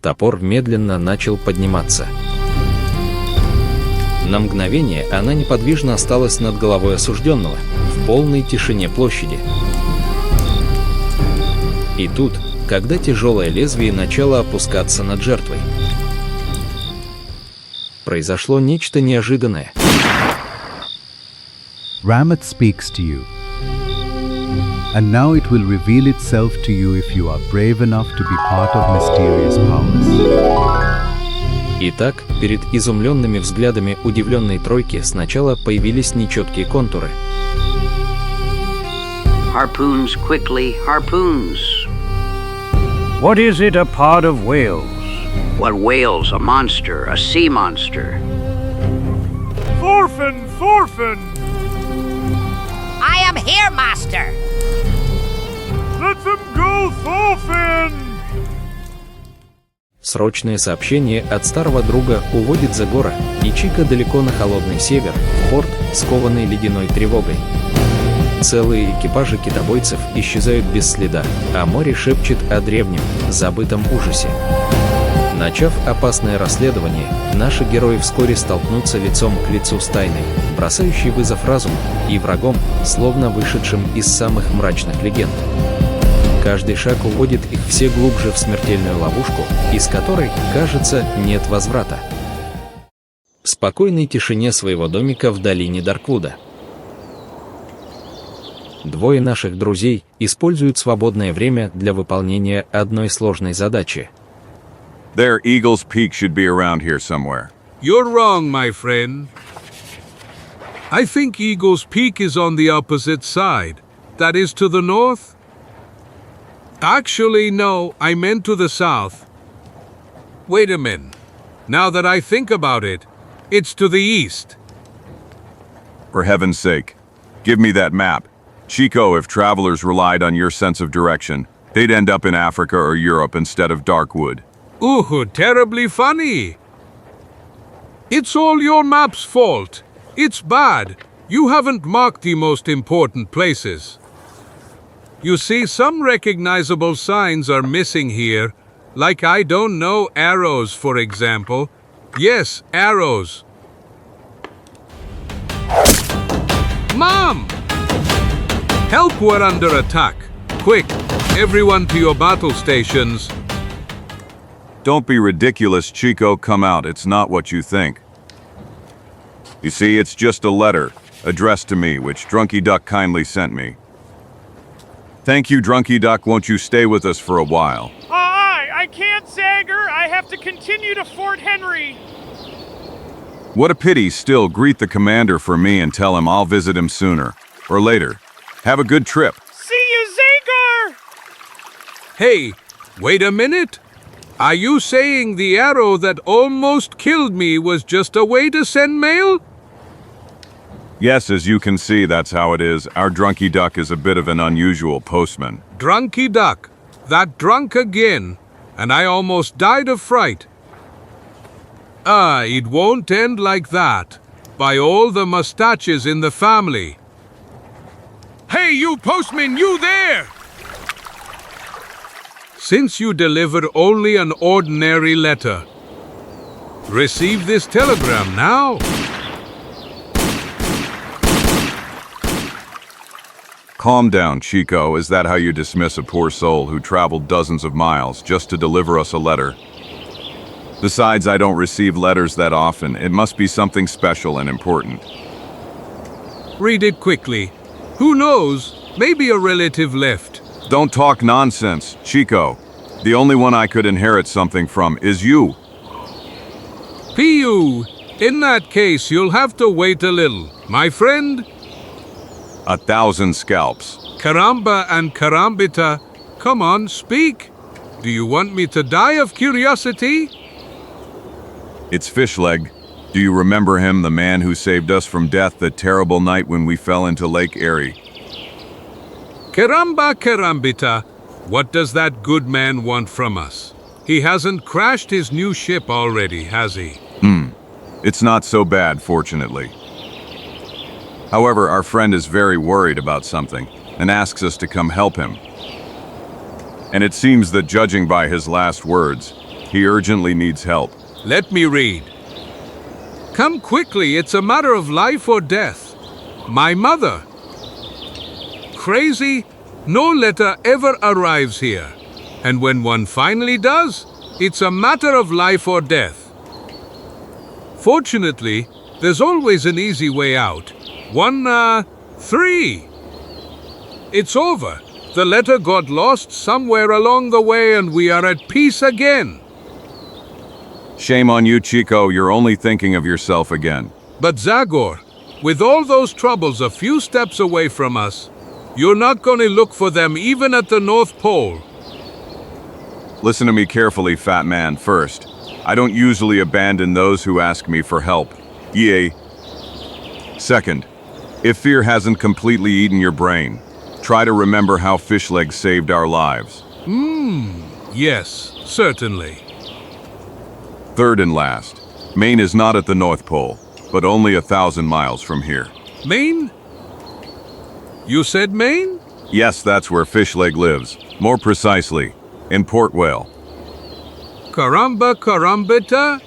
Топор медленно начал подниматься. На мгновение она неподвижно осталась над головой осужденного, в полной тишине площади. И тут, когда тяжелое лезвие начало опускаться над жертвой, произошло нечто неожиданное. Ramat speaks to you. And now it will reveal itself to you if you are brave enough to be part of mysterious powers. Итак, перед изумленными взглядами удивленной тройки сначала появились нечеткие контуры. Harpoons quickly, harpoons. What is it, a pod of whales? What whales? A monster, a sea monster. Thorfinn, Thorfinn! I am here, master! Let them go, Thorfinn! Срочное сообщение от старого друга уводит Загора и ЧИКО далеко на холодный север, в порт, скованный ледяной тревогой. Целые экипажи китобойцев исчезают без следа, а море шепчет о древнем, забытом ужасе. Начав опасное расследование, наши герои вскоре столкнутся лицом к лицу с тайной, бросающей вызов разуму и врагом, словно вышедшим из самых мрачных легенд. Каждый шаг уводит их все глубже в смертельную ловушку, из которой, кажется, нет возврата. В спокойной тишине своего домика в долине Дарквуда двое наших друзей используют свободное время для выполнения одной сложной задачи. There, Eagle's Peak should be around here somewhere. You're wrong, my friend. I think Eagle's Peak is on the opposite side. That is to the north? Actually, no, I meant to the south. Wait a minute. Now that I think about it, it's to the east. For heaven's sake, give me that map. Chico, if travelers relied on your sense of direction, they'd end up in Africa or Europe instead of Darkwood. Ooh, terribly funny. It's all your map's fault. It's bad. You haven't marked the most important places. You see, some recognizable signs are missing here, like I don't know, arrows, for example. Yes, arrows. Mom! Help, we're under attack. Quick, everyone to your battle stations. Don't be ridiculous, Chico, come out, it's not what you think. You see, it's just a letter, addressed to me, which Drunky Duck kindly sent me. Thank you, Drunky Duck, won't you stay with us for a while? I can't, Zagor. I have to continue to Fort Henry. What a pity, still, greet the commander for me and tell him I'll visit him sooner, or later. Have a good trip. See you, Zagor! Hey, wait a minute. Are you saying the arrow that almost killed me was just a way to send mail? Yes, as you can see, that's how it is. Our Drunky Duck is a bit of an unusual postman. Drunky Duck, that drunk again, and I almost died of fright. It won't end like that. By all the mustaches in the family. Hey, you postman, you there! Since you delivered only an ordinary letter, receive this telegram now. Calm down, Chico. Is that how you dismiss a poor soul who traveled dozens of miles just to deliver us a letter? Besides, I don't receive letters that often. It must be something special and important. Read it quickly. Who knows? Maybe a relative left. Don't talk nonsense, Chico. The only one I could inherit something from is you. P.U. In that case, you'll have to wait a little. My friend? 1,000 scalps. Caramba and Carambita, come on, speak. Do you want me to die of curiosity? It's Fishleg. Do you remember him, the man who saved us from death that terrible night when we fell into Lake Erie? Caramba, Carambita, what does that good man want from us? He hasn't crashed his new ship already, has he? It's not so bad, fortunately. However, our friend is very worried about something and asks us to come help him. And it seems that, judging by his last words, He urgently needs help. Let me read. Come quickly, it's a matter of life or death. My mother. Crazy, no letter ever arrives here. And when one finally does, it's a matter of life or death. Fortunately, there's always an easy way out. 1, 3. It's over. The letter got lost somewhere along the way and we are at peace again. Shame on you, Chico, you're only thinking of yourself again. But Zagor, with all those troubles a few steps away from us, you're not gonna look for them even at the North Pole. Listen to me carefully, fat man. First, I don't usually abandon those who ask me for help. Yay. Second, if fear hasn't completely eaten your brain, try to remember how Fishleg saved our lives. Yes, certainly. Third and last, Maine is not at the North Pole, but only 1,000 miles from here. Maine? You said Maine? Yes, that's where Fishleg lives. More precisely, in Port Whale. Caramba, carambita,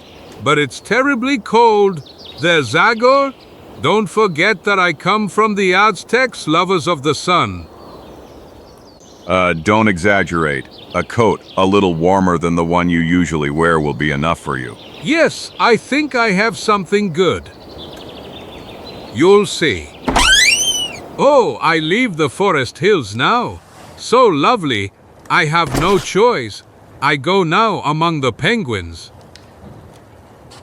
but it's terribly cold. There's Zagor. Don't forget that I come from the Aztecs, lovers of the sun. Don't exaggerate. A coat a little warmer than the one you usually wear will be enough for you. Yes, I think I have something good. You'll see. Oh, I leave the forest hills now. So lovely, I have no choice. I go now among the penguins.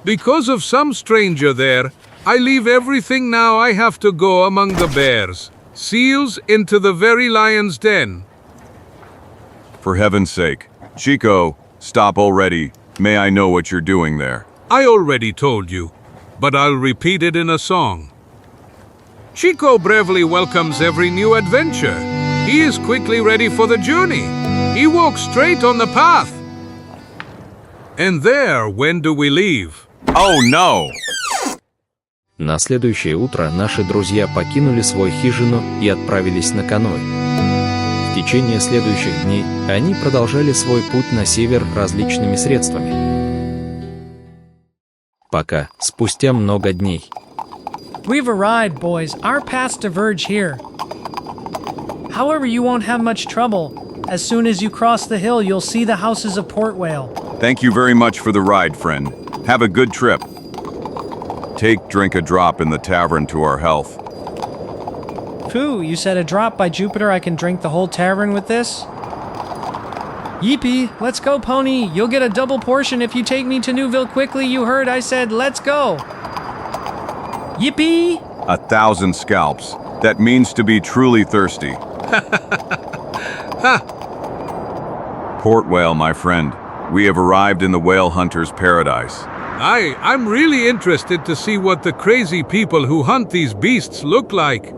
Because of some stranger there, I leave everything now. I have to go among the bears, seals, into the very lion's den. For heaven's sake. Chico, stop already. May I know what you're doing there? I already told you, but I'll repeat it in a song. Chico bravely welcomes every new adventure. He is quickly ready for the journey. He walks straight on the path. And there, when do we leave? Oh no! На следующее утро наши друзья покинули свою хижину и отправились на каноэ. В течение следующих дней они продолжали свой путь на север различными средствами. Пока, спустя много дней. We've arrived, boys. Our paths diverge here. However, you won't have much trouble. As soon as you cross the hill, you'll see the houses of Port Whale. Thank you very much for the ride, friend. Have a good trip. Drink a drop in the tavern to our health. Phew, you said a drop. By Jupiter, I can drink the whole tavern with this? Yippee, let's go, pony. You'll get a double portion if you take me to Newville quickly. You heard I said, let's go. Yippee! 1,000 scalps. That means to be truly thirsty. Port Whale, my friend. We have arrived in the whale hunter's paradise. I'm really interested to see what the crazy people who hunt these beasts look like.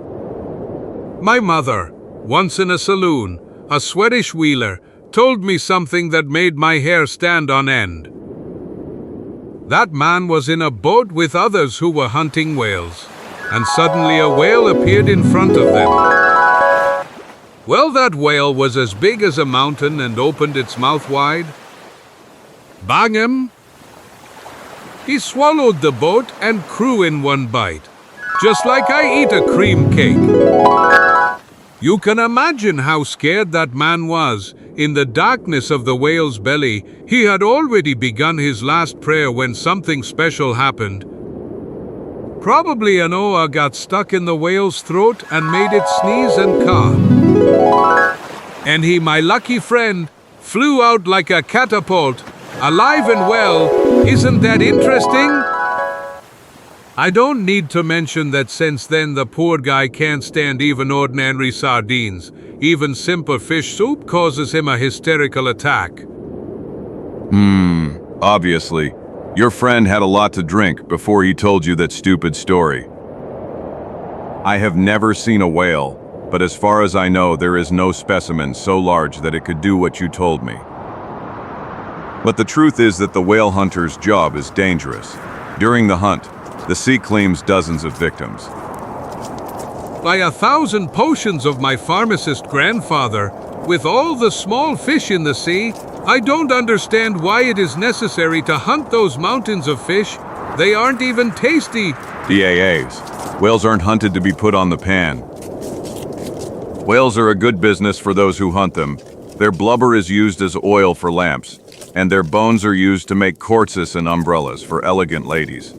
My mother, once in a saloon, a Swedish wheeler, told me something that made my hair stand on end. That man was in a boat with others who were hunting whales, and suddenly a whale appeared in front of them. Well, that whale was as big as a mountain and opened its mouth wide. Bang him! He swallowed the boat and crew in one bite, just like I eat a cream cake. You can imagine how scared that man was. In the darkness of the whale's belly, he had already begun his last prayer when something special happened. Probably an oar got stuck in the whale's throat and made it sneeze and cough. And he, my lucky friend, flew out like a catapult, alive and well. Isn't that interesting? I don't need to mention that since then the poor guy can't stand even ordinary sardines. Even simple fish soup causes him a hysterical attack. Obviously. Your friend had a lot to drink before he told you that stupid story. I have never seen a whale, but as far as I know, there is no specimen so large that it could do what you told me. But the truth is that the whale hunter's job is dangerous. During the hunt, the sea claims dozens of victims. By 1,000 potions of my pharmacist grandfather, With all the small fish in the sea, I don't understand why it is necessary to hunt those mountains of fish. They aren't even tasty. DAAs. Whales aren't hunted to be put on the pan. Whales are a good business for those who hunt them. Their blubber is used as oil for lamps, and their bones are used to make quartzes and umbrellas for elegant ladies.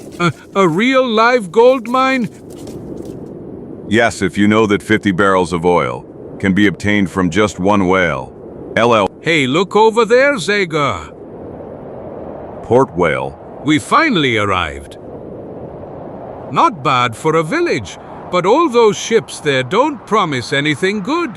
A real live gold mine? Yes, if you know that 50 barrels of oil can be obtained from just one whale. LL. Hey, look over there, Zagor. Port whale. We finally arrived. Not bad for a village, but all those ships there don't promise anything good.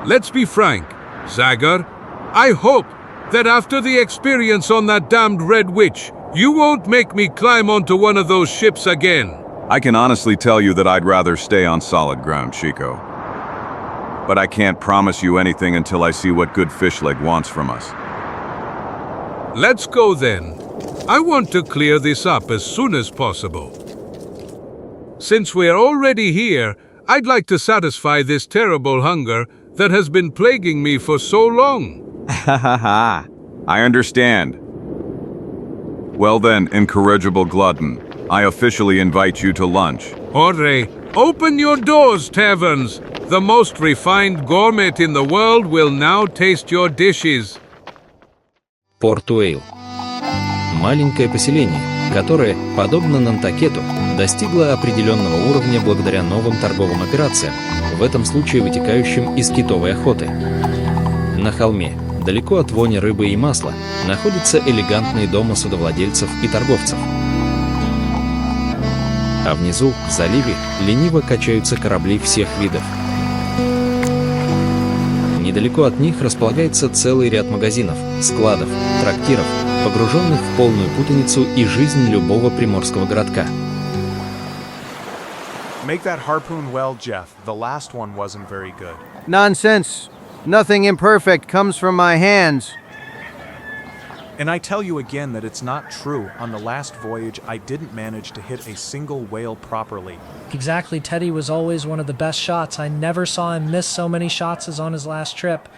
Let's be frank, Zagor. I hope that after the experience on that damned Red Witch, you won't make me climb onto one of those ships again. I can honestly tell you that I'd rather stay on solid ground, Chico. But I can't promise you anything until I see what good Fishleg wants from us. Let's go then. I want to clear this up as soon as possible. Since we're already here, I'd like to satisfy this terrible hunger that has been plaguing me for so long. I understand. Well then, incorrigible glutton, I officially invite you to lunch. Hooray! Open your doors, taverns! The most refined gourmet in the world will now taste your dishes. Порт Уэйл. Маленькое поселение, которое, подобно Нантакету, достигло определенного уровня благодаря новым торговым операциям, в этом случае вытекающим из китовой охоты. На холме, далеко от вони рыбы и масла, находятся элегантные дома судовладельцев и торговцев. А внизу, в заливе, лениво качаются корабли всех видов. Недалеко от них располагается целый ряд магазинов, складов, трактиров, погруженных в полную путаницу и жизнь любого приморского городка. Make that harpoon well, Jeff. The last one wasn't very good. Nonsense. Nothing imperfect comes from my hands. And I tell you again that it's not true. On the last voyage, I didn't manage to hit a single whale properly. Exactly, Teddy was always one of the best shots. I never saw him miss so many shots as on his last trip.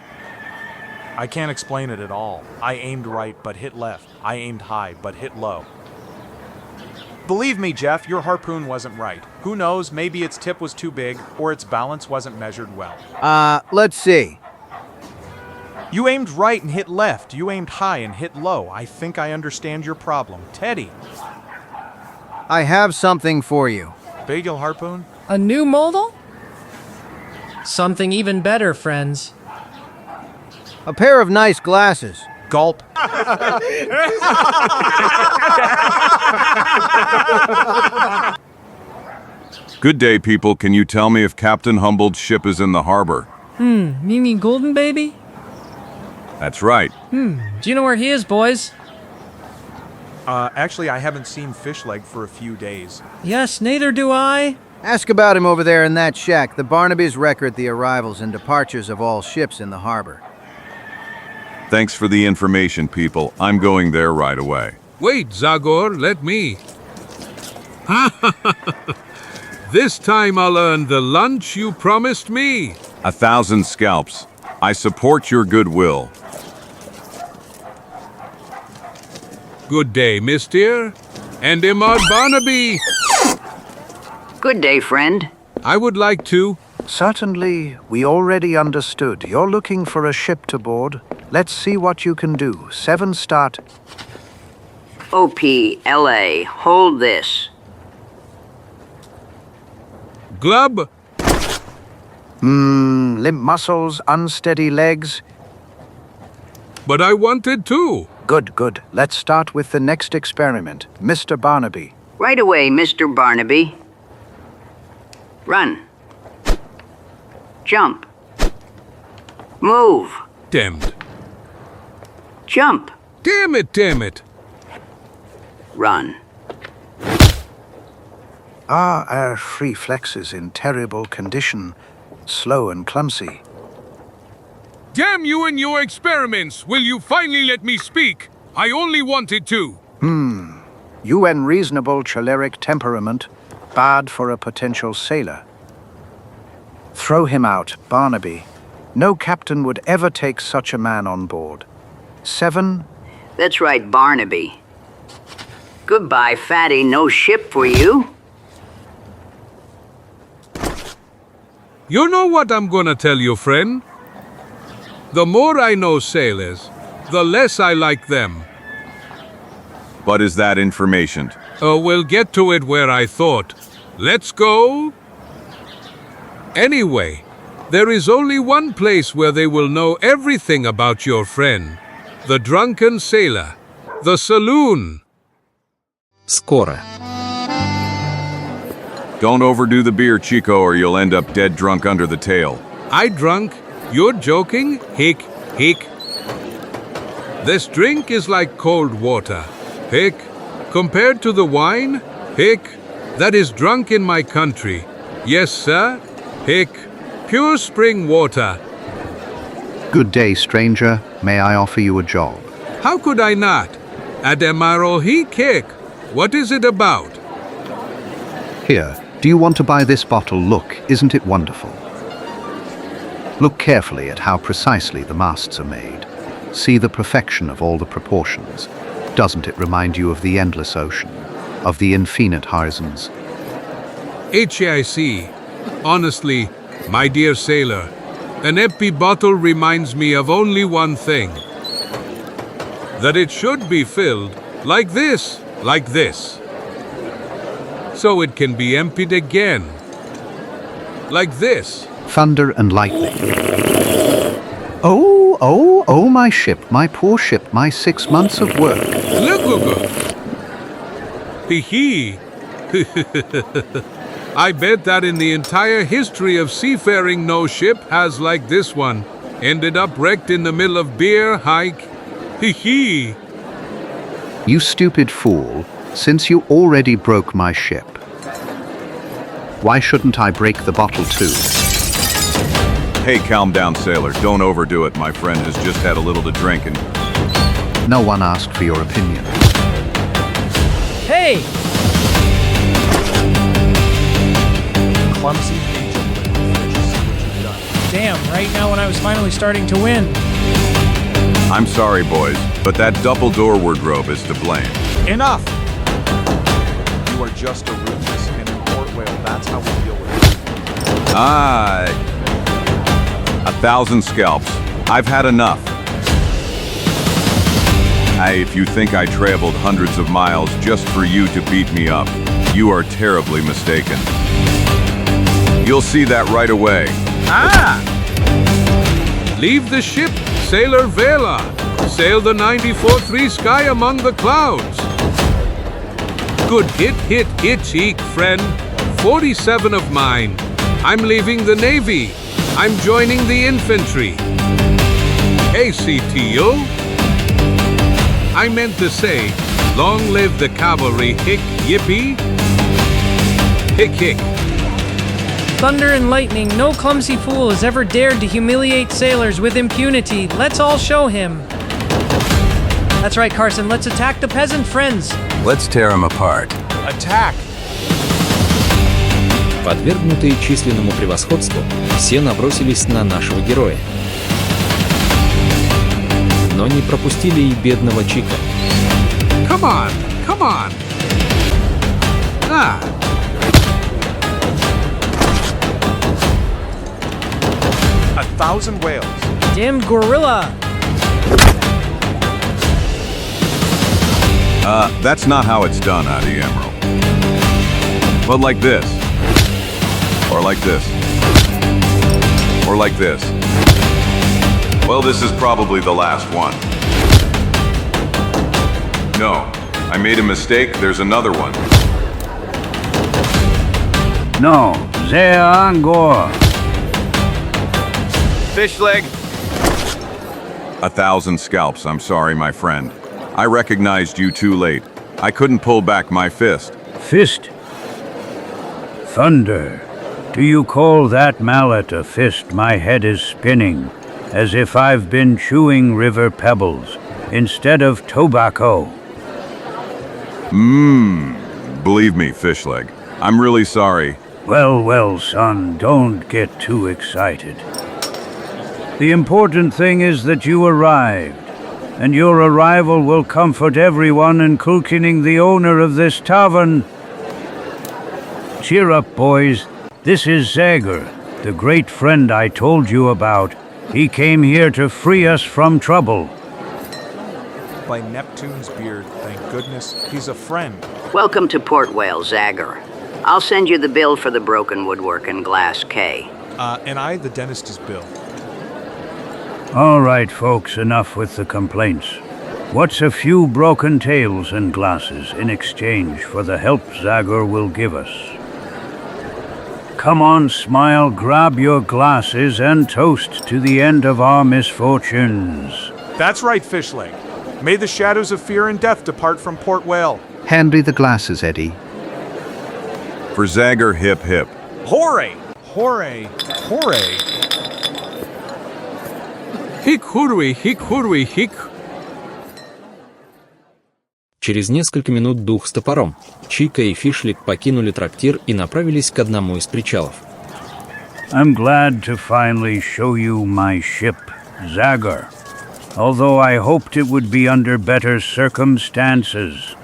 I can't explain it at all. I aimed right, but hit left. I aimed high, but hit low. Believe me, Jeff, your harpoon wasn't right. Who knows, maybe its tip was too big, or its balance wasn't measured well. Let's see. You aimed right and hit left. You aimed high and hit low. I think I understand your problem. Teddy. I have something for you. Bagel harpoon? A new model? Something even better, friends. A pair of nice glasses. Gulp. Good day, people. Can you tell me if Captain Humboldt's ship is in the harbor? You mean Golden Baby? That's right. Do you know where he is, boys? Actually, I haven't seen Fishleg for a few days. Yes, neither do I. Ask about him over there in that shack. The Barnabys record the arrivals and departures of all ships in the harbor. Thanks for the information, people. I'm going there right away. Wait, Zagor, let me. This time I'll earn the lunch you promised me. 1,000 scalps. I support your goodwill. Good day, mister. And Imad Barnaby. Good day, friend. I would like to. Certainly, we already understood. You're looking for a ship to board. Let's see what you can do. 7 start. OPLA, hold this. Glub. Limp muscles, unsteady legs. But I wanted to. Good, good. Let's start with the next experiment. Mr. Barnaby. Right away, Mr. Barnaby. Run. Jump. Move. Damned. Jump. Damn it, damn it. Run. Our reflexes in terrible condition. Slow and clumsy. Damn you and your experiments! Will you finally let me speak? I only wanted to. You and reasonable choleric temperament. Bad for a potential sailor. Throw him out, Barnaby. No captain would ever take such a man on board. 7. That's right, Barnaby. Goodbye, Fatty. No ship for you. You know what I'm gonna tell you, friend? The more I know sailors, the less I like them. But is that information? We'll get to it where I thought. Let's go. Anyway, there is only one place where they will know everything about your friend. The drunken sailor. The saloon. Скоро. Don't overdo the beer, Chico, or you'll end up dead drunk under the tail. I drunk? You're joking? Hick, hick. This drink is like cold water. Hick. Compared to the wine? Hick. That is drunk in my country. Yes, sir. Hick. Pure spring water. Good day, stranger. May I offer you a job? How could I not? Admiral Hick. What is it about? Here, do you want to buy this bottle? Look, isn't it wonderful? Look carefully at how precisely the masts are made. See the perfection of all the proportions. Doesn't it remind you of the endless ocean, of the infinite horizons? HIC. Honestly, my dear sailor, an empty bottle reminds me of only one thing. That it should be filled like this. So it can be emptied again. Like this. Thunder and lightning. Oh, my ship, my poor ship, my 6 months of work. Hee. I bet that in the entire history of seafaring no ship has like this one. Ended up wrecked in the middle of beer hike. Hee. You stupid fool, since you already broke my ship, why shouldn't I break the bottle too? Hey, calm down, sailor. Don't overdo it. My friend has just had a little to drink and... No one asked for your opinion. Hey! Clumsy agent. Just see what you've done. Damn, right now when I was finally starting to win. I'm sorry, boys, but that double-door wardrobe is to blame. Enough! You are just a ruthless and in port whale. That's how we deal with it. 1,000 scalps. I've had enough. If you think I traveled hundreds of miles just for you to beat me up, you are terribly mistaken. You'll see that right away. Leave the ship, Sailor Vela. Sail the 94-3 sky among the clouds. Good hit, cheek, friend. 47 of mine. I'm leaving the Navy. I'm joining the infantry. ACTO? I meant to say, long live the cavalry, hick, yippee. Hick. Thunder and lightning, no clumsy fool has ever dared to humiliate sailors with impunity. Let's all show him. That's right, Carson, let's attack the peasant friends. Let's tear them apart. Attack! Подвергнутые численному превосходству, все набросились на нашего героя. Но не пропустили и бедного Чика. Come on. 1,000 whales. Damned gorilla. That's not how it's done, Adi Emerald. But like this. Or like this. Or like this. Well, this is probably the last one. No, I made a mistake. There's another one. No, they are Angor. Fish leg. 1,000 scalps. I'm sorry, my friend. I recognized you too late. I couldn't pull back my fist. Fist? Thunder. Do you call that mallet a fist? My head is spinning, as if I've been chewing river pebbles instead of tobacco. Believe me, fish leg. I'm really sorry. Well, son, don't get too excited. The important thing is that you arrived, and your arrival will comfort everyone, including the owner of this tavern. Cheer up, boys. This is Zagor, the great friend I told you about. He came here to free us from trouble. By Neptune's beard, thank goodness, he's a friend. Welcome to Port Whale, Zagor. I'll send you the bill for the broken woodwork and glass K. And I, the dentist, is Bill. All right, folks, enough with the complaints. What's a few broken tails and glasses in exchange for the help Zagor will give us? Come on, Smile, grab your glasses and toast to the end of our misfortunes. That's right, Fishleg. May the shadows of fear and death depart from Port Whale. Handy the glasses, Eddie. For Zagor, hip hip. Hooray! Hooray! Hooray! Hick hurry, hick hurry, hick. Через несколько минут дух с топором, Чика и Фишлик покинули трактир и направились к одному из причалов. I'm glad to finally show you my ship, Zagor. Although I hoped it would be under better circumstances.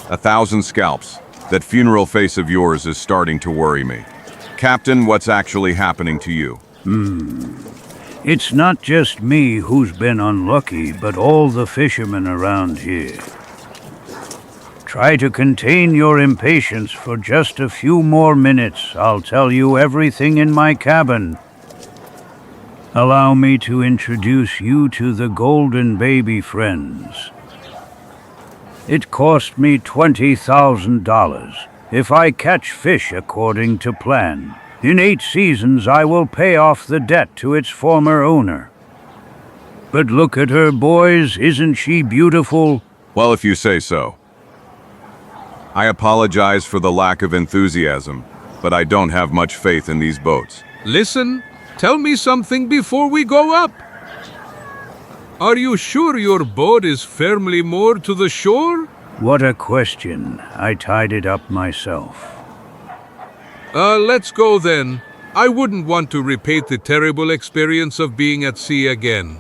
1,000 scalps. That funeral face of yours is starting to worry me. Captain, what's actually happening to you? It's not just me who's been unlucky, but all the fishermen around here. Try to contain your impatience for just a few more minutes. I'll tell you everything in my cabin. Allow me to introduce you to the Golden Baby Friends. It cost me $20,000 if I catch fish according to plan. In 8 seasons I will pay off the debt to its former owner. But look at her, boys, isn't she beautiful? Well, if you say so. I apologize for the lack of enthusiasm, but I don't have much faith in these boats. Listen, tell me something before we go up. Are you sure your boat is firmly moored to the shore? What a question. I tied it up myself. Let's go then. I wouldn't want to repeat the terrible experience of being at sea again.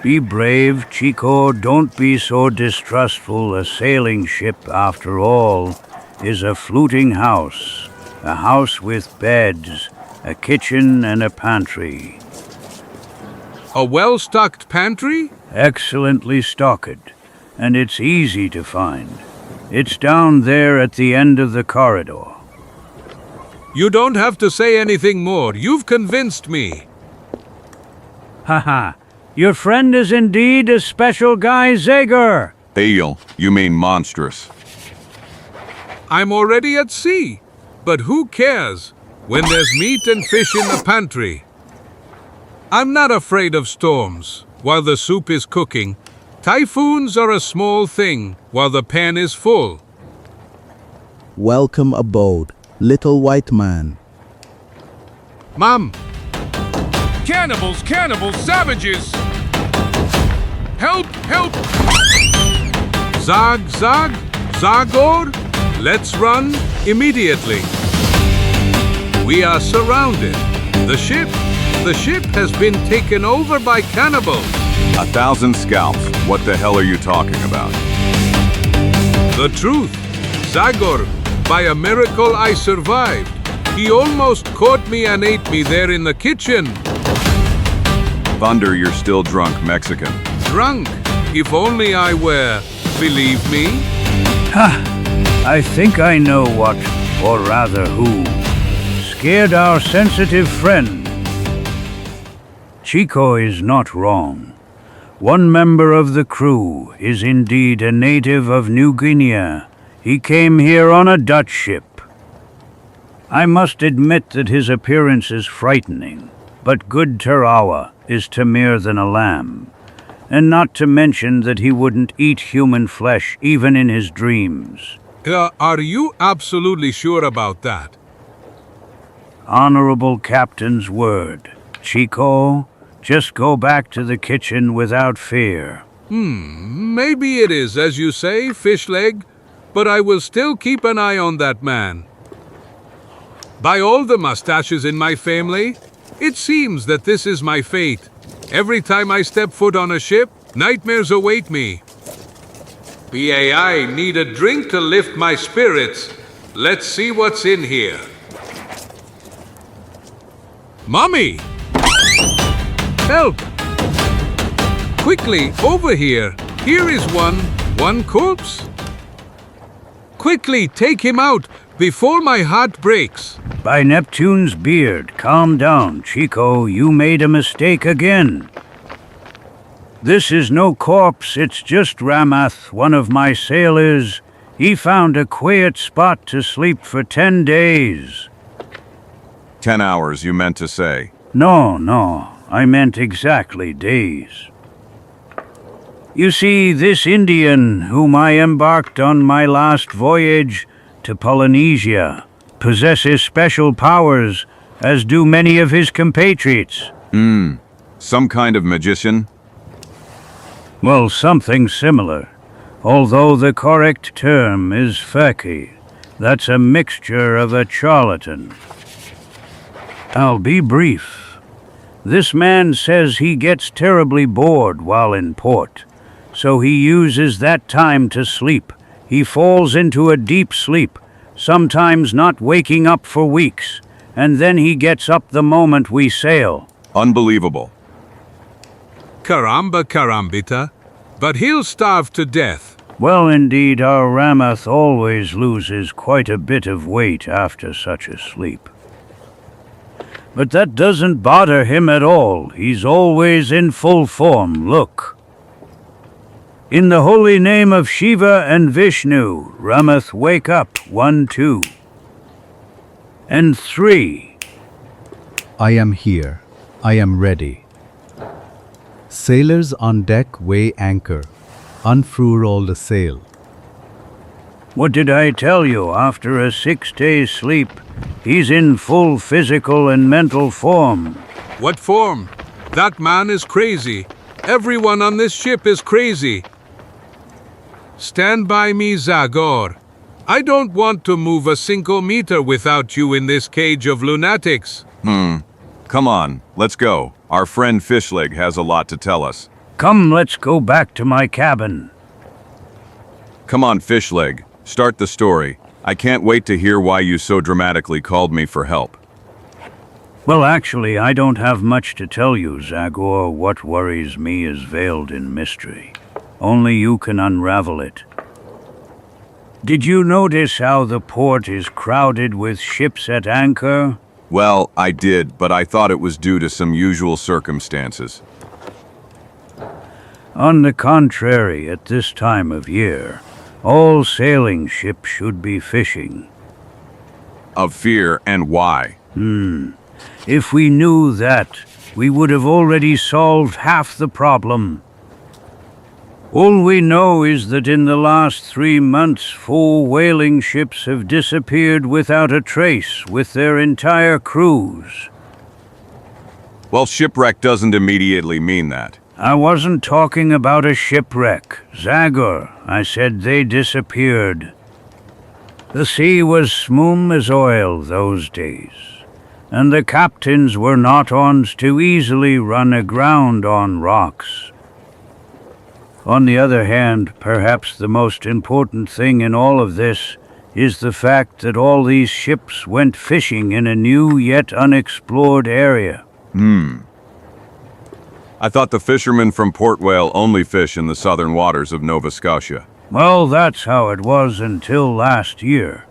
Be brave, Chico. Don't be so distrustful. A sailing ship, after all, is a floating house. A house with beds, a kitchen and a pantry. A well-stocked pantry? Excellently stocked, and it's easy to find. It's down there at the end of the corridor. You don't have to say anything more. You've convinced me. Haha, your friend is indeed a special guy, Zagor. Eel, you mean monstrous. I'm already at sea. But who cares when there's meat and fish in the pantry? I'm not afraid of storms while the soup is cooking. Typhoons are a small thing while the pan is full. Welcome aboard, little white man. Mom! Cannibals! Cannibals! Savages! Help! Help! Zagor! Let's run immediately. We are surrounded. The ship has been taken over by cannibals. 1,000 scalps. What the hell are you talking about? The truth. Zagor, by a miracle I survived. He almost caught me and ate me there in the kitchen. Thunder, you're still drunk, Mexican. Drunk? If only I were. Believe me? I think I know what, or rather who, scared our sensitive friend. Chico is not wrong. One member of the crew is indeed a native of New Guinea. He came here on a Dutch ship. I must admit that his appearance is frightening, but good Tarawa is tamirer than a lamb, and not to mention that he wouldn't eat human flesh even in his dreams. Are you absolutely sure about that? Honorable Captain's word. Chico, just go back to the kitchen without fear. Maybe it is, as you say, fish leg, but I will still keep an eye on that man. By all the mustaches in my family, It seems that this is my fate. Every time I step foot on a ship, nightmares await me. BAI need a drink to lift my spirits. Let's see what's in here. Mommy! Help! Quickly, over here. Here is one corpse. Quickly, take him out before my heart breaks. By Neptune's beard, calm down, Chico. You made a mistake again. This is no corpse, it's just Ramath, one of my sailors. He found a quiet spot to sleep for 10 days. 10 hours, you meant to say. No, I meant exactly days. You see, this Indian, whom I embarked on my last voyage to Polynesia, possesses special powers, as do many of his compatriots. Some kind of magician? Well, something similar, although the correct term is feki. That's a mixture of a charlatan. I'll be brief. This man says he gets terribly bored while in port, so he uses that time to sleep. He falls into a deep sleep, sometimes not waking up for weeks, and then he gets up the moment we sail. Unbelievable. Caramba carambita, but he'll starve to death. Well, indeed, our Ramath always loses quite a bit of weight after such a sleep. But that doesn't bother him at all. He's always in full form. Look. In the holy name of Shiva and Vishnu, Ramath, wake up. 1, 2. And 3. I am here. I am ready. Sailors on deck weigh anchor. Unfurl all the sail. What did I tell you? After a 6 days sleep, he's in full physical and mental form. What form? That man is crazy. Everyone on this ship is crazy. Stand by me, Zagor. I don't want to move a single meter without you in this cage of lunatics. Come on, let's go. Our friend Fishleg has a lot to tell us. Come, let's go back to my cabin. Come on, Fishleg. Start the story. I can't wait to hear why you so dramatically called me for help. Well, actually, I don't have much to tell you, Zagor. What worries me is veiled in mystery. Only you can unravel it. Did you notice how the port is crowded with ships at anchor? Well, I did, but I thought it was due to some usual circumstances. On the contrary, at this time of year, all sailing ships should be fishing. Of fear, and why? If we knew that, we would have already solved half the problem. All we know is that in the last 3 months, 4 whaling ships have disappeared without a trace, with their entire crews. Well, shipwreck doesn't immediately mean that. I wasn't talking about a shipwreck, Zagor. I said they disappeared. The sea was smooth as oil those days, and the captains were not ons to easily run aground on rocks. On the other hand, perhaps the most important thing in all of this is the fact that all these ships went fishing in a new yet unexplored area. I thought the fishermen from Port Whale only fish in the southern waters of Nova Scotia. Well, that's how it was until last year.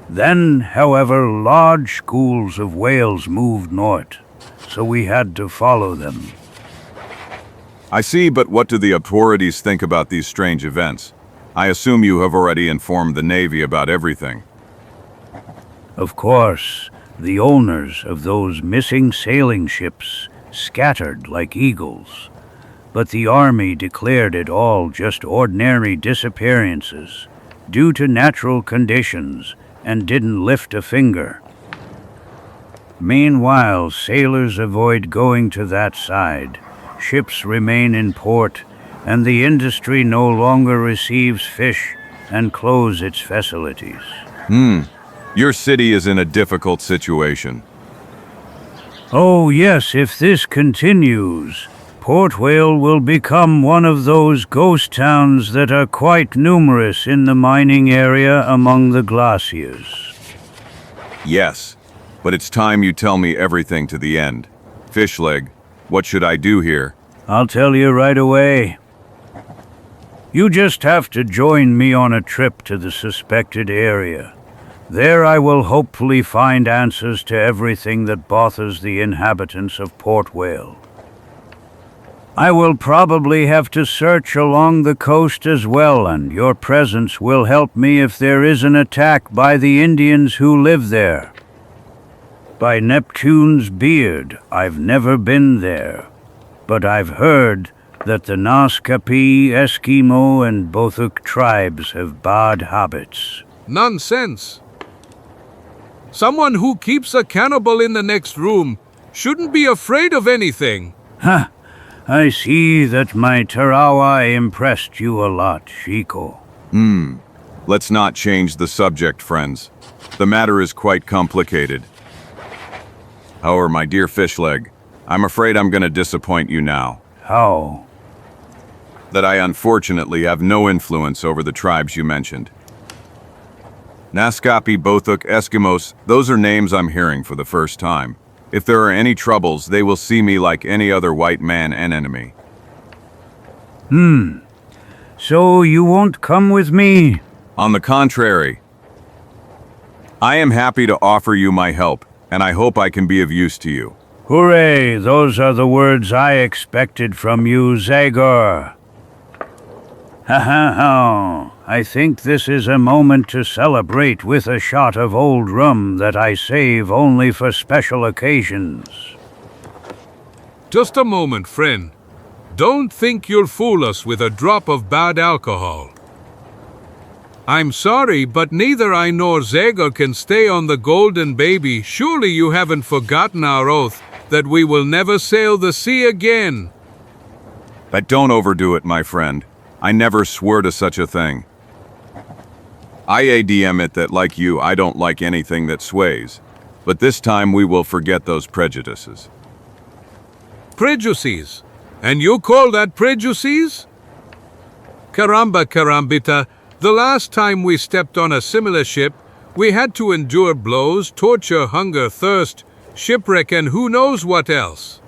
Then, however, large schools of whales moved north, so we had to follow them. I see, but what do the authorities think about these strange events? I assume you have already informed the Navy about everything. Of course, the owners of those missing sailing ships scattered like eagles, but the Army declared it all just ordinary disappearances due to natural conditions and didn't lift a finger. Meanwhile, sailors avoid going to that side. Ships remain in port, and the industry no longer receives fish and close its facilities. Your city is in a difficult situation. Oh yes, if this continues, Port Whale will become one of those ghost towns that are quite numerous in the mining area among the glaciers. Yes, but it's time you tell me everything to the end. Fishleg, what should I do here? I'll tell you right away. You just have to join me on a trip to the suspected area. There I will hopefully find answers to everything that bothers the inhabitants of Port Whale. I will probably have to search along the coast as well, and your presence will help me if there is an attack by the Indians who live there. By Neptune's beard, I've never been there, but I've heard that the Naskapi, Eskimo, and Bothuk tribes have bad habits. Nonsense. Someone who keeps a cannibal in the next room shouldn't be afraid of anything. Ha! I see that my Tarawa impressed you a lot, Chico. Let's not change the subject, friends. The matter is quite complicated. However, my dear Fishleg, I'm afraid I'm going to disappoint you now. How? That I unfortunately have no influence over the tribes you mentioned. Naskapi, Bothuk, Eskimos, those are names I'm hearing for the first time. If there are any troubles, they will see me like any other white man and enemy. So you won't come with me? On the contrary, I am happy to offer you my help, and I hope I can be of use to you. Hooray! Those are the words I expected from you, Zagor. Ha ha ha! I think this is a moment to celebrate with a shot of old rum that I save only for special occasions. Just a moment, friend. Don't think you'll fool us with a drop of bad alcohol. I'm sorry, but neither I nor Zagor can stay on the Golden Baby. Surely you haven't forgotten our oath that we will never sail the sea again. But don't overdo it, my friend. I never swore to such a thing. I ADM it that, like you, I don't like anything that sways. But this time we will forget those prejudices. Prejudices? And you call that prejudices? Caramba, carambita, the last time we stepped on a similar ship, we had to endure blows, torture, hunger, thirst, shipwreck, and who knows what else.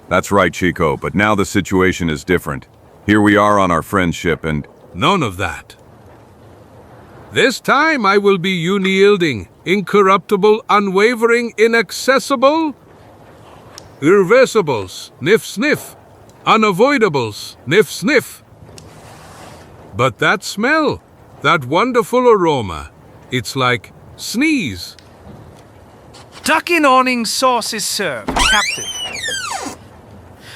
That's right, Chico, but now the situation is different. Here we are on our friend's ship and... None of that. This time I will be unyielding, incorruptible, unwavering, inaccessible, irreversible, sniff sniff, unavoidable, sniff sniff. But that smell, that wonderful aroma, it's like sneeze. Duck in awning sauce is served, Captain.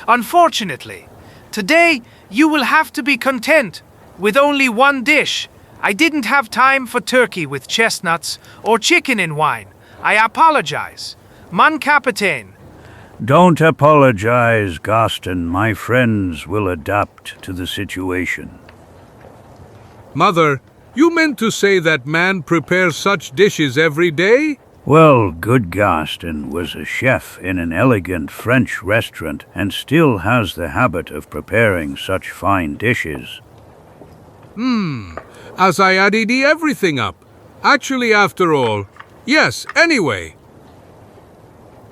Unfortunately, today you will have to be content with only one dish. I didn't have time for turkey with chestnuts or chicken in wine. I apologize. Mon Capitaine. Don't apologize, Gaston. My friends will adapt to the situation. Mother, you meant to say that man prepares such dishes every day? Well, good Gaston was a chef in an elegant French restaurant and still has the habit of preparing such fine dishes. As I added everything up. Actually, after all, yes, anyway.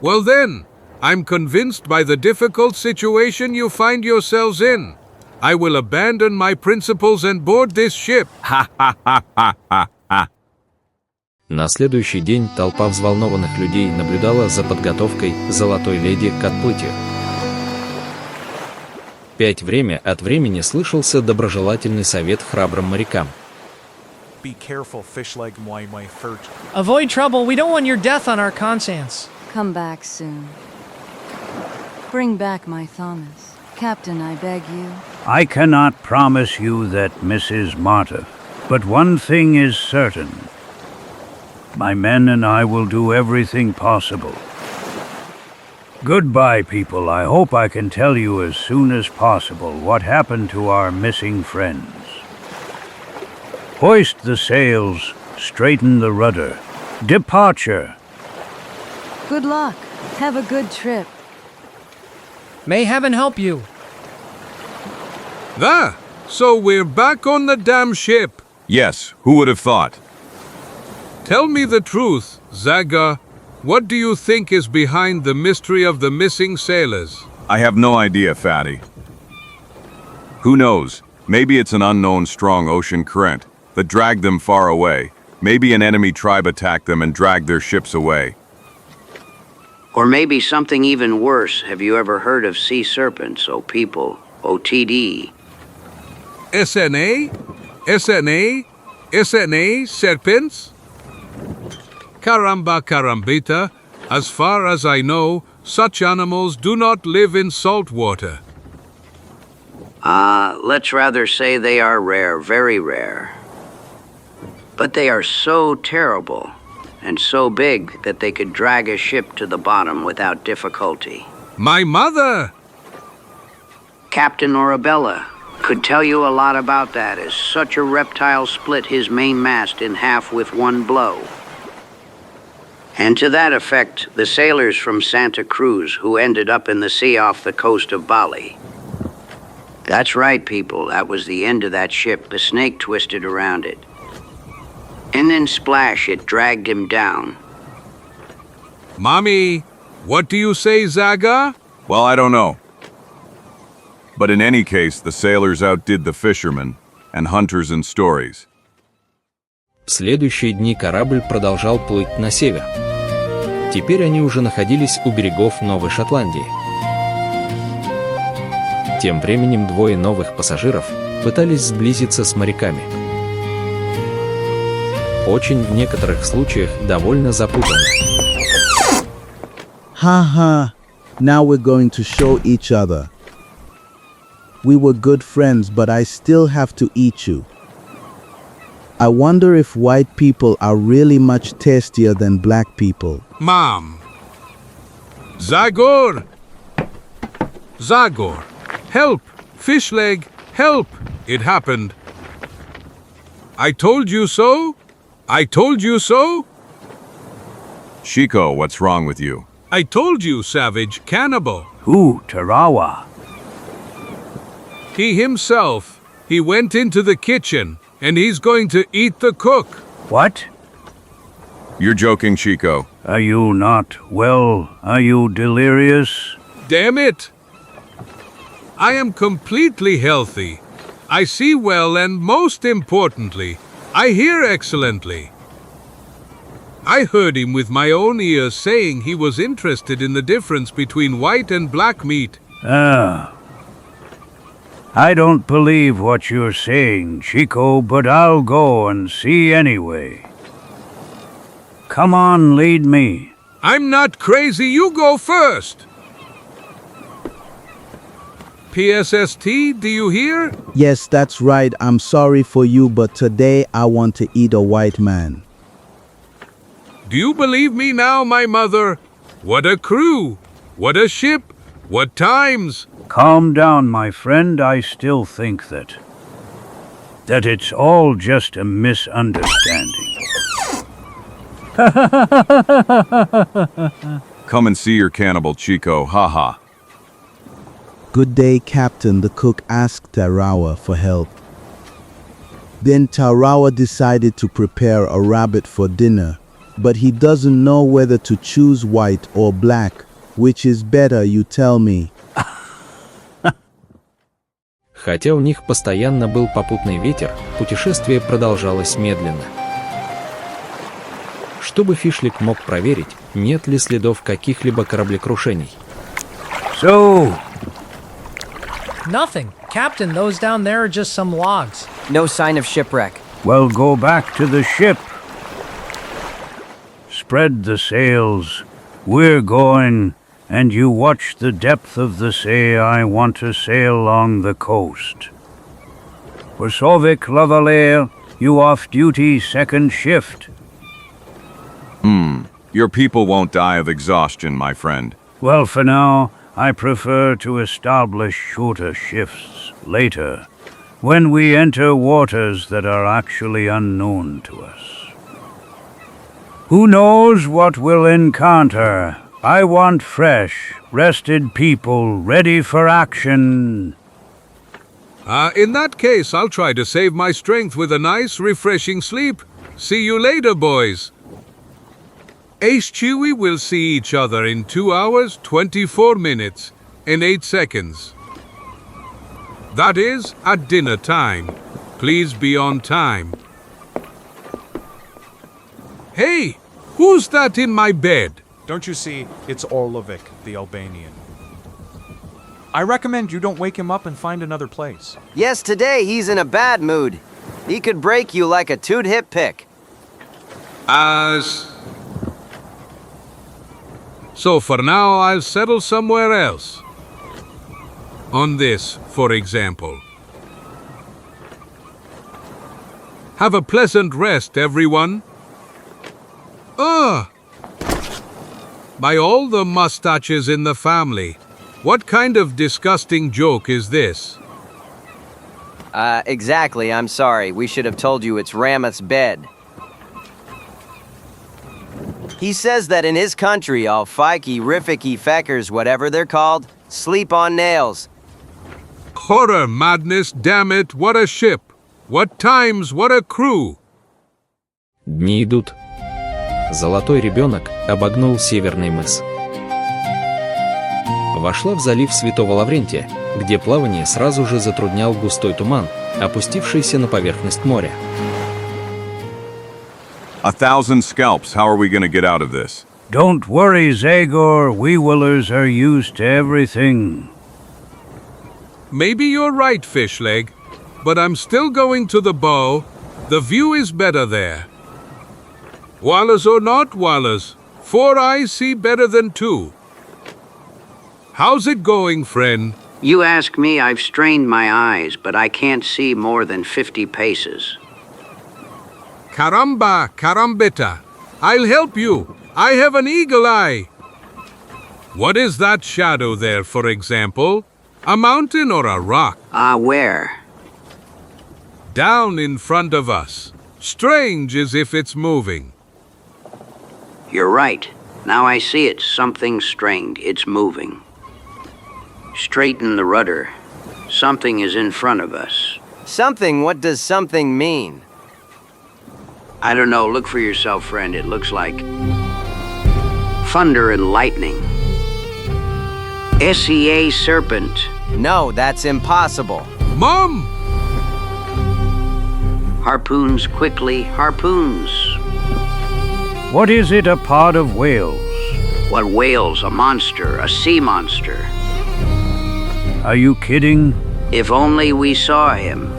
Well then, I'm convinced by the difficult situation you find yourselves in. I will abandon my principles and board this ship. На следующий день толпа взволнованных людей наблюдала за подготовкой «Золотой леди» к отплытию. Время от времени слышался доброжелательный совет храбрым морякам. Be careful, Fishleg Moi Furt. Avoid trouble. We don't want your death on our conscience. Come back soon. Bring back my Thomas. Captain, I beg you. I cannot promise you that, Mrs. Marta, but one thing is certain. My men and I will do everything possible. Goodbye, people. I hope I can tell you as soon as possible what happened to our missing friends. Hoist the sails, straighten the rudder. Departure! Good luck. Have a good trip. May heaven help you. There! So we're back on the damn ship. Yes, who would have thought? Tell me the truth, Zagor. What do you think is behind the mystery of the missing sailors? I have no idea, Fatty. Who knows? Maybe it's an unknown strong ocean current that dragged them far away. Maybe an enemy tribe attacked them and dragged their ships away. Or maybe something even worse. Have you ever heard of sea serpents, O people? OTD. SNA? SNA? SNA? Serpents? Caramba carambita. As far as I know, such animals do not live in salt water. Let's rather say they are rare, very rare. But they are so terrible and so big that they could drag a ship to the bottom without difficulty. My mother! Captain Orabella could tell you a lot about that, as such a reptile split his main mast in half with one blow. And to that effect, the sailors from Santa Cruz who ended up in the sea off the coast of Bali. That's right, people, that was the end of that ship. The snake twisted around it. And then splash, it dragged him down. Mommy, what do you say, Zagor? Well, I don't know. But in any case, the sailors outdid the fishermen and hunters in stories. В следующие дни корабль продолжал плыть на север. Теперь они уже находились у берегов Новой Шотландии. Тем временем двое новых пассажиров пытались сблизиться с моряками. Очень в некоторых случаях довольно запутанно. Haha, now we're going to show each other. We were good friends, but I still have to eat you. I wonder if white people are really much tastier than black people. Mom! Zagor! Zagor! Help! Fish leg! Help! It happened. I told you so? I told you so? Chico, what's wrong with you? I told you, savage cannibal. Who, Tarawa? He himself. He went into the kitchen, and he's going to eat the cook. What? You're joking, Chico. Are you not well? Are you delirious? Damn it! I am completely healthy. I see well, and most importantly, I hear excellently. I heard him with my own ears saying he was interested in the difference between white and black meat. Ah. I don't believe what you're saying, Chico, but I'll go and see anyway. Come on, lead me. I'm not crazy, you go first. PSST, do you hear? Yes, that's right. I'm sorry for you, but today I want to eat a white man. Do you believe me now, my mother? What a crew! What a ship! What times! Calm down, my friend. I still think that it's all just a misunderstanding. Come and see your cannibal, Chico, haha. Good day, Captain. The cook asked Tarawa for help. Then Tarawa decided to prepare a rabbit for dinner, but he doesn't know whether to choose white or black. Which is better, you tell me? Хотя у них постоянно был попутный ветер, путешествие продолжалось медленно. Чтобы Фишлик мог проверить, нет ли следов каких-либо кораблекрушений. So... Nothing. Captain, those down there are just some logs. No sign of shipwreck. Well, go back to the ship. Spread the sails. We're going, and you watch the depth of the sea. I want to sail along the coast. Wasovik Lavalier, you off duty, second shift. Your people won't die of exhaustion, my friend. Well, for now, I prefer to establish shorter shifts later, when we enter waters that are actually unknown to us. Who knows what we'll encounter? I want fresh, rested people ready for action. In that case, I'll try to save my strength with a nice, refreshing sleep. See you later, boys. Ace Chewie will see each other in 2 hours, 24 minutes, and 8 seconds. That is, at dinner time. Please be on time. Hey, who's that in my bed? Don't you see, it's Orlovic, the Albanian. I recommend you don't wake him up and find another place. Yes, today he's in a bad mood. He could break you like a toot-hip pick. So for now, I'll settle somewhere else. On this, for example. Have a pleasant rest, everyone. By all the mustaches in the family, what kind of disgusting joke is this? Exactly, I'm sorry. We should have told you it's Ramath's bed. He says that in his country, all fikey, rifficky feckers, whatever they're called, sleep on nails. Horror, madness, damn it, what a ship! What times, what a crew! Дни идут. Золотой ребенок обогнул северный мыс. Вошла в залив Святого Лаврентия, где плавание сразу же затруднял густой туман, опустившийся на поверхность моря. 1,000 scalps, how are we gonna get out of this? Don't worry, Zagor. We Willers are used to everything. Maybe you're right, Fishleg, but I'm still going to the bow. The view is better there. Wallers or not wallers, 4 eyes see better than 2. How's it going, friend? You ask me, I've strained my eyes, but I can't see more than 50 paces. Caramba, carambita. I'll help you. I have an eagle eye. What is that shadow there, for example? A mountain or a rock? Where? Down in front of us. Strange as if it's moving. You're right. Now I see it. Something strained. It's moving. Straighten the rudder. Something is in front of us. Something? What does something mean? I don't know. Look for yourself, friend. It looks like thunder and lightning. SEA serpent. No, that's impossible. Mom! Harpoons quickly. Harpoons. What is it, a pod of whales? What whales? A monster. A sea monster. Are you kidding? If only we saw him.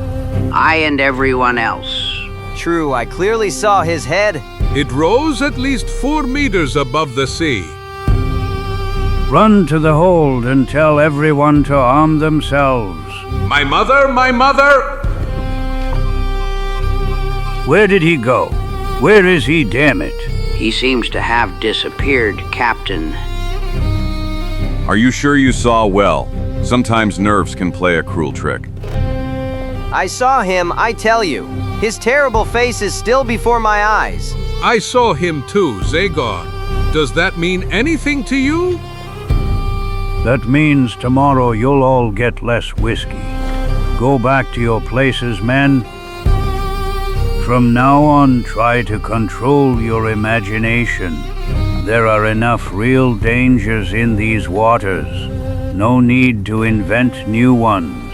I and everyone else. True, I clearly saw his head. It rose at least 4 meters above the sea. Run to the hold and tell everyone to arm themselves. My mother, my mother! Where did he go? Where is he, damn it? He seems to have disappeared, Captain. Are you sure you saw well? Sometimes nerves can play a cruel trick. I saw him, I tell you. His terrible face is still before my eyes. I saw him too, Zagor. Does that mean anything to you? That means tomorrow you'll all get less whiskey. Go back to your places, men. From now on, try to control your imagination. There are enough real dangers in these waters. No need to invent new ones.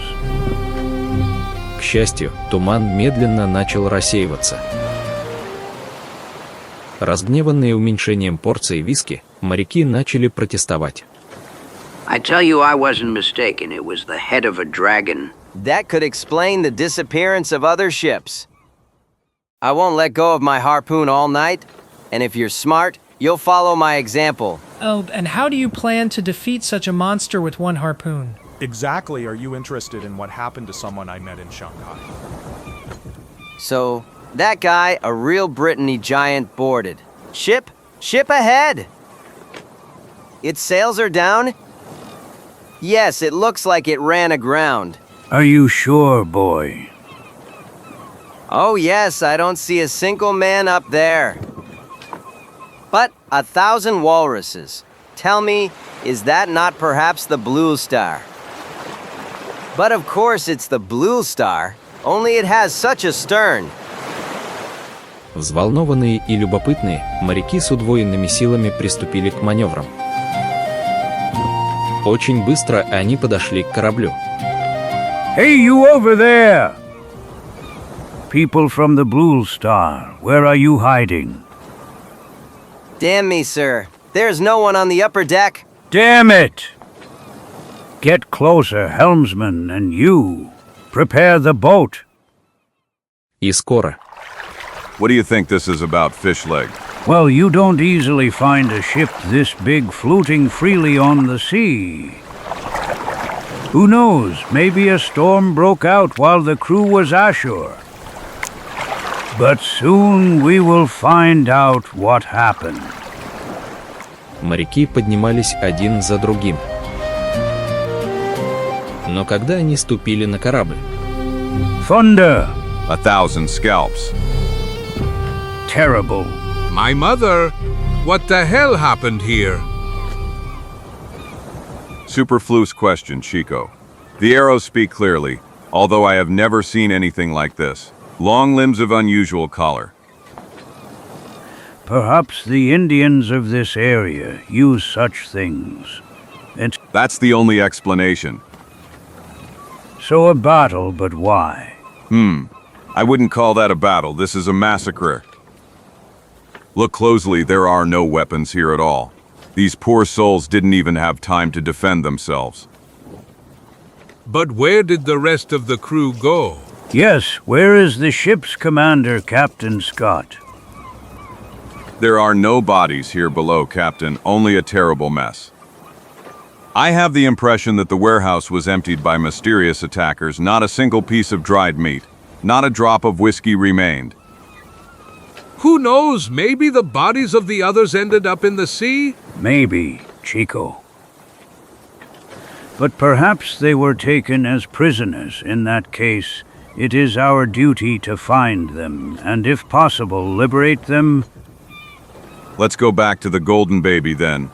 К счастью, туман медленно начал рассеиваться. Разгневанные уменьшением порции виски, моряки начали протестовать. I tell you, I wasn't mistaken. It was the head of a dragon. That could explain the disappearance of other ships. I won't let go of my harpoon all night, and if you're smart, you'll follow my example. Oh, and how do you plan to defeat such a monster with one harpoon? Exactly are you interested in what happened to someone I met in Shanghai? So, that guy, a real Brittany giant, boarded. Ship ahead! Its sails are down? Yes, it looks like it ran aground. Are you sure, boy? Oh yes, I don't see a single man up there. But 1,000 walruses. Tell me, is that not perhaps the Blue Star? But of course it's the Blue Star, only it has such a stern. Взволнованные и любопытные, моряки с удвоенными силами приступили к маневрам. Очень быстро они подошли к кораблю. Hey, you over there! People from the Blue Star, where are you hiding? Damn me, sir. There's no one on the upper deck. Damn it! Get closer, helmsman, and you. Prepare the boat. И скоро. What do you think this is about, fish leg? Well, you don't easily find a ship this big floating freely on the sea. Who knows, maybe a storm broke out while the crew was ashore. But soon we will find out what happened. Моряки поднимались один за другим. Но когда они ступили на корабль... Thunder! 1,000 scalps. Terrible. My mother, what the hell happened here? Superfluous question, Chico. The arrows speak clearly, although I have never seen anything like this. Long limbs of unusual color. Perhaps the Indians of this area use such things. That's the only explanation. So a battle, but why? I wouldn't call that a battle. This is a massacre. Look closely, there are no weapons here at all. These poor souls didn't even have time to defend themselves. But where did the rest of the crew go? Yes, where is the ship's commander, Captain Scott? There are no bodies here below, Captain, only a terrible mess. I have the impression that the warehouse was emptied by mysterious attackers. Not a single piece of dried meat, not a drop of whiskey remained. Who knows, maybe the bodies of the others ended up in the sea? Maybe, Chico. But perhaps they were taken as prisoners. In that case, it is our duty to find them, and if possible, liberate them. Let's go back to the Golden Baby then.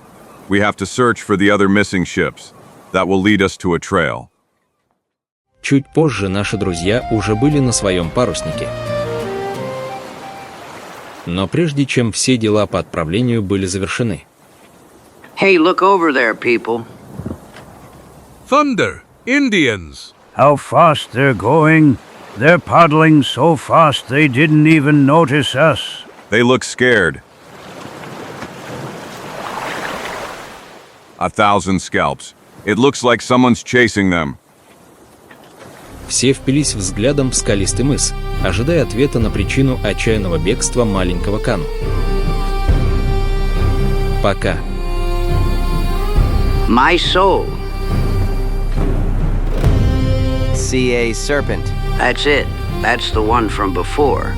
We have to search for the other missing ships. That will lead us to a trail. Чуть позже наши друзья уже были на своем паруснике. Но прежде чем все дела по отправлению были завершены. Hey, look over there, people. Thunder! Indians! How fast they're going. They're paddling so fast they didn't even notice us. They look scared. 1,000 scalps. It looks like someone's chasing them. Все впились взглядом в скалистый мыс, ожидая ответа на причину отчаянного бегства маленького Кану. Пока. My soul. C.A. Serpent. That's it. That's the one from before.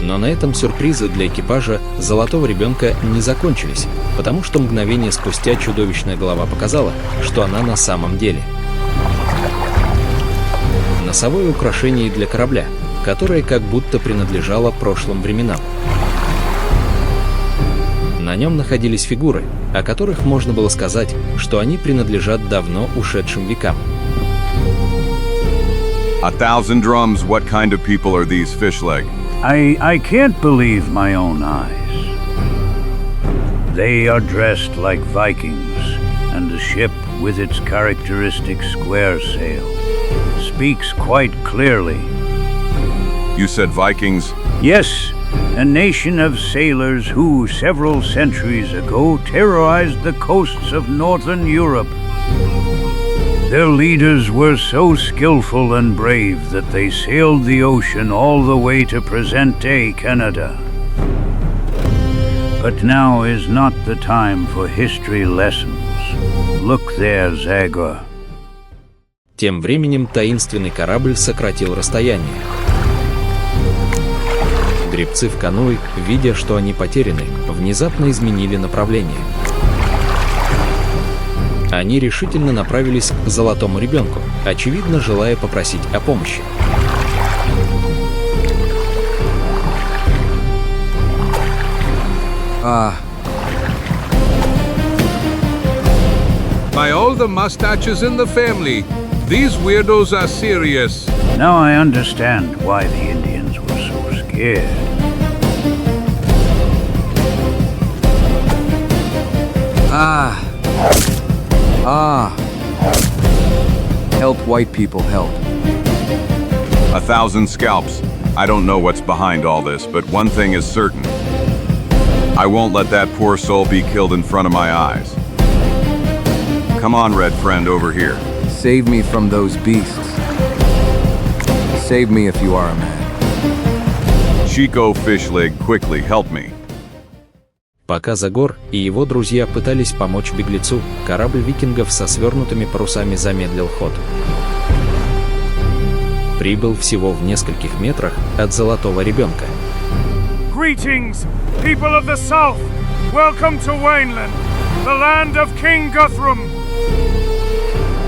Но на этом сюрпризы для экипажа «Золотого ребенка» не закончились, потому что мгновение спустя чудовищная голова показала, что она на самом деле. Носовое украшение для корабля, которое как будто принадлежало прошлым временам. На нем находились фигуры, о которых можно было сказать, что они принадлежат давно ушедшим векам. 1,000 drums, what kind of people are these, fish leg? I can't believe my own eyes. They are dressed like Vikings, and the ship, with its characteristic square sail, speaks quite clearly. You said Vikings? Yes, a nation of sailors who, several centuries ago, terrorized the coasts of northern Europe. Their leaders were so skillful and brave that they sailed the ocean all the way to present-day Canada. But now is not the time for history lessons. Look there, Zagor. Тем временем таинственный корабль сократил расстояние. Гребцы в каноэ, видя, что они потеряны, внезапно изменили направление. Они решительно направились к Золотому ребенку, очевидно, желая попросить о помощи. By all the mustaches in the family, these weirdos are serious. Now I understand why the Indians were so scared. Help white people, help. 1,000 scalps. I don't know what's behind all this, but one thing is certain. I won't let that poor soul be killed in front of my eyes. Come on, red friend, over here. Save me from those beasts. Save me if you are a man. Chico Fishleg, quickly, help me. Пока Загор и его друзья пытались помочь беглецу, корабль викингов со свернутыми парусами замедлил ход. Прибыл всего в нескольких метрах от золотого ребенка. Greetings, people of the south. Welcome to Wineland, the land of King Guthrum.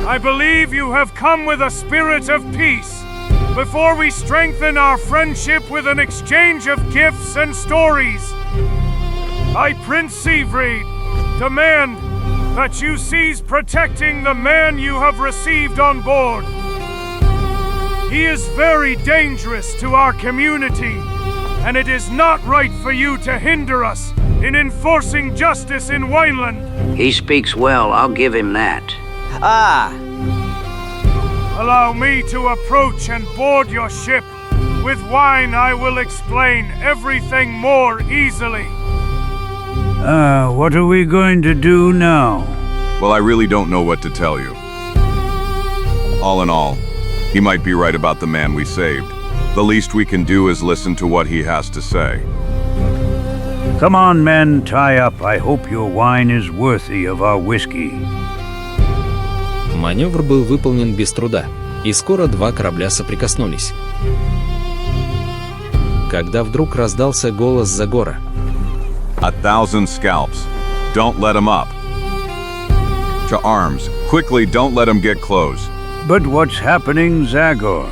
I believe you have come with a spirit of peace. Before we strengthen our friendship with an exchange of gifts and stories, I, Prince Siegfried, demand that you cease protecting the man you have received on board. He is very dangerous to our community, and it is not right for you to hinder us in enforcing justice in Wineland. He speaks well, I'll give him that. Allow me to approach and board your ship. With wine, I will explain everything more easily. What are we going to do now? Well, I really don't know what to tell you. All in all, he might be right about the man we saved. The least we can do is listen to what he has to say. Come on, men, tie up. I hope your wine is worthy of our whiskey. Маневр был выполнен без труда, и скоро два корабля соприкоснулись. Когда вдруг раздался голос Загора. 1,000 scalps. Don't let him up. To arms. Quickly, don't let him get close. But what's happening, Zagor?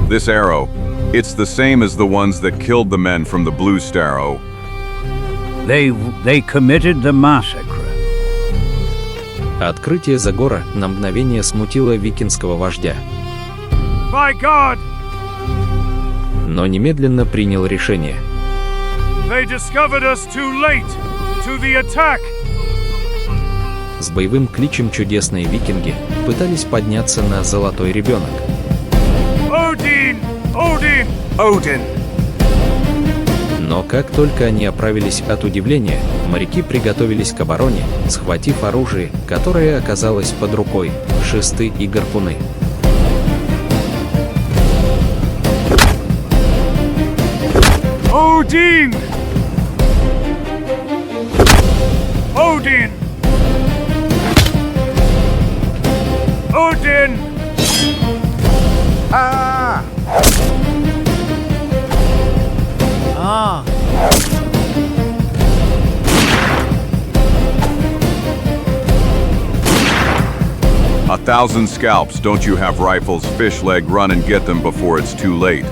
This arrow, it's the same as the ones that killed the men from the Blue Starrow. They committed the massacre. Открытие Загора на мгновение смутило викинского вождя. By God! Но немедленно принял решение. They discovered us too late. To the attack. С боевым кличем чудесные викинги пытались подняться на золотой ребенок. Odin! Odin! Odin! Но как только они оправились от удивления, моряки приготовились к обороне, схватив оружие, которое оказалось под рукой, шесты и гарпуны. Odin! Odin! Odin! Ah! Ah. A 1,000 scalps. Don't you have rifles? Fishleg, run and get them before it's too late.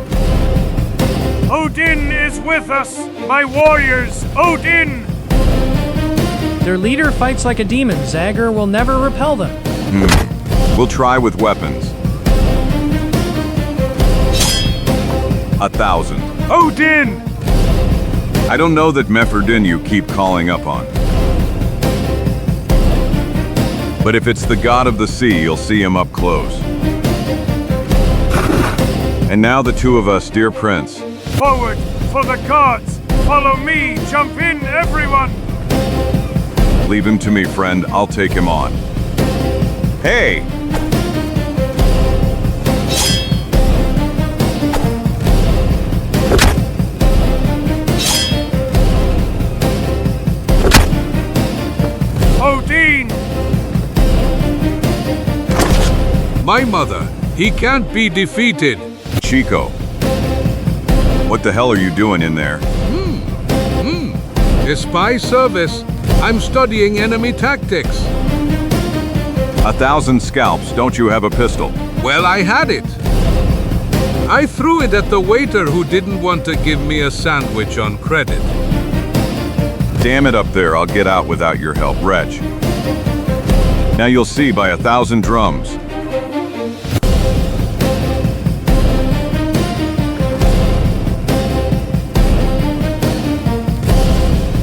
Odin is with us, my warriors! Odin! Their leader fights like a demon. Zagor will never repel them. We'll try with weapons. 1,000. Odin! I don't know that Meferdin you keep calling up on. But if it's the god of the sea, you'll see him up close. And now the two of us, dear prince. Forward, for the gods! Follow me! Jump in, everyone! Leave him to me, friend. I'll take him on. Hey! Odin! My mother, he can't be defeated. Chico. What the hell are you doing in there? A spy service. I'm studying enemy tactics. 1,000 scalps. Don't you have a pistol? Well, I had it. I threw it at the waiter who didn't want to give me a sandwich on credit. Damn it up there. I'll get out without your help, Wretch. Now you'll see by 1,000 drums.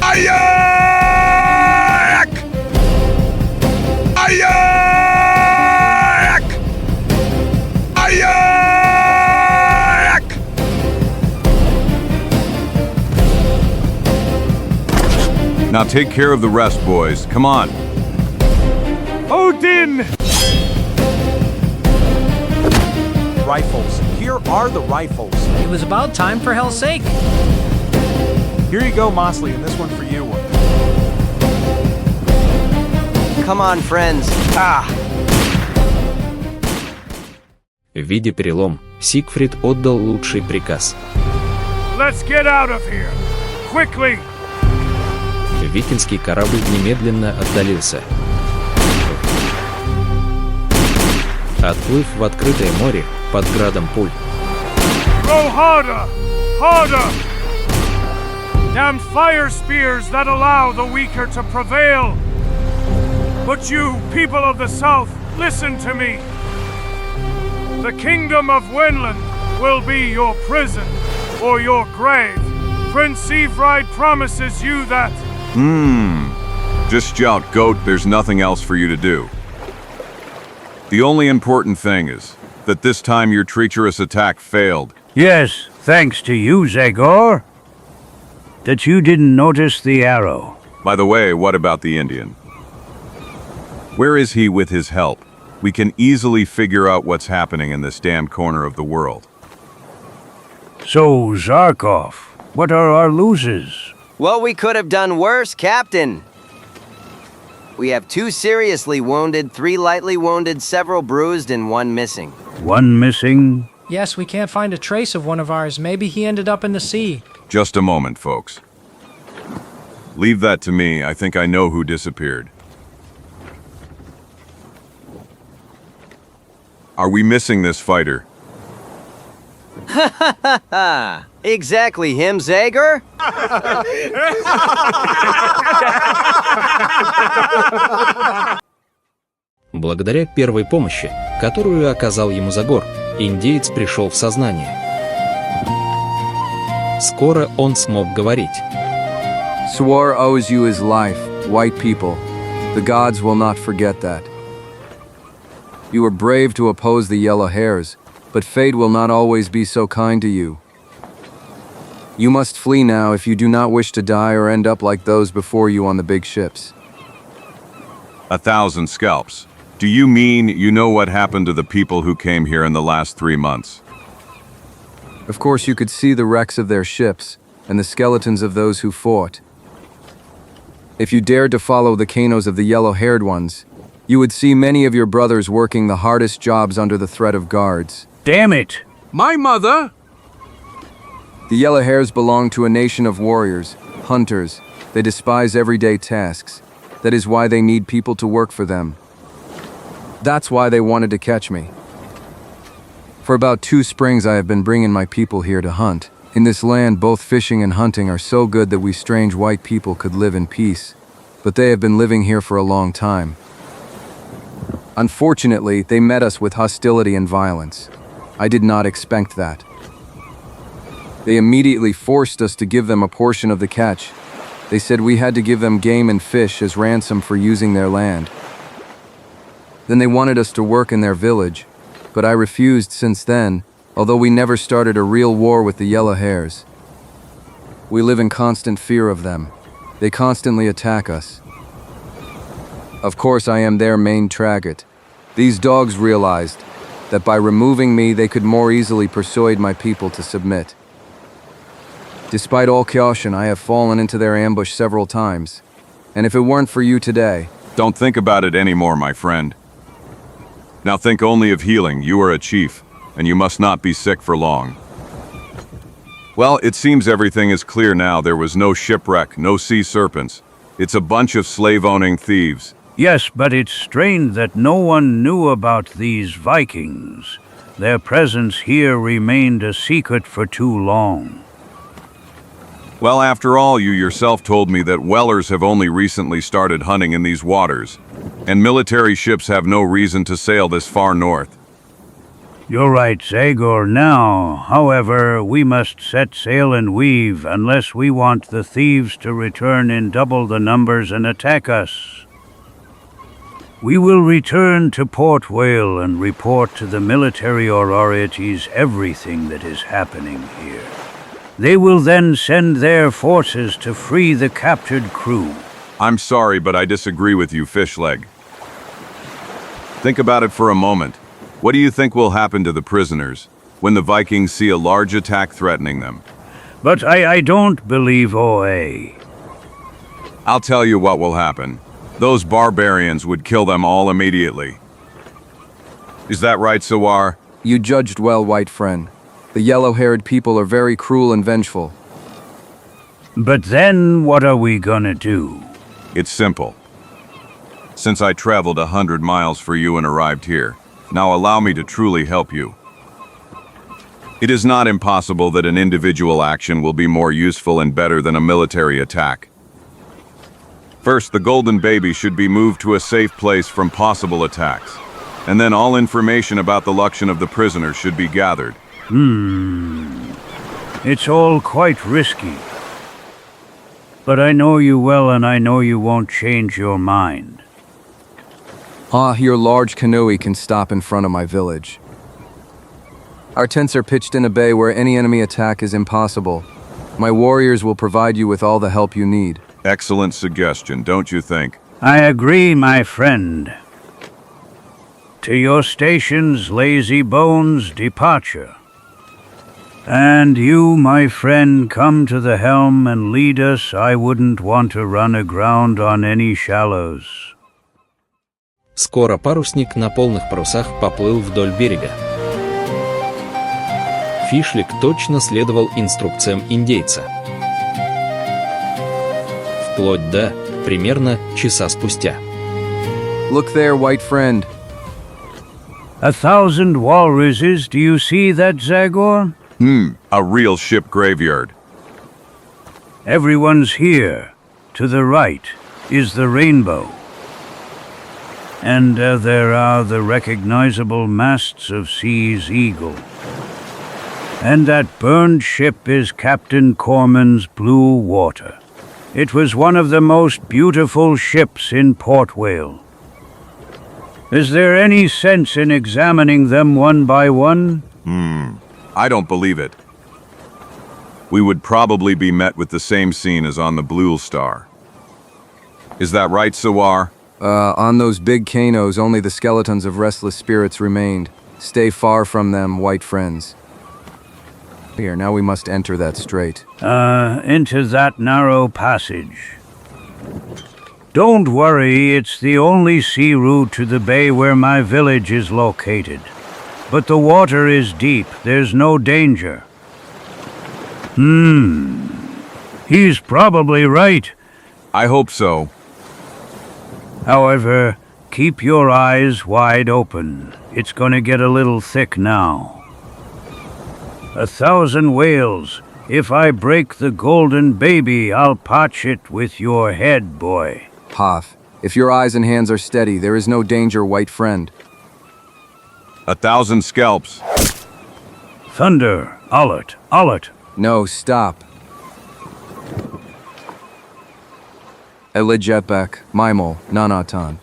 Ayak! Ayak! Ayak! Now take care of the rest, boys. Come on. Odin! Rifles. Here are the rifles. It was about time for hell's sake. Here you go, Mosley, and this one for you. Come on, friends. Видя перелом, Сигфрид отдал лучший приказ. Let's get out of here. Quickly. Викинский корабль немедленно отдалился. Отплыв в открытое море под градом пуль. Row harder! Harder! Damned fire spears that allow the weaker to prevail. But you, people of the South, listen to me. The kingdom of Wenland will be your prison or your grave. Prince Siegfried promises you that. Just shout, goat, there's nothing else for you to do. The only important thing is that this time your treacherous attack failed. Yes, thanks to you, Zagor. That you didn't notice the arrow. By the way, what about the Indian? Where is he with his help? We can easily figure out what's happening in this damned corner of the world. So, Zarkov, what are our losses? What we could have done worse, Captain. We have 2 seriously wounded, 3 lightly wounded, several bruised, and 1 missing. 1 missing? Yes, we can't find a trace of one of ours. Maybe he ended up in the sea. Just a moment, folks. Leave that to me. I think I know who disappeared. Are we missing this fighter? Exactly him, Zagor? Благодаря первой помощи, которую оказал ему Загор, индеец пришел в сознание. Скоро он смог говорить. Swore owes you his life, white people. The gods will not forget that. You were brave to oppose the yellow hairs, but fate will not always be so kind to you. You must flee now if you do not wish to die or end up like those before you on the big ships. 1,000 scalps. Do you mean you know what happened to the people who came here in the last 3 months? Of course, you could see the wrecks of their ships and the skeletons of those who fought. If you dared to follow the canos of the yellow-haired ones, you would see many of your brothers working the hardest jobs under the threat of guards. Damn it! My mother? The yellow hairs belong to a nation of warriors, hunters. They despise everyday tasks. That is why they need people to work for them. That's why they wanted to catch me. For about 2 springs I have been bringing my people here to hunt. In this land, both fishing and hunting are so good that we strange white people could live in peace. But they have been living here for a long time. Unfortunately, they met us with hostility and violence. I did not expect that. They immediately forced us to give them a portion of the catch. They said we had to give them game and fish as ransom for using their land. Then they wanted us to work in their village, but I refused since then, although we never started a real war with the yellow hairs. We live in constant fear of them. They constantly attack us. Of course, I am their main target. These dogs realized that by removing me, they could more easily persuade my people to submit. Despite all caution, I have fallen into their ambush several times. And if it weren't for you today... Don't think about it anymore, my friend. Now think only of healing. You are a chief, and you must not be sick for long. Well, it seems everything is clear now. There was no shipwreck, no sea serpents. It's a bunch of slave-owning thieves. Yes, but it's strange that no one knew about these Vikings. Their presence here remained a secret for too long. Well, after all, you yourself told me that whalers have only recently started hunting in these waters, and military ships have no reason to sail this far north. You're right, Zagor. Now, however, we must set sail and weave unless we want the thieves to return in double the numbers and attack us. We will return to Port Whale and report to the military authorities everything that is happening here. They will then send their forces to free the captured crew. I'm sorry, but I disagree with you, Fishleg. Think about it for a moment. What do you think will happen to the prisoners when the Vikings see a large attack threatening them? But I don't believe OA. I'll tell you what will happen. Those barbarians would kill them all immediately. Is that right, Sawar? You judged well, white friend. The yellow-haired people are very cruel and vengeful. But then what are we gonna do? It's simple. Since I traveled 100 miles for you and arrived here, now allow me to truly help you. It is not impossible that an individual action will be more useful and better than a military attack. First, the golden baby should be moved to a safe place from possible attacks, and then all information about the location of the prisoners should be gathered. It's all quite risky. But I know you well and I know you won't change your mind. Your large canoe can stop in front of my village. Our tents are pitched in a bay where any enemy attack is impossible. My warriors will provide you with all the help you need. Excellent suggestion, don't you think? I agree, my friend. To your stations, lazy bones, departure. And you, my friend, come to the helm and lead us. I wouldn't want to run aground on any shallows. Скоро парусник на полных парусах поплыл вдоль берега. Фишлик точно следовал инструкциям индейца. Вплоть до примерно часа спустя. Look there, white friend. 1,000 walruses, do you see that, Zagor? A real ship graveyard. Everyone's here. To the right is the rainbow. And there are the recognizable masts of Sea's Eagle. And that burned ship is Captain Corman's Blue Water. It was one of the most beautiful ships in Port Whale. Is there any sense in examining them one by one? I don't believe it. We would probably be met with the same scene as on the Blue Star. Is that right, Sawar? On those big canoes, only the skeletons of restless spirits remained. Stay far from them, white friends. Here, now we must enter that strait. Into that narrow passage. Don't worry, it's the only sea route to the bay where my village is located. But the water is deep, there's no danger. He's probably right. I hope so. However, keep your eyes wide open. It's gonna get a little thick now. 1,000 whales. If I break the golden baby, I'll potch it with your head, boy. Hoth, if your eyes and hands are steady, there is no danger, white friend. 1,000 scalps. Thunder, Alert. No, stop. Elijepek, Maimol, Nanatan.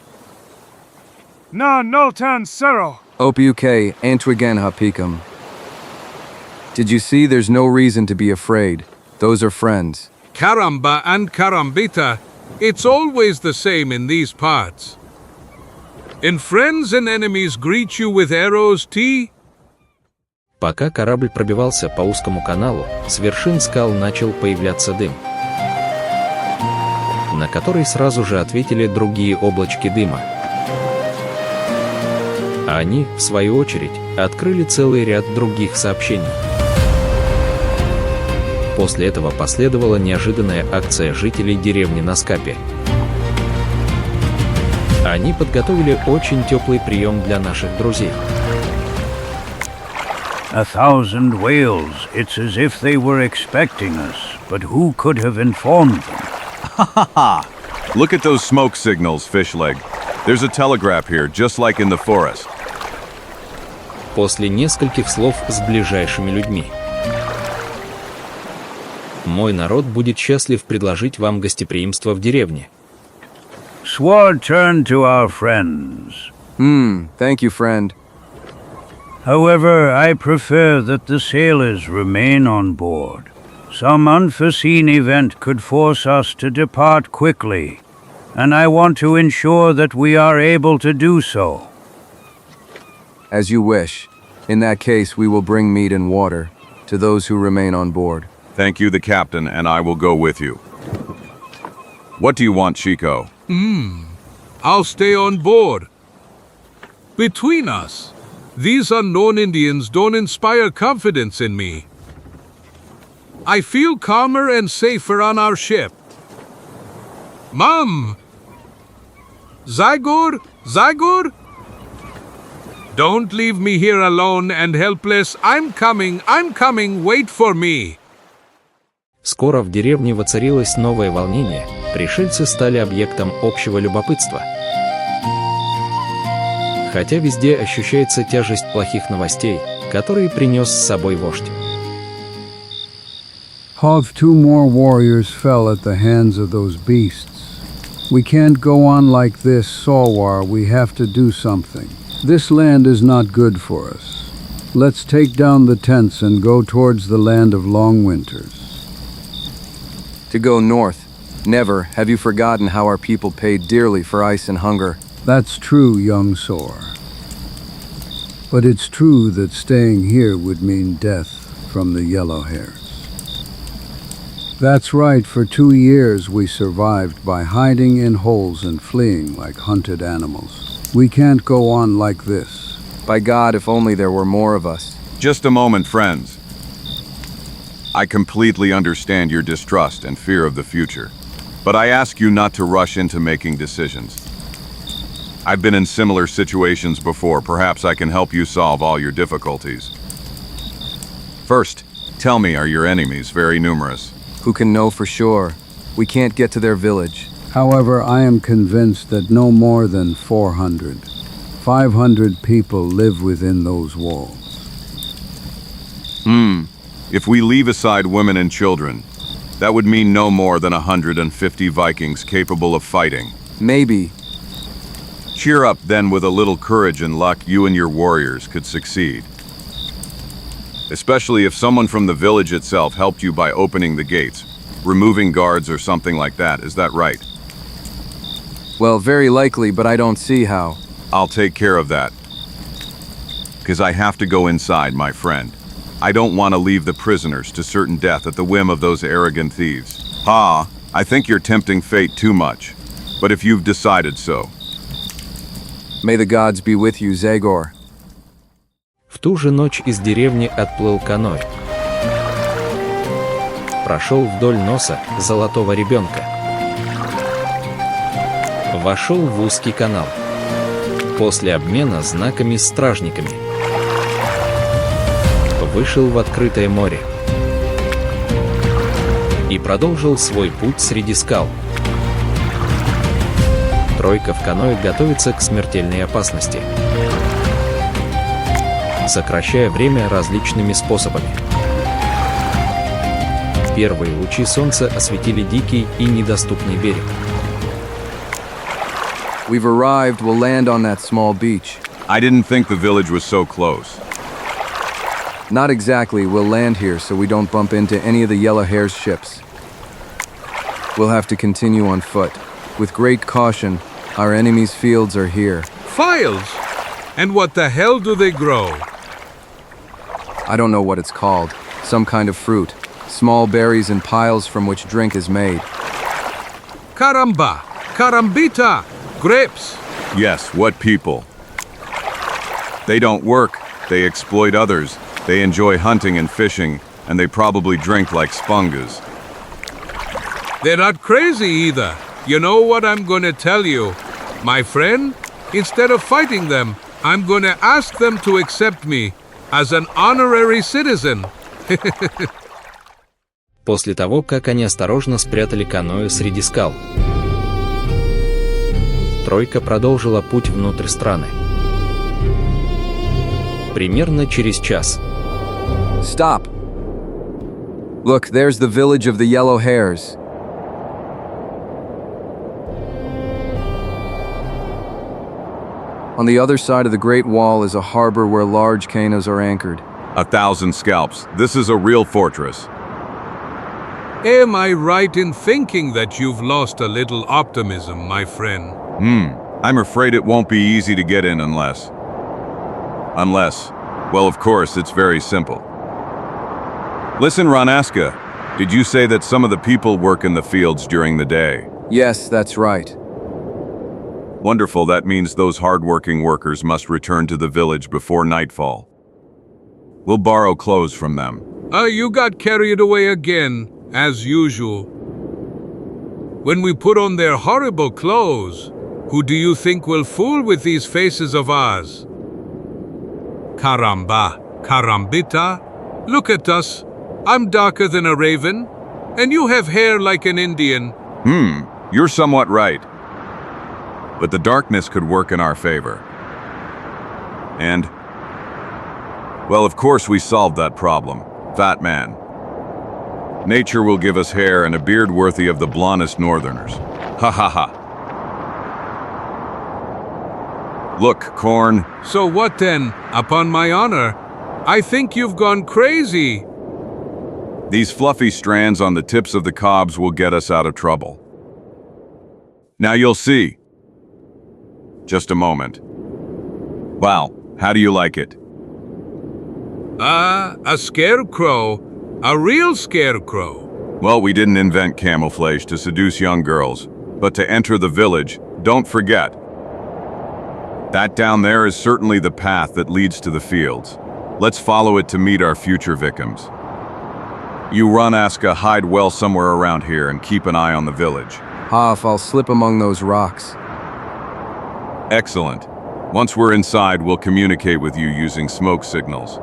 Na Noltan Sero. Opiuke, Antwigen Hapikam. Did you see? There's no reason to be afraid. Those are friends. Karamba and Karambita, it's always the same in these parts. And friends and enemies greet you with arrows, T. Пока корабль пробивался по узкому каналу, с вершин скал начал появляться дым, на который сразу же ответили другие облачки дыма. А они, в свою очередь, открыли целый ряд других сообщений. После этого последовала неожиданная акция жителей деревни на Скапе. Они подготовили очень теплый прием для наших друзей. 1,000 whales. It's as if they were expecting us. but who could have informed them? Ha ha ha! Look at those smoke signals, Fishleg. There's a telegraph here, just like in the forest. После нескольких слов с ближайшими людьми. Мой народ будет счастлив предложить вам гостеприимство в деревне. Sword turned to our friends. Thank you, friend. However, I prefer that the sailors remain on board. Some unforeseen event could force us to depart quickly, and I want to ensure that we are able to do so. As you wish. In that case, we will bring meat and water to those who remain on board. Thank you, the captain, and I will go with you. What do you want, Chico? I'll stay on board. Between us, these unknown Indians don't inspire confidence in me. I feel calmer and safer on our ship. Mom! Zagor? Zagor? Don't leave me here alone and helpless. I'm coming, wait for me. Скоро в деревне воцарилось новое волнение, пришельцы стали объектом общего любопытства. Хотя везде ощущается тяжесть плохих новостей, которые принес с собой вождь. Half 2 more warriors fell at the hands of those beasts. We can't go on like this, Sawar. We have to do something. This land is not good for us. Let's take down the tents and go towards the land of long winters. To go north. Never have you forgotten how our people paid dearly for ice and hunger. That's true, young Sor. But it's true that staying here would mean death from the yellow hairs. That's right, for 2 years we survived by hiding in holes and fleeing like hunted animals. We can't go on like this. By God, if only there were more of us. Just a moment, friends. I completely understand your distrust and fear of the future, but I ask you not to rush into making decisions. I've been in similar situations before. Perhaps I can help you solve all your difficulties. First, tell me, are your enemies very numerous? Who can know for sure? We can't get to their village. However, I am convinced that no more than 400, 500 people live within those walls. If we leave aside women and children, that would mean no more than 150 Vikings capable of fighting. Maybe. Cheer up, then, with a little courage and luck, you and your warriors could succeed. Especially if someone from the village itself helped you by opening the gates, removing guards or something like that. Is that right? Well, very likely, but I don't see how. I'll take care of that. Because I have to go inside, my friend. I don't want to leave the prisoners to certain death at the whim of those arrogant thieves. I think you're tempting fate too much. But if you've decided so. May the gods be with you, Zagor. В ту же ночь из деревни отплыл каноэ. Прошел вдоль носа золотого ребенка. Вошел в узкий канал. После обмена знаками с стражниками. Вышел в открытое море. И продолжил свой путь среди скал. Тройка в каноэ готовится к смертельной опасности, сокращая время различными способами. Первые лучи солнца осветили дикий и недоступный берег. We've arrived. We'll land on that small beach. I didn't think the village was so close. Not exactly. We'll land here so we don't bump into any of the Yellow Hair's ships. We'll have to continue on foot. With great caution, our enemy's fields are here. Files? And what the hell do they grow? I don't know what it's called. Some kind of fruit. Small berries and piles from which drink is made. Caramba! Carambita! Grapes! Yes, what people? They don't work, they exploit others, they enjoy hunting and fishing, and they probably drink like sponges. They're not crazy either. You know what I'm gonna tell you? My friend, instead of fighting them, I'm gonna ask them to accept me as an honorary citizen. после того, как они осторожно спрятали каноэ среди скал. Тройка продолжила путь внутрь страны. Примерно через час. Stop! Look, there's the village of the yellow hares. On the other side of the Great Wall is a harbor where large canoes are anchored. 1,000 scalps. This is a real fortress. Am I right in thinking that you've lost a little optimism, my friend? I'm afraid it won't be easy to get in unless... Well, of course, it's very simple. Listen, Ranaska, did you say that some of the people work in the fields during the day? Yes, that's right. Wonderful, that means those hard-working workers must return to the village before nightfall. We'll borrow clothes from them. You got carried away again, as usual. When we put on their horrible clothes, who do you think will fool with these faces of ours? Caramba, carambita, look at us. I'm darker than a raven, and you have hair like an Indian. You're somewhat right. But the darkness could work in our favor. And, well, of course we solved that problem. Fat man. Nature will give us hair and a beard worthy of the blondest northerners. Ha ha ha. Look, Corn. So what then? Upon my honor, I think you've gone crazy. These fluffy strands on the tips of the cobs will get us out of trouble. Now you'll see. Just a moment. Wow, how do you like it? A scarecrow. A real scarecrow. Well, we didn't invent camouflage to seduce young girls, but to enter the village, don't forget. That down there is certainly the path that leads to the fields. Let's follow it to meet our future victims. You Runaska, hide well somewhere around here and keep an eye on the village. If I'll slip among those rocks. Excellent. Once we're inside, we'll communicate with you using smoke signals.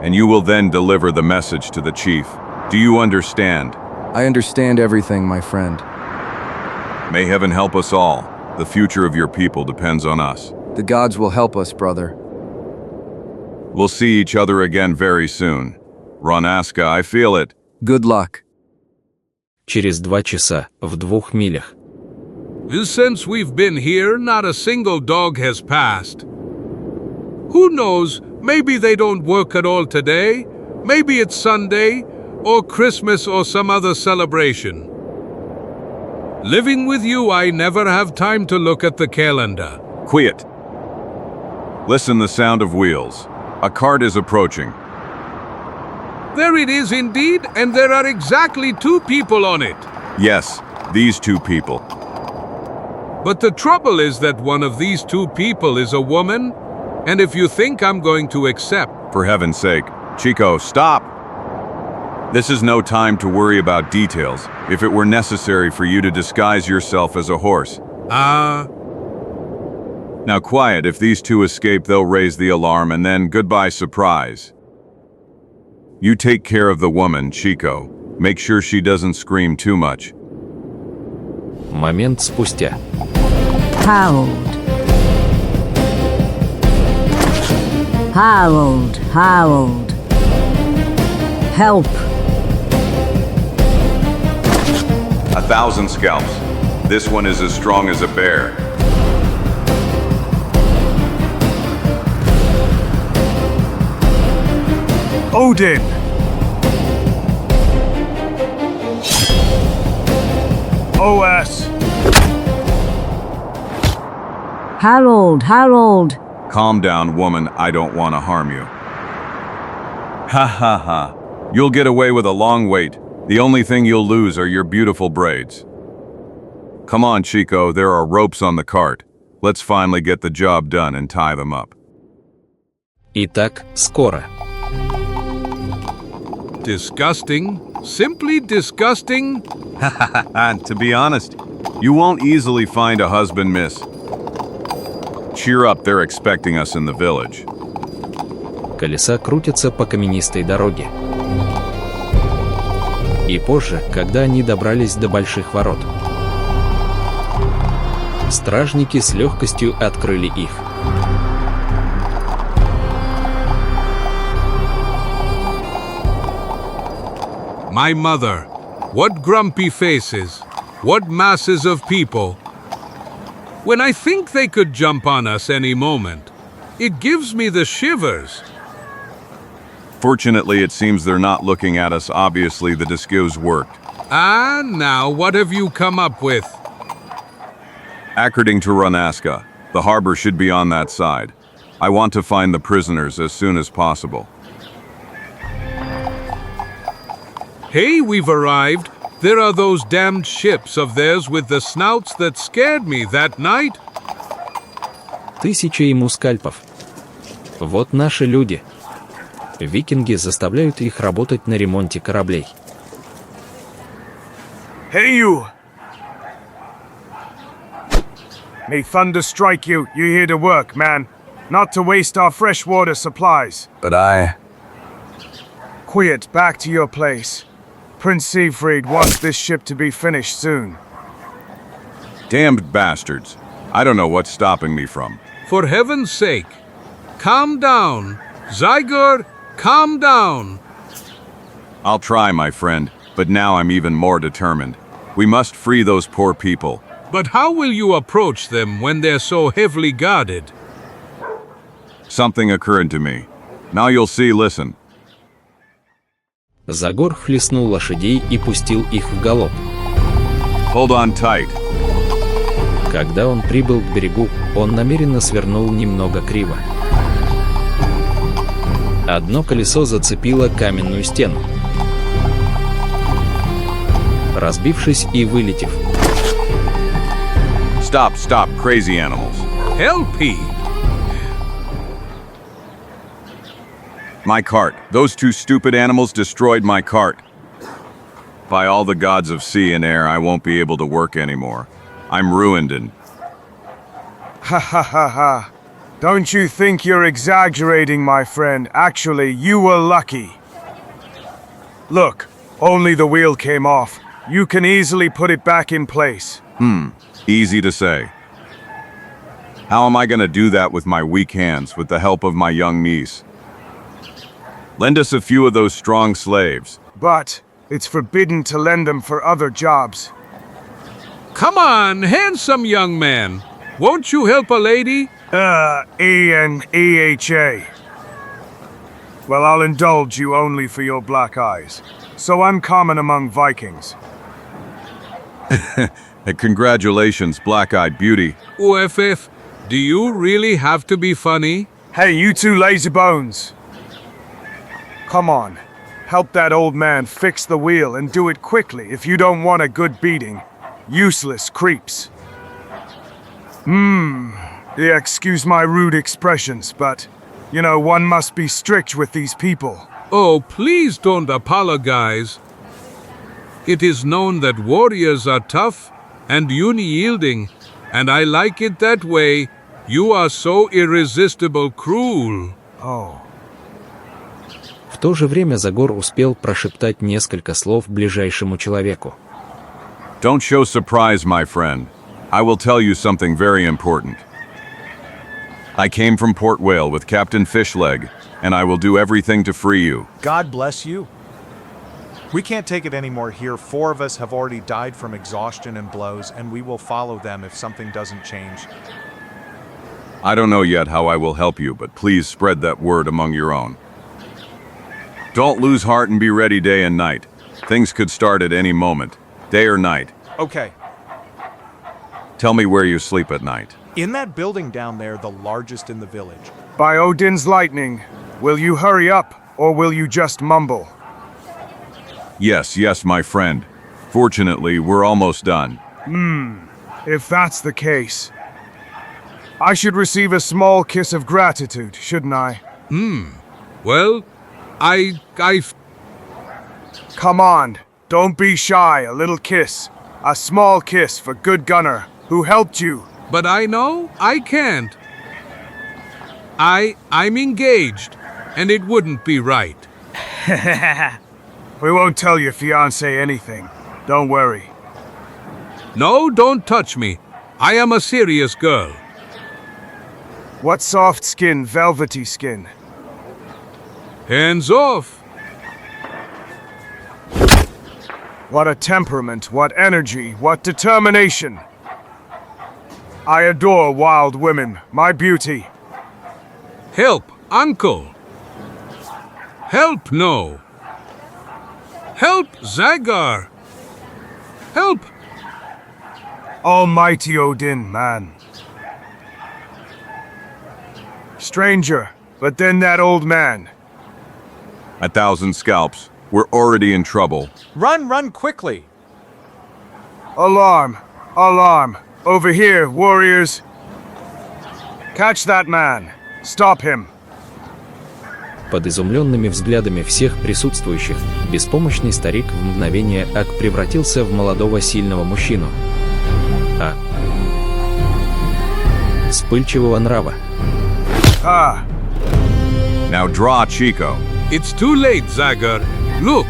And you will then deliver the message to the chief. Do you understand? I understand everything, my friend. May heaven help us all. The future of your people depends on us. The gods will help us, brother. We'll see each other again very soon. Runaska, I feel it. Good luck. Через 2 часа, в 2 милях. Since we've been here, not a single dog has passed. Who knows, maybe they don't work at all today, maybe it's Sunday, or Christmas or some other celebration. Living with you, I never have time to look at the calendar. Quiet. Listen, the sound of wheels. A cart is approaching. There it is indeed, and there are exactly 2 people on it. Yes, these 2 people. But the trouble is that one of these 2 people is a woman, and if you think I'm going to accept... For heaven's sake, Chico, stop! This is no time to worry about details, if it were necessary for you to disguise yourself as a horse. Now quiet, if these 2 escape, they'll raise the alarm, and then goodbye surprise. You take care of the woman, Chico. Make sure she doesn't scream too much. Момент спустя. Harold. Harold, Harold. Help. 1,000 scalps. This one is as strong as a bear. Odin! OS! Harold, Harold. Calm down, woman. I don't want to harm you. Ha ha ha. You'll get away with a long wait. The only thing you'll lose are your beautiful braids. Come on, Chico. There are ropes on the cart. Let's finally get the job done and tie them up. Итак, скоро. Disgusting. Simply disgusting. To be honest, you won't easily find a husband, miss. Cheer up, they're expecting us in the village. Колеса крутятся по каменистой дороге. И позже, когда они добрались до больших ворот, стражники с легкостью открыли их. My mother, what grumpy faces, what masses of people. When I think they could jump on us any moment, it gives me the shivers. Fortunately, it seems they're not looking at us. Obviously, the disguise worked. And now, what have you come up with? According to Runaska, the harbor should be on that side. I want to find the prisoners as soon as possible. Hey, we've arrived. There are those damned ships of theirs with the snouts that scared me that night. 1000 ему скальпов. Вот наши люди. Викинги заставляют их работать на ремонте кораблей. Hey you! May thunder strike you, you're here to work, man. Not to waste our freshwater supplies. But I... Quiet, back to your place. Prince Siegfried wants this ship to be finished soon. Damned bastards. I don't know what's stopping me from. For heaven's sake, calm down. Zagor, calm down. I'll try, my friend, but now I'm even more determined. We must free those poor people. But how will you approach them when they're so heavily guarded? Something occurred to me. Now you'll see, listen. Загор хлестнул лошадей и пустил их в галоп. Hold on tight. Когда он прибыл к берегу, он намеренно свернул немного криво. Одно колесо зацепило каменную стену. Разбившись и вылетев. Stop, stop, crazy animals. Help me! My cart. Those two stupid animals destroyed my cart. By all the gods of sea and air, I won't be able to work anymore. I'm ruined and... Ha ha ha ha. Don't you think you're exaggerating, my friend? Actually, you were lucky. Look, only the wheel came off. You can easily put it back in place. Easy to say. How am I gonna do that with my weak hands, with the help of my young niece? Lend us a few of those strong slaves. But it's forbidden to lend them for other jobs. Come on, handsome young man. Won't you help a lady? E-N-E-H-A. Well, I'll indulge you only for your black eyes. So I'm common among Vikings. Congratulations, black-eyed beauty. OFF, do you really have to be funny? Hey, you two lazy bones. Come on, help that old man fix the wheel and do it quickly if you don't want a good beating. Useless creeps. Yeah, excuse my rude expressions, but, you know, one must be strict with these people. Oh, please don't apologize. It is known that warriors are tough and unyielding, and I like it that way. You are so irresistible cruel. Oh. В то же время Загор успел прошептать несколько слов ближайшему человеку. Don't show surprise, my friend. I will tell you something very important. I came from Port Whale with Captain Fishleg, and I will do everything to free you. God bless you. We can't take it anymore here. 4 of us have already died from exhaustion and blows, and we will follow them if something doesn't change. I don't know yet how I will help you, but please spread that word among your own. Don't lose heart and be ready day and night. Things could start at any moment, day or night. Okay. Tell me where you sleep at night. In that building down there, the largest in the village. By Odin's lightning, will you hurry up, or will you just mumble? Yes, yes, my friend. Fortunately, we're almost done. If that's the case, I should receive a small kiss of gratitude, shouldn't I? Well, I... Come on, don't be shy, a little kiss. A small kiss for good Gunnar, who helped you. But I know I can't. I'm engaged, and it wouldn't be right. We won't tell your fiancé anything. Don't worry. No, don't touch me. I am a serious girl. What soft skin, velvety skin. Hands off. What a temperament, what energy, what determination. I adore wild women, my beauty. Help, uncle. Help, no. Help, Zagor. Help. Almighty Odin, man. Stranger, but then that old man. 1,000 scalps. We're already in trouble. Run quickly. Alarm! Alarm! Over here, warriors! Catch that man! Stop him! Под изумленными взглядами всех присутствующих, беспомощный старик в мгновение ока превратился в молодого сильного мужчину. Вспыльчивого нрава. Now draw, Chico. It's too late, Zagor. Look.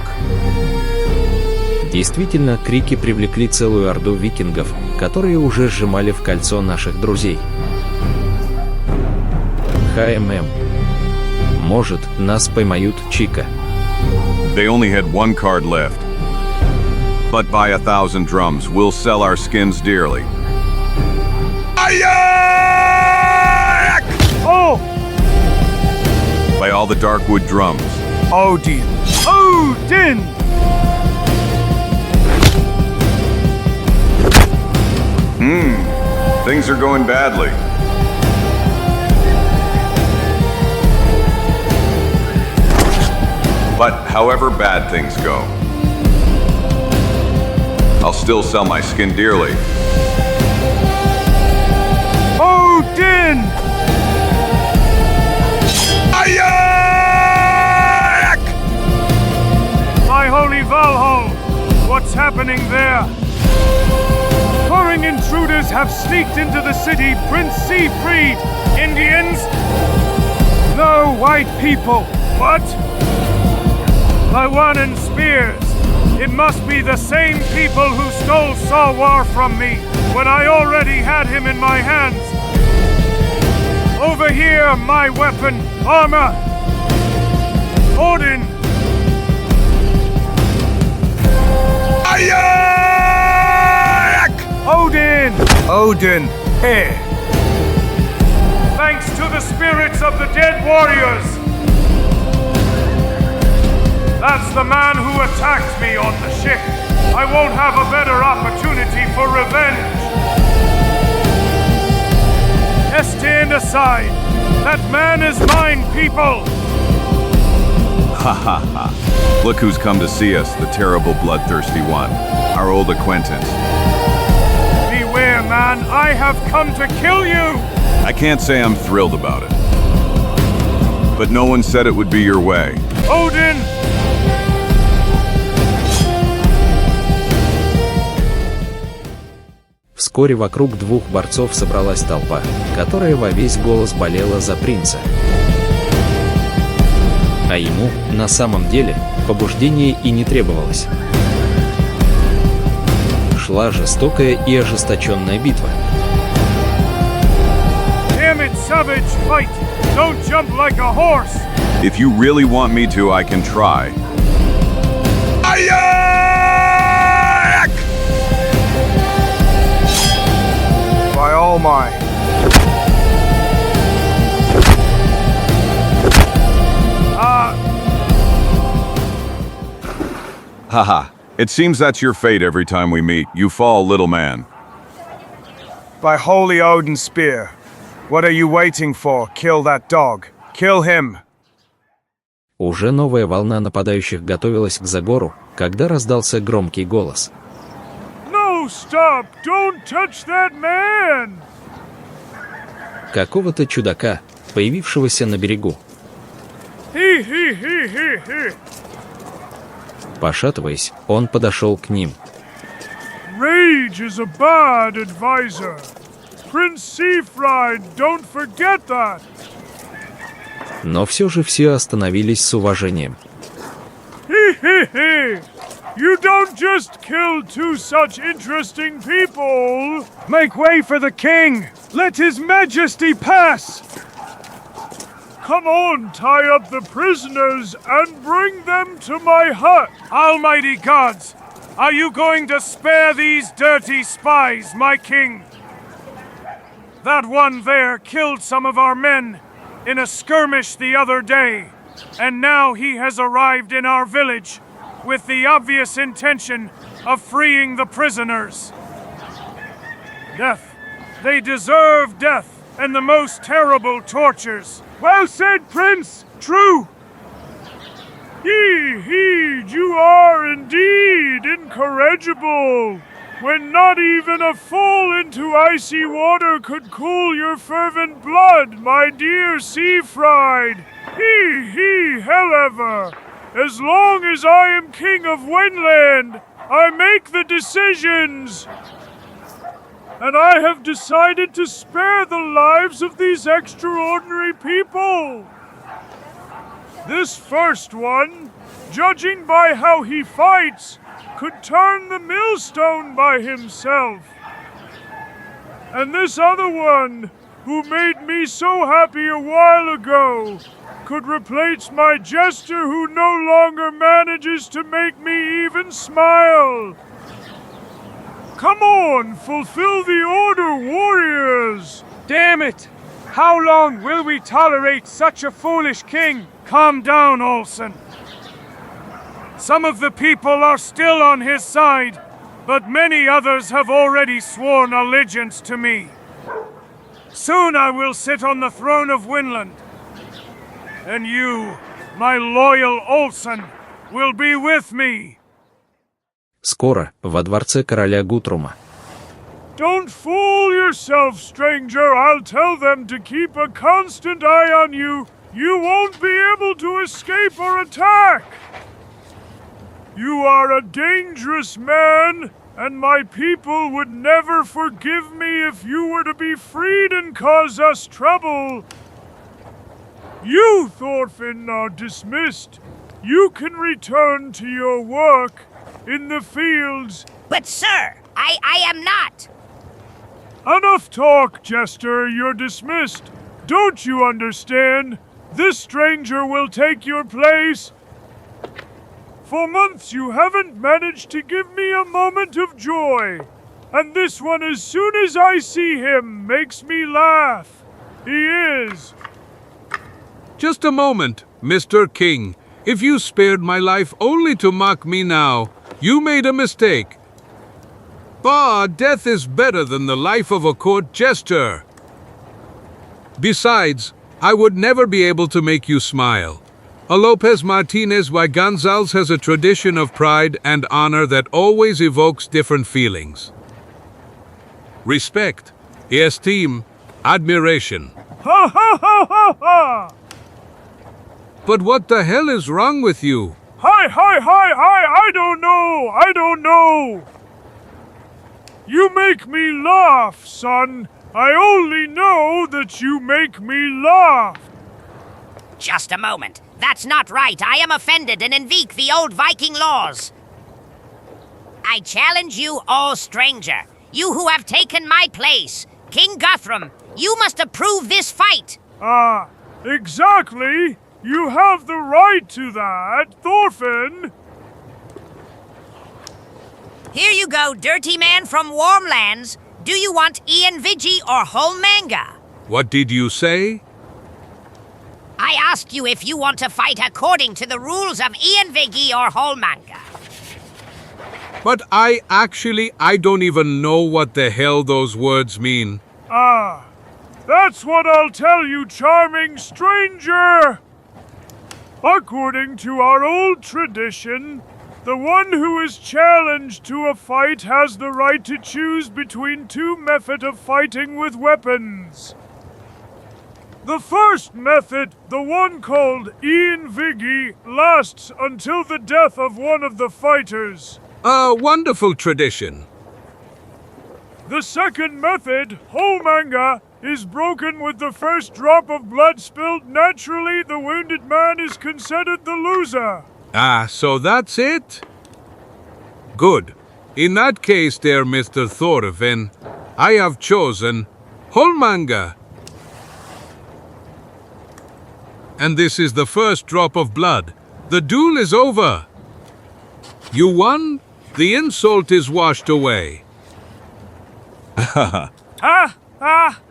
Действительно, крики привлекли целую орду викингов, которые уже сжимали в кольцо наших друзей. ХММ. Может, нас поймают, Чика. They only had one card left. But by 1,000 drums, we'll sell our skins dearly. Oh! By all the Darkwood drums. Odin! Odin! Things are going badly. But however bad things go, I'll still sell my skin dearly. Odin! My holy Valhall! What's happening there? Foreign intruders have sneaked into the city. Prince Siegfried! Indians? No white people. What? Lawan and spears. It must be the same people who stole Sawar from me when I already had him in my hands. Over here, my weapon, armor. Odin. Odin! Odin, here. Thanks to the spirits of the dead warriors. That's the man who attacked me on the ship. I won't have a better opportunity for revenge. Stand aside. That man is mine, people. Ha ha ha. Look who's come to see us, the terrible bloodthirsty one. Our old acquaintance. Beware, man. I have come to kill you. I can't say I'm thrilled about it. But no one said it would be your way. Odin! Вскоре вокруг двух борцов собралась толпа, которая во весь голос болела за принца. А ему, на самом деле, побуждение и не требовалось. Шла жестокая и ожесточенная битва. Damn it, savage, fight! Don't jump like a horse! If you really want me to, I can try. By all my... Haha. It seems that's your fate every time we meet. You fall, little man. By holy Odin's spear. What are you waiting for? Kill that dog. Kill him. Уже новая волна нападающих готовилась к Загору, когда раздался громкий голос. No, stop! Don't touch that man! Какого-то чудака, появившегося на берегу. Хи-хи-хи-хи-хи! Пошатываясь, он подошел к ним. Rage is a bad advisor. Prince Siegfried, don't forget that. Но все же все остановились с уважением. Hee. You don't just kill two such interesting people. Make way for the king. Let his majesty pass. Come on, tie up the prisoners and bring them to my hut. Almighty gods, are you going to spare these dirty spies, my king? That one there killed some of our men in a skirmish the other day, and now he has arrived in our village with the obvious intention of freeing the prisoners. Death. They deserve death and the most terrible tortures. Well said, Prince. True. You are indeed incorrigible. When not even a fall into icy water could cool your fervent blood, my dear sea fried. However, as long as I am king of Wenland, I make the decisions. And I have decided to spare the lives of these extraordinary people. This first one, judging by how he fights, could turn the millstone by himself. And this other one, who made me so happy a while ago, could replace my jester who no longer manages to make me even smile. Come on, fulfill the order, warriors! Damn it! How long will we tolerate such a foolish king? Calm down, Olsen. Some of the people are still on his side, but many others have already sworn allegiance to me. Soon I will sit on the throne of Winland. And you, my loyal Olsen, will be with me. Скоро, во дворце короля Гутрума. Don't fool yourself, stranger. I'll tell them to keep a constant eye on you. You won't be able to escape or attack. You are a dangerous man, and my people would never forgive me if you were to be freed and cause us trouble. You, Thorfinn, are dismissed. You can return to your work in the fields. But sir, I am not. Enough talk, Jester. You're dismissed. Don't you understand? This stranger will take your place. For months you haven't managed to give me a moment of joy. And this one, as soon as I see him, makes me laugh. He is. Just a moment, Mr. King. If you spared my life only to mock me now, you made a mistake. Death is better than the life of a court jester. Besides, I would never be able to make you smile. A Lopez Martinez y Gonzalez has a tradition of pride and honor that always evokes different feelings. Respect, esteem, admiration. Ha ha ha ha ha! But what the hell is wrong with you? Hi, I don't know. You make me laugh, son. I only know that you make me laugh. Just a moment. That's not right. I am offended and invoke the old Viking laws. I challenge you, all stranger. You who have taken my place. King Guthrum, you must approve this fight. Exactly. You have the right to that, Thorfinn. Here you go, dirty man from warm lands. Do you want Ian Vigi or Holmanga? What did you say? I asked you if you want to fight according to the rules of Ian Vigi or Holmanga. But I don't even know what the hell those words mean. That's what I'll tell you, charming stranger. According to our old tradition, the one who is challenged to a fight has the right to choose between two methods of fighting with weapons. The first method, the one called Ian Vigi, lasts until the death of one of the fighters. A wonderful tradition. The second method, Holmanga, is broken with the first drop of blood spilled. Naturally, the wounded man is considered the loser. Ah, so that's it? Good. In that case, dear Mr. Thorfinn, I have chosen Holmanga. And this is the first drop of blood. The duel is over. You won. The insult is washed away. Ha ha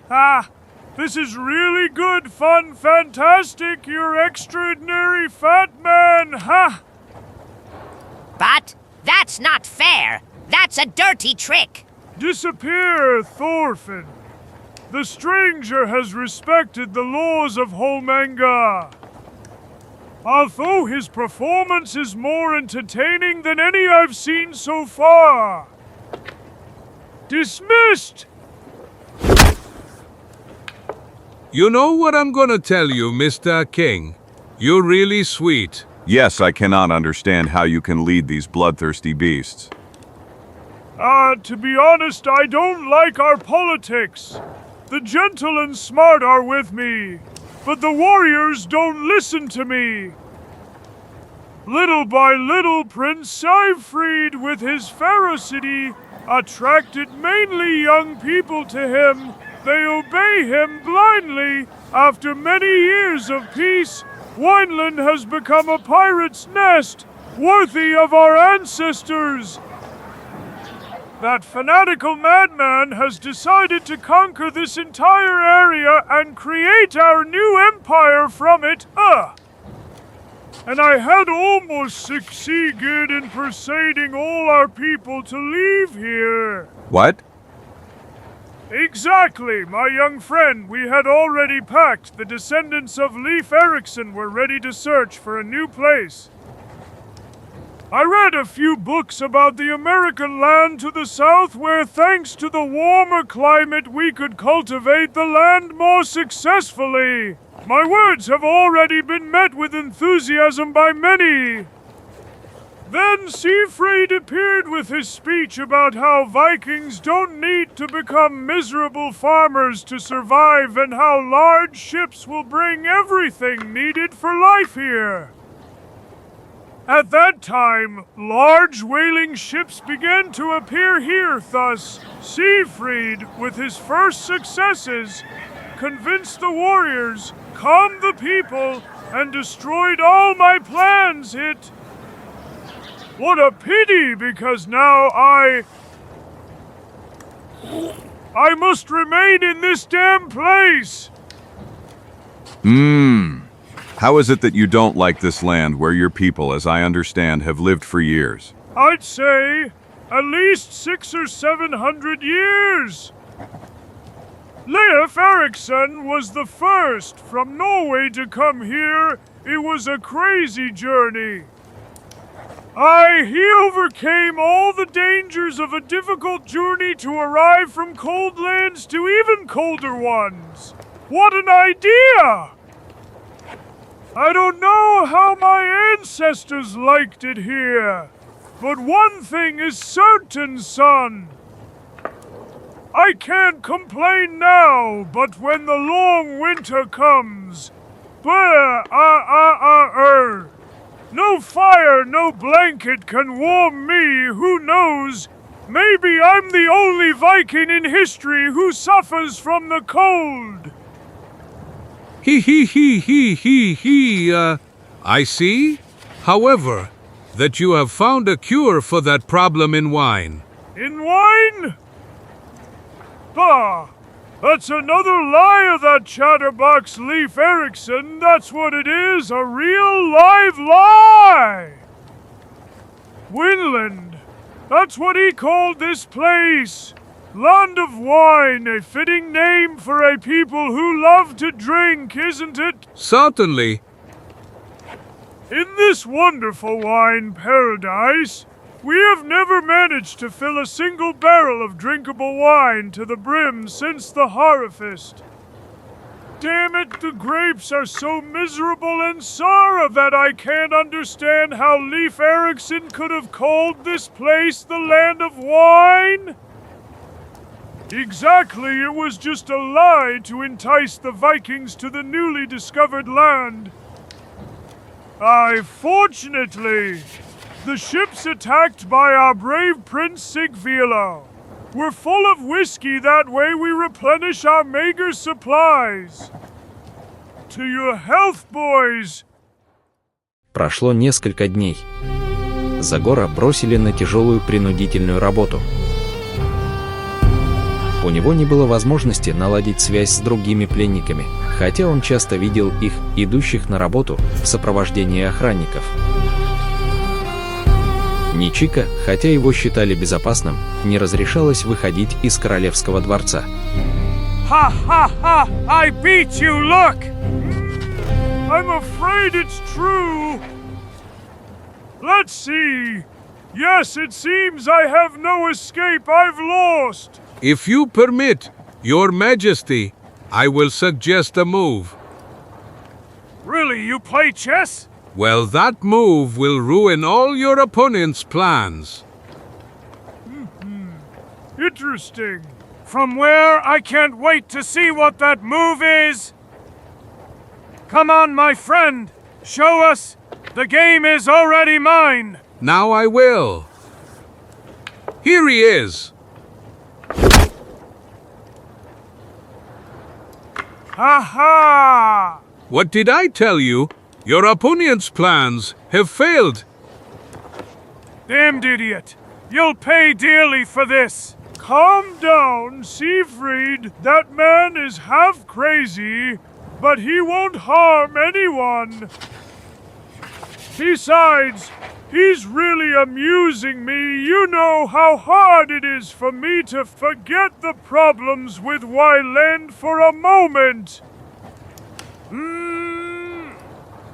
ha! This is really good fun, fantastic, your extraordinary fat man, ha! But that's not fair. That's a dirty trick. Disappear, Thorfinn. The stranger has respected the laws of Holmanga. Although his performance is more entertaining than any I've seen so far. Dismissed! You know what I'm gonna tell you, Mr. King? You're really sweet. Yes, I cannot understand how you can lead these bloodthirsty beasts. To be honest, I don't like our politics. The gentle and smart are with me, but the warriors don't listen to me. Little by little, Prince Siegfried, with his ferocity, attracted mainly young people to him. They obey him blindly. After many years of peace, Wineland has become a pirate's nest, worthy of our ancestors. That fanatical madman has decided to conquer this entire area and create our new empire from it. And I had almost succeeded in persuading all our people to leave here. What? Exactly, my young friend. We had already packed. The descendants of Leif Erikson were ready to search for a new place. I read a few books about the American land to the south where, thanks to the warmer climate, we could cultivate the land more successfully. My words have already been met with enthusiasm by many. Then Siegfried appeared with his speech about how Vikings don't need to become miserable farmers to survive and how large ships will bring everything needed for life here. At that time, large whaling ships began to appear here. Thus, Siegfried, with his first successes, convinced the warriors, calmed the people, and destroyed all my plans. What a pity, because now I must remain in this damn place. How is it that you don't like this land where your people, as I understand, have lived for years? I'd say at least 600 or 700 years. Leif Erikson was the first from Norway to come here. It was a crazy journey. He overcame all the dangers of a difficult journey to arrive from cold lands to even colder ones. What an idea! I don't know how my ancestors liked it here, but one thing is certain, son. I can't complain now, but when the long winter comes, no fire, no blanket can warm me. Who knows? Maybe I'm the only Viking in history who suffers from the cold. I see, however, that you have found a cure for that problem in wine. In wine? Bah! That's another lie of that chatterbox Leif Erikson. That's what it is, a real live lie! Winland. That's what he called this place. Land of Wine, a fitting name for a people who love to drink, isn't it? Certainly. In this wonderful wine paradise, we have never managed to fill a single barrel of drinkable wine to the brim since the harvest. Damn it, the grapes are so miserable and sour that I can't understand how Leif Erikson could have called this place the Land of Wine. Exactly, it was just a lie to entice the Vikings to the newly discovered land. Fortunately, the ships attacked by our brave Prince Sigvila were full of whiskey. That way we replenish our meager supplies. To your health, boys! Прошло несколько дней. Загора бросили на тяжелую принудительную работу. У него не было возможности наладить связь с другими пленниками, хотя он часто видел их, идущих на работу, в сопровождении охранников. Ни ЧИКО, хотя его считали безопасным, не разрешалось выходить из королевского дворца. Ha! I beat you, look! I'm afraid it's true. Let's see. Yes, it seems I have no escape. I've lost. If you permit, Your Majesty, I will suggest a move. Really, you play chess? Well, that move will ruin all your opponent's plans. Interesting. From where? I can't wait to see what that move is. Come on, my friend. Show us. The game is already mine. Now I will. Here he is. Ha! What did I tell you? Your opponent's plans have failed. Damned idiot. You'll pay dearly for this. Calm down, Siegfried. That man is half crazy, but he won't harm anyone. Besides, he's really amusing me. You know how hard it is for me to forget the problems with Wyland for a moment.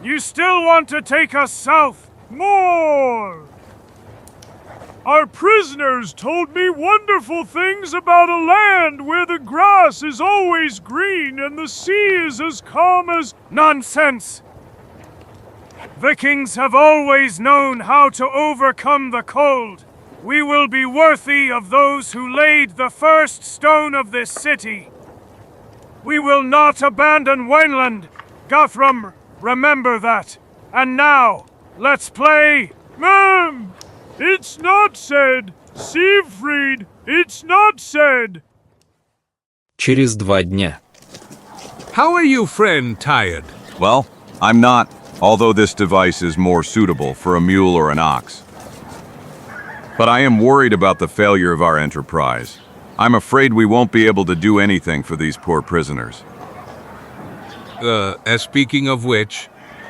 You still want to take us south? More! Our prisoners told me wonderful things about a land where the grass is always green and the sea is as calm as... Nonsense! Vikings have always known how to overcome the cold. We will be worthy of those who laid the first stone of this city. We will not abandon Wineland. Guthrum, remember that. And now, let's play... Ma'am! It's not said. Siegfried, it's not said. Через 2 дня. How are you, friend, tired? Well, I'm not, although this device is more suitable for a mule or an ox. But I am worried about the failure of our enterprise. I'm afraid we won't be able to do anything for these poor prisoners. Speaking of which,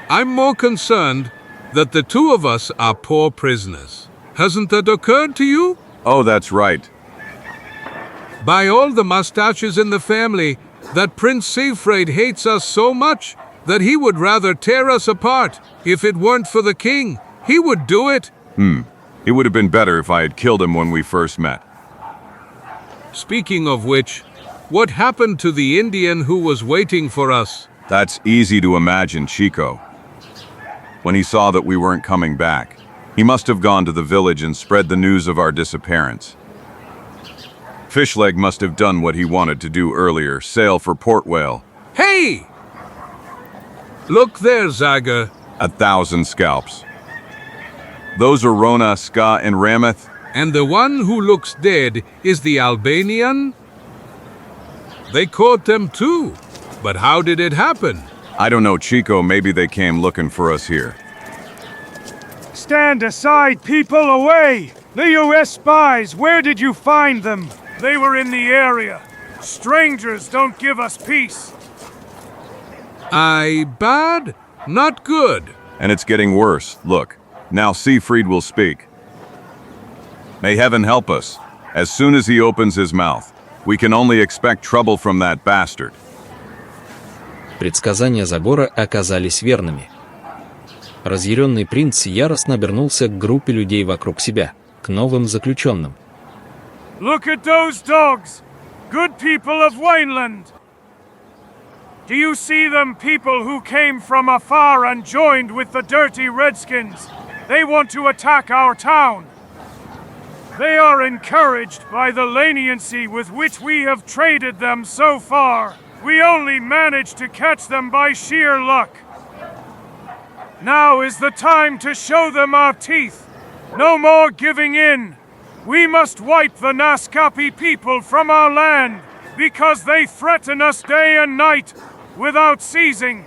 I'm more concerned that the two of us are poor prisoners. Hasn't that occurred to you? Oh, that's right. By all the mustaches in the family, that Prince Siegfried hates us so much that he would rather tear us apart. If it weren't for the king, he would do it. It would have been better if I had killed him when we first met. Speaking of which, what happened to the Indian who was waiting for us? That's easy to imagine, Chico. When he saw that we weren't coming back, he must have gone to the village and spread the news of our disappearance. Fishleg must have done what he wanted to do earlier, sail for Port Whale. Hey! Look there, Zagor. 1,000 scalps. Those are Rona, Ska, and Rameth. And the one who looks dead is the Albanian? They caught them too. But how did it happen? I don't know, Chico. Maybe they came looking for us here. Stand aside, people, away! The US spies, where did you find them? They were in the area. Strangers don't give us peace. Bad? Not good. And it's getting worse. Look, now Siegfried will speak. May heaven help us. As soon as he opens his mouth, we can only expect trouble from that bastard. Предсказания Загора оказались верными. Разъяренный принц яростно обернулся к группе людей вокруг себя, к новым заключенным. Look at those dogs! Good people of Wineland! Do you see them, people who came from afar and joined with the dirty redskins? They want to attack our town. They are encouraged by the leniency with which we have traded them so far. We only managed to catch them by sheer luck. Now is the time to show them our teeth. No more giving in. We must wipe the Naskapi people from our land, because they threaten us day and night without ceasing.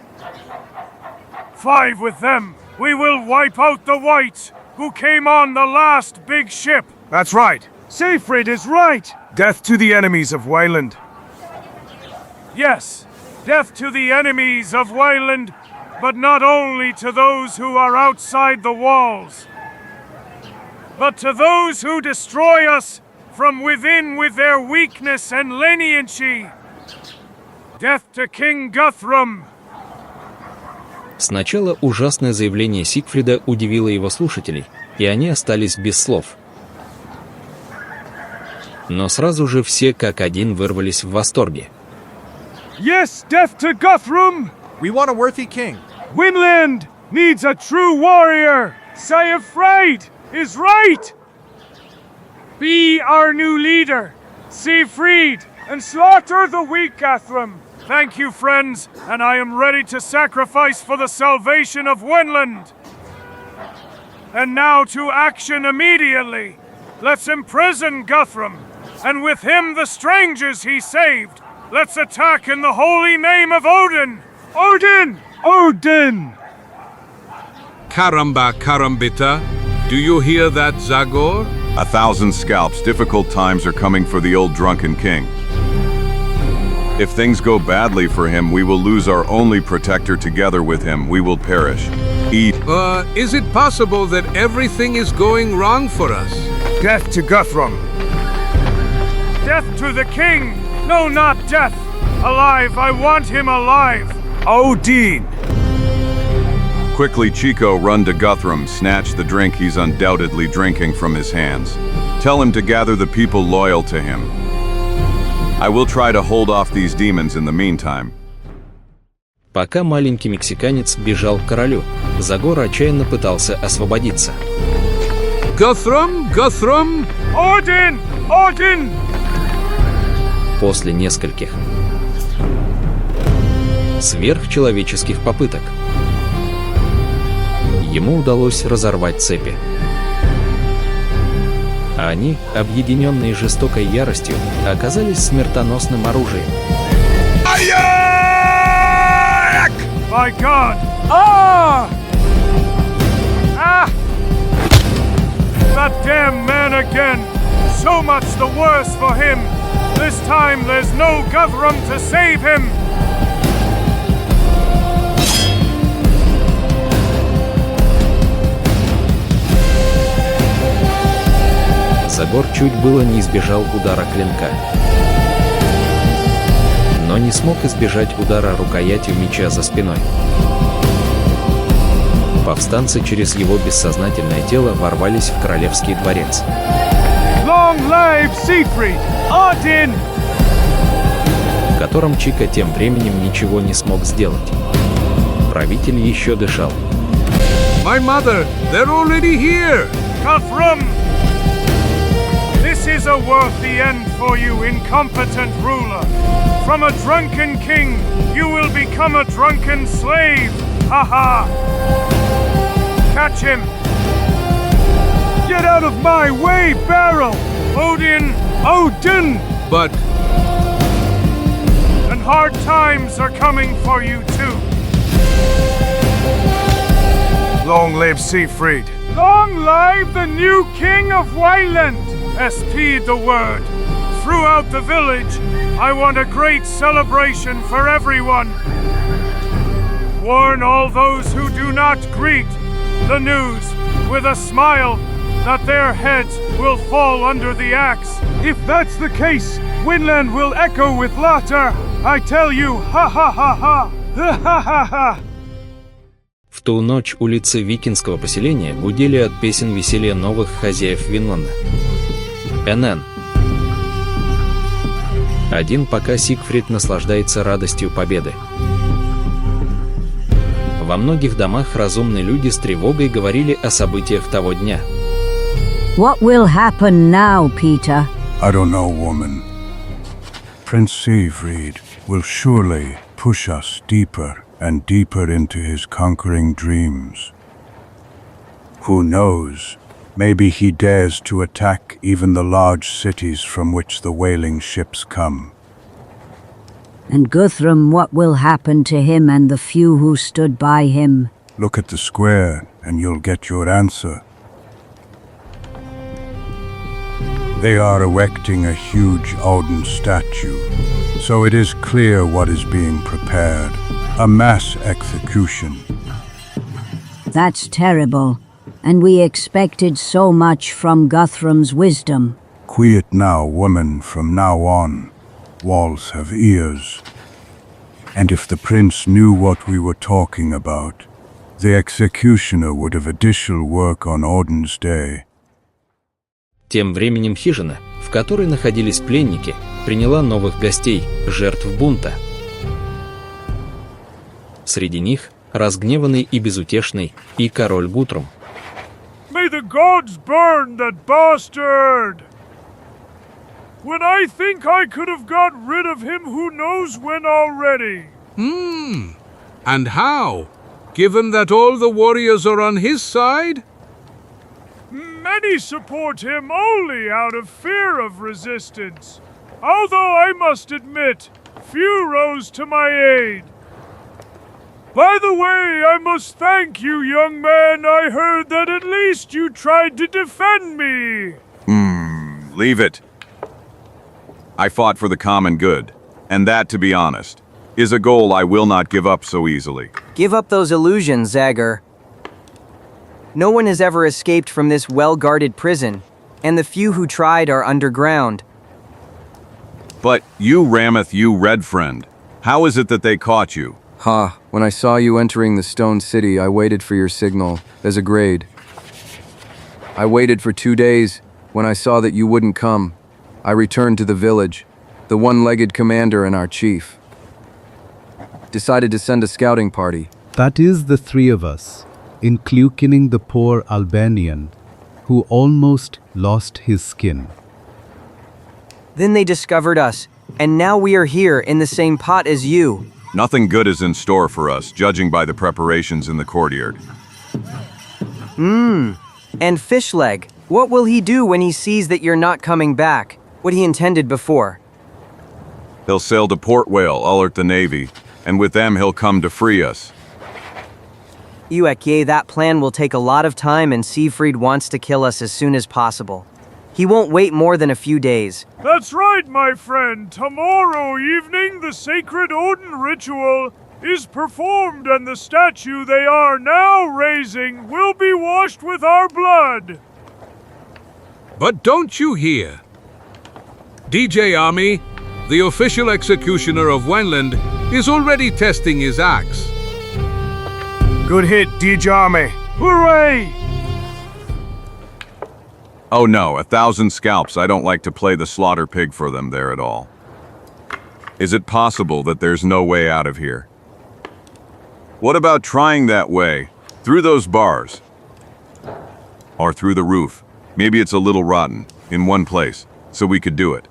5 with them. We will wipe out the whites who came on the last big ship. That's right. Siegfried is right. Death to the enemies of Wayland. Yes, death to the enemies of Wayland, but not only to those who are outside the walls, but to those who destroy us from within with their weakness and leniency. Death to King Guthrum. Сначала ужасное заявление Сигфрида удивило его слушателей, и они остались без слов. Но сразу же все как один вырвались в восторге. Yes, death to Guthrum! We want a worthy king. Winland needs a true warrior. Siegfried is right. Be our new leader, Siegfried, and slaughter the weak Guthrum. Thank you, friends, and I am ready to sacrifice for the salvation of Winland. And now to action immediately. Let's imprison Guthrum, and with him the strangers he saved. Let's attack in the holy name of Odin! Odin! Odin! Caramba, carambita. Do you hear that, Zagor? 1,000 scalps. Difficult times are coming for the old drunken king. If things go badly for him, we will lose our only protector. Together with him, we will perish. Eat. Is it possible that everything is going wrong for us? Death to Guthrum. Death to the king! No, not death! Alive, I want him alive! Odin! Quickly, Chico, run to Guthrum, snatch the drink he's undoubtedly drinking from his hands. Tell him to gather the people loyal to him. I will try to hold off these demons in the meantime. Пока маленький мексиканец бежал к королю, Загор отчаянно пытался освободиться. Guthrum, Guthrum! Odin! Odin! После нескольких сверхчеловеческих попыток ему удалось разорвать цепи. А они, объединенные жестокой яростью, оказались смертоносным оружием. My God! Ah! Ah! That damn man again! So much the worse for him! This time there's no Guthrum to save him! Загор чуть было не избежал удара клинка, но не смог избежать удара рукоятью меча за спиной. Повстанцы через его бессознательное тело ворвались в королевский дворец. Long live Siegfried! Odin! В котором Чика тем временем ничего не смог сделать. Правитель еще дышал. My mother, they're already here! Guthrum! This is a worthy end for you, incompetent ruler. From a drunken king, you will become a drunken slave. Ha ha! Catch him! Get out of my way, Beryl! Odin! Odin! But... And hard times are coming for you too. Long live Siegfried! Long live the new king of Wayland! Speed the word. Throughout the village, I want a great celebration for everyone. Warn all those who do not greet the news with a smile that their heads will fall under the axe. If that's the case, Winland will echo with laughter. I tell you, ha ha ha ha, ha ha ha ha. В ту ночь улицы викинского поселения гудели от песен веселья новых хозяев Винланда. НН. Один пока Сигфрид наслаждается радостью победы. Во многих домах разумные люди с тревогой говорили о событиях того дня. What will happen now, Peter? I don't know, woman. Prince Siegfried will surely push us deeper and deeper into his conquering dreams. Who knows, maybe he dares to attack even the large cities from which the whaling ships come. And Guthrum, what will happen to him and the few who stood by him? Look at the square, and you'll get your answer. They are erecting a huge Odin statue, so it is clear what is being prepared. A mass execution. That's terrible, and we expected so much from Guthrum's wisdom. Quiet now, woman, from now on. Walls have ears. And if the prince knew what we were talking about, the executioner would have additional work on Odin's day. Тем временем хижина, в которой находились пленники, приняла новых гостей, жертв бунта. Среди них разгневанный и безутешный и король Гутрум. May the gods burn that bastard! When I think I could have got rid of him, who knows when already? And how? Given that all the warriors are on his side? Many support him only out of fear of resistance. Although I must admit, few rose to my aid. By the way, I must thank you, young man. I heard that at least you tried to defend me. Leave it. I fought for the common good, and that, to be honest, is a goal I will not give up so easily. Give up those illusions, Zagor. No one has ever escaped from this well-guarded prison, and the few who tried are underground. But you, Ramath, you red friend, how is it that they caught you? When I saw you entering the stone city, I waited for your signal, as a grade. I waited for 2 days. When I saw that you wouldn't come, I returned to the village, the one-legged commander and our chief. Decided to send a scouting party. That is the three of us, including the poor Albanian, who almost lost his skin. Then they discovered us, and now we are here in the same pot as you. Nothing good is in store for us, judging by the preparations in the courtyard. And Fishleg, what will he do when he sees that you're not coming back? What he intended before? He'll sail to Port Whale, alert the Navy, and with them he'll come to free us. Uekye, that plan will take a lot of time and Siegfried wants to kill us as soon as possible. He won't wait more than a few days. That's right, my friend. Tomorrow evening, the sacred Odin ritual is performed and the statue they are now raising will be washed with our blood. But don't you hear? DJ Army, the official executioner of Wenland, is already testing his axe. Good hit, Dijame. Hooray! Oh no, 1,000 scalps. I don't like to play the slaughter pig for them there at all. Is it possible that there's no way out of here? What about trying that way? Through those bars? Or through the roof? Maybe it's a little rotten, in one place, so we could do it.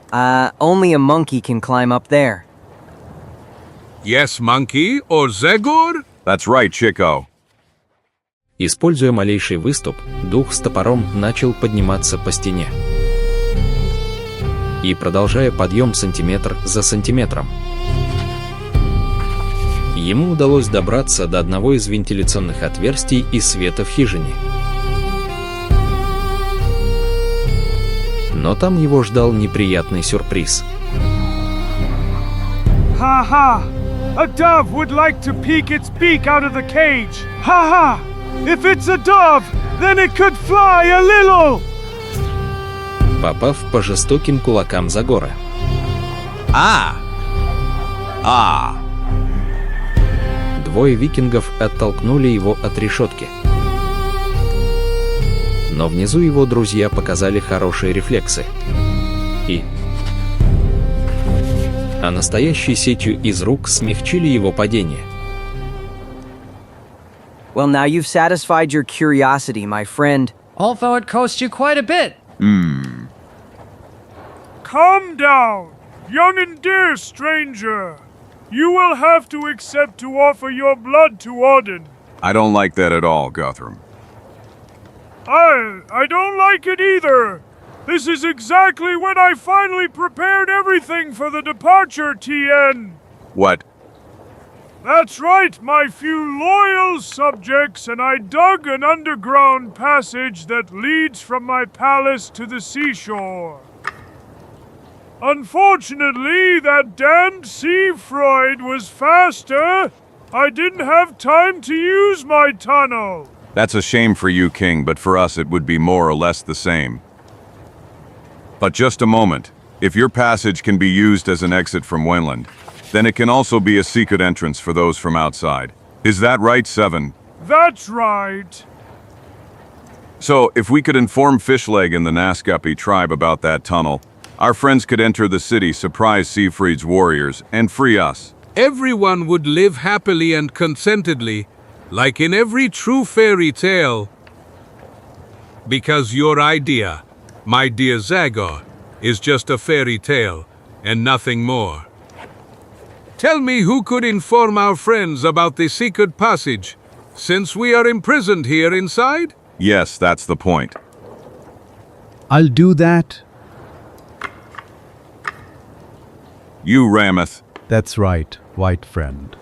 Only a monkey can climb up there. Yes, monkey, or Zagor? That's right, Chico. Используя малейший выступ, дух с топором начал подниматься по стене. И продолжая подъем сантиметр за сантиметром. Ему удалось добраться до одного из вентиляционных отверстий и света в хижине. Но там его ждал неприятный сюрприз. Ha-ha! A dove would like to peek its beak out of the cage. Ha-ha! If it's a dove, then it could fly a little! Попав по жестоким кулакам Загора. Двое викингов оттолкнули его от решетки. Но внизу его друзья показали хорошие рефлексы. А настоящей сетью из рук смягчили его падение. Well, now you've satisfied your curiosity, my friend. Although it cost you quite a bit. Calm down, young and dear stranger. You will have to accept to offer your blood to Odin. I don't like that at all, Guthrum. I don't like it either. This is exactly when I finally prepared everything for the departure, TN. What? That's right, my few loyal subjects, and I dug an underground passage that leads from my palace to the seashore. Unfortunately, that damned sea Freud was faster. I didn't have time to use my tunnel. That's a shame for you, King, but for us it would be more or less the same. But just a moment. If your passage can be used as an exit from Wenland, then it can also be a secret entrance for those from outside. Is that right, Seven? That's right. So, if we could inform Fishleg and the Nascapi tribe about that tunnel, our friends could enter the city, surprise Siegfried's warriors, and free us. Everyone would live happily and contentedly, like in every true fairy tale. Because your idea, my dear Zagor, is just a fairy tale, and nothing more. Tell me who could inform our friends about the secret passage, since we are imprisoned here inside? Yes, that's the point. I'll do that. You, Ramath. That's right, white friend.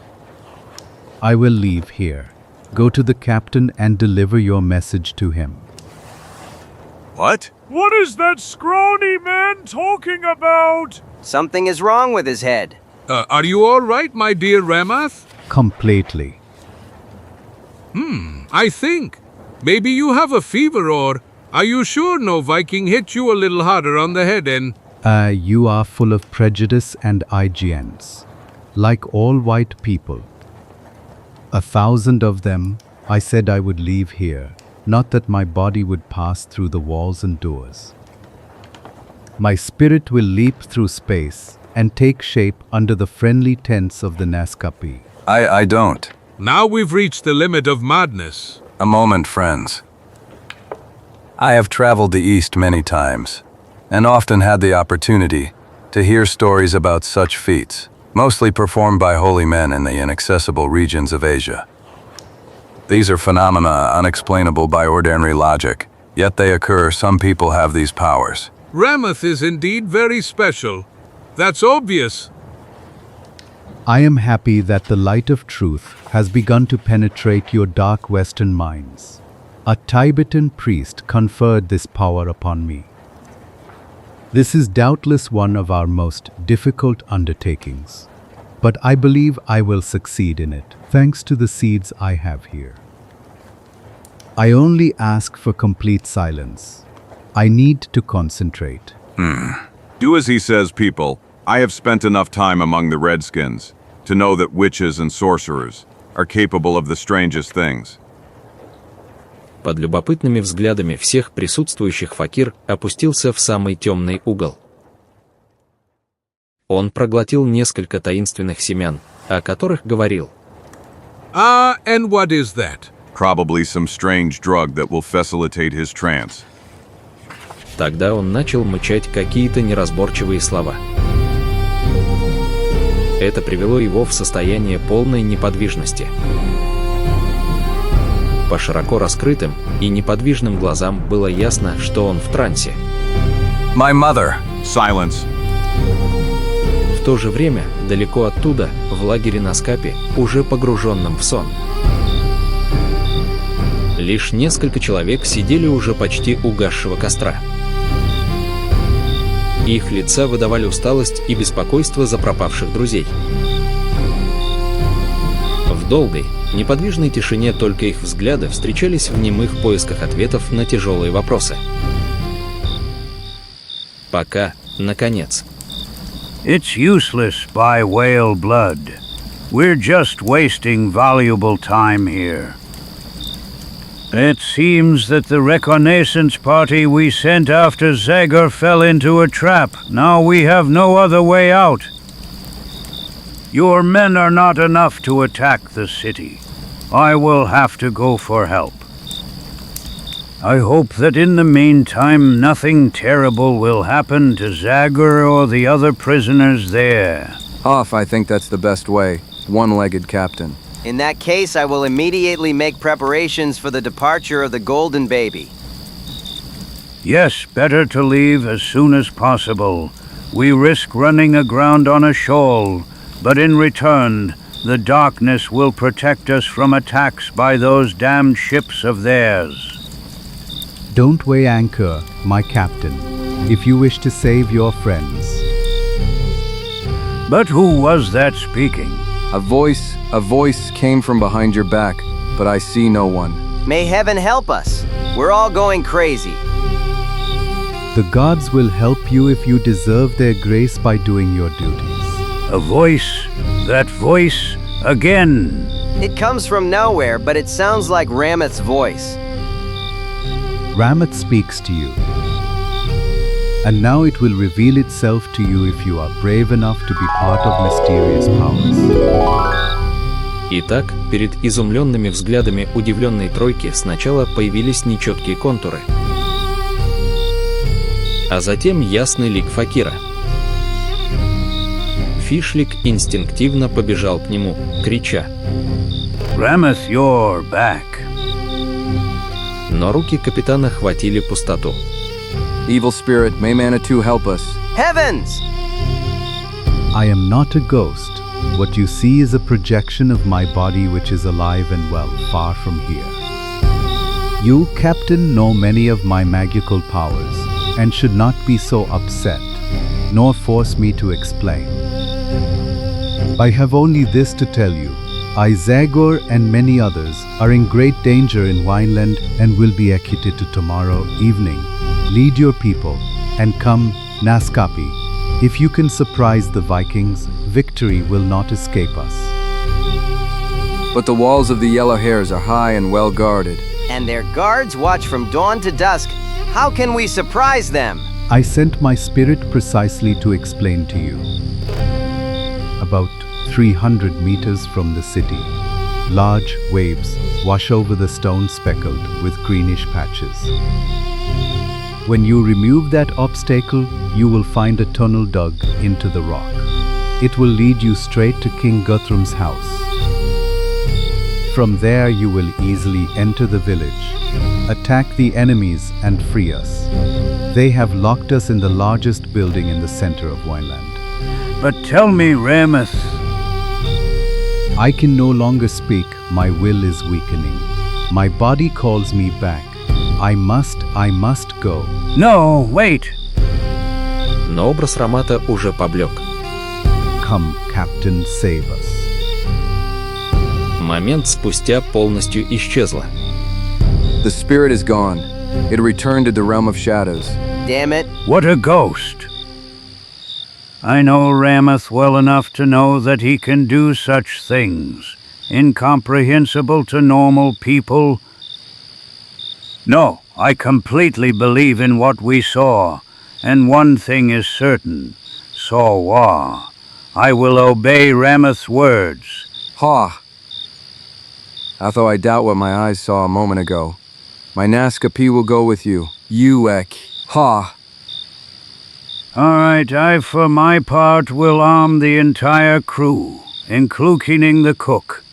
I will leave here. Go to the captain and deliver your message to him. What? What is that scrawny man talking about? Something is wrong with his head. Are you all right, my dear Ramath? Completely. I think. Maybe you have a fever, or are you sure no Viking hit you a little harder on the head and... You are full of prejudice and IGNs. Like all white people. 1,000 of them, I said I would leave here, not that my body would pass through the walls and doors. My spirit will leap through space and take shape under the friendly tents of the Nascapi. I don't. Now we've reached the limit of madness. A moment, friends. I have traveled the East many times, and often had the opportunity to hear stories about such feats, mostly performed by holy men in the inaccessible regions of Asia. These are phenomena unexplainable by ordinary logic, yet they occur. Some people have these powers. Ramath is indeed very special. That's obvious. I am happy that the light of truth has begun to penetrate your dark Western minds. A Tibetan priest conferred this power upon me. This is doubtless one of our most difficult undertakings, but I believe I will succeed in it, thanks to the seeds I have here. I only ask for complete silence. I need to concentrate. Do as he says, people. I have spent enough time among the Redskins to know that witches and sorcerers are capable of the strangest things. Под любопытными взглядами всех присутствующих Факир опустился в самый темный угол. Он проглотил несколько таинственных семян, о которых говорил. And what is that? Probably some strange drug that will facilitate his trance. Тогда он начал мычать какие-то неразборчивые слова. Это привело его в состояние полной неподвижности. По широко раскрытым и неподвижным глазам было ясно, что он в трансе. My mother. Silence. В то же время, далеко оттуда, в лагере Наскапи, уже погруженном в сон. Лишь несколько человек сидели уже почти угасшего костра. Их лица выдавали усталость и беспокойство за пропавших друзей. В долгой, неподвижной тишине только их взгляды встречались в немых поисках ответов на тяжелые вопросы. Пока, наконец. It's useless by whale blood. We're just wasting valuable time here. It seems that the reconnaissance party we sent after Zagor fell into a trap. Now we have no other way out. Your men are not enough to attack the city. I will have to go for help. I hope that in the meantime nothing terrible will happen to Zagor or the other prisoners there. Off, I think that's the best way. One-legged captain. In that case, I will immediately make preparations for the departure of the Golden Baby. Yes, better to leave as soon as possible. We risk running aground on a shoal, but in return, the darkness will protect us from attacks by those damned ships of theirs. Don't weigh anchor, my captain, if you wish to save your friends. But who was that speaking? A voice came from behind your back, but I see no one. May heaven help us. We're all going crazy. The gods will help you if you deserve their grace by doing your duties. A voice, that voice, again. It comes from nowhere, but it sounds like Ramath's voice. Ramath speaks to you. And now it will reveal itself to you if you are brave enough to be part of mysterious powers. Итак, перед изумленными взглядами удивленной тройки сначала появились нечеткие контуры, а затем ясный лик факира. Фишлик инстинктивно побежал к нему, крича: Ramath, you're back. Но руки капитана хватили пустоту. Evil spirit, may Manitou help us. Heavens! I am not a ghost. What you see is a projection of my body which is alive and well, far from here. You, Captain, know many of my magical powers, and should not be so upset, nor force me to explain. I have only this to tell you. I, Zagor, and many others are in great danger in Wineland and will be executed tomorrow evening. Lead your people, and come, Naskapi. If you can surprise the Vikings, victory will not escape us. But the walls of the Yellow Hairs are high and well guarded. And their guards watch from dawn to dusk. How can we surprise them? I sent my spirit precisely to explain to you. About 300 meters from the city, large waves wash over the stone speckled with greenish patches. When you remove that obstacle, you will find a tunnel dug into the rock. It will lead you straight to King Guthrum's house. From there you will easily enter the village, attack the enemies and free us. They have locked us in the largest building in the center of Wineland. But tell me, Ramath. I can no longer speak, my will is weakening. My body calls me back. I must go. No, wait. Но образ Рамата уже поблек. Come, Captain, save us. Момент спустя полностью исчезла. The spirit is gone. It returned to the realm of shadows. Damn it. What a ghost. I know Ramath well enough to know that he can do such things, incomprehensible to normal people. No, I completely believe in what we saw, and one thing is certain. Saw. I will obey Ramath's words. Ha! Although I doubt what my eyes saw a moment ago. My Naskapi will go with you. Ek. Ha! All right, I for my part will arm the entire crew, including the cook.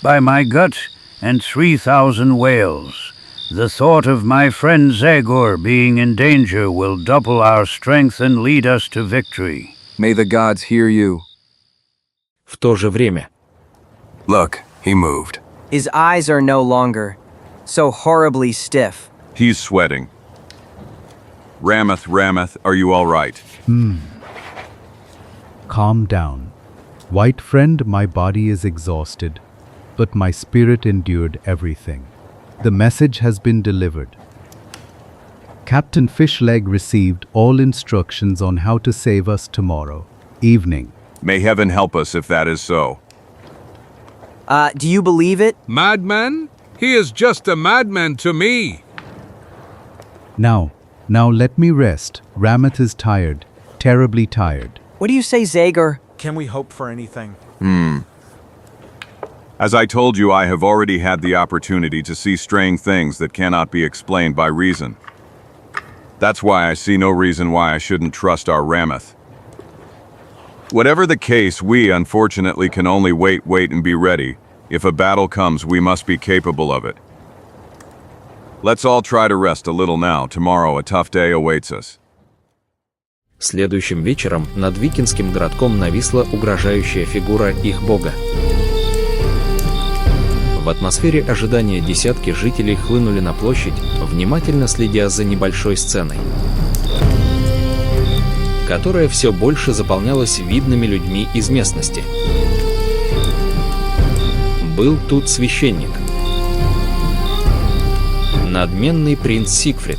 By my gut and 3,000 whales, the thought of my friend Zagor being in danger will double our strength and lead us to victory. May the gods hear you. В то же время. Look, he moved. His eyes are no longer so horribly stiff. He's sweating. Ramath, are you all right? Calm down. White friend, my body is exhausted, but my spirit endured everything. The message has been delivered. Captain Fishleg received all instructions on how to save us tomorrow evening. May heaven help us if that is so. Do you believe it? Madman? He is just a madman to me. Now let me rest. Ramath is tired, terribly tired. What do you say, Zagor? Can we hope for anything? As I told you, I have already had the opportunity to see strange things that cannot be explained by reason. That's why I see no reason why I shouldn't trust our Ramath. Whatever the case, we unfortunately can only wait and be ready. If a battle comes, we must be capable of it. Let's all try to rest a little now. Tomorrow a tough day awaits us. Следующим вечером над викинским городком нависла угрожающая фигура их бога. В атмосфере ожидания десятки жителей хлынули на площадь, внимательно следя за небольшой сценой, которая все больше заполнялась видными людьми из местности. Был тут священник, надменный принц Сигфрид,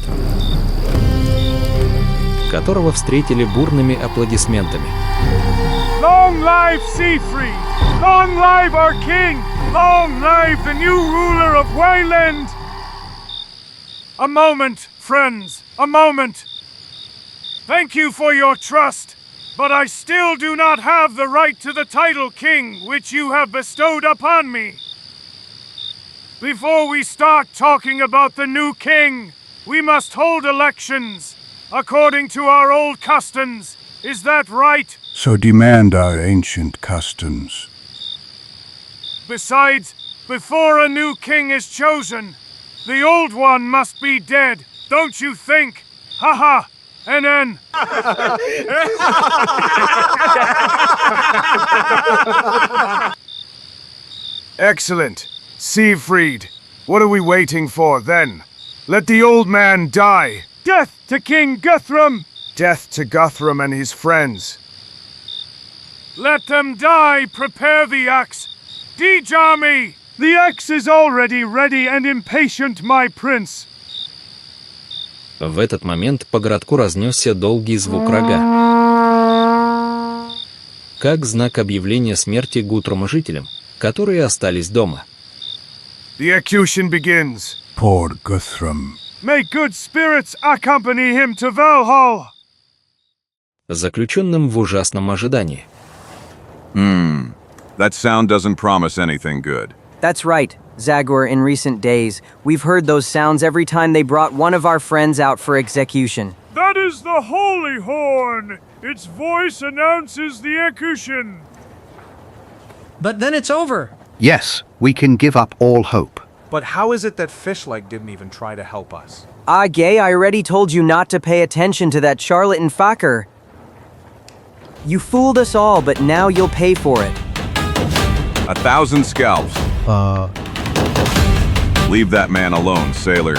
которого встретили бурными аплодисментами. Long live Siegfried! Long live our king! Long live the new ruler of Wayland! A moment, friends, a moment. Thank you for your trust, but I still do not have the right to the title king which you have bestowed upon me. Before we start talking about the new king, we must hold elections, according to our old customs. Is that right? So demand our ancient customs. Besides, before a new king is chosen, the old one must be dead, don't you think? Haha! NN! Excellent. Siegfried, what are we waiting for then? Let the old man die. Death to King Guthrum! Death to Guthrum and his friends. Let them die, prepare the axe. Siege army! The axe is already ready and impatient, my prince. В этот момент по городку разнесся долгий звук рога, как знак объявления смерти Гутрума жителям, которые остались дома. The execution begins. Poor Guthrum. May good spirits accompany him to Valhall. Заключенным в ужасном ожидании. That sound doesn't promise anything good. That's right, Zagor. In recent days, we've heard those sounds every time they brought one of our friends out for execution. That is the holy horn. Its voice announces the execution. But then it's over. Yes, we can give up all hope. But how is it that Fishleg didn't even try to help us? Gay, I already told you not to pay attention to that charlatan fucker. You fooled us all, but now you'll pay for it. 1,000 scalps. Leave that man alone, sailor.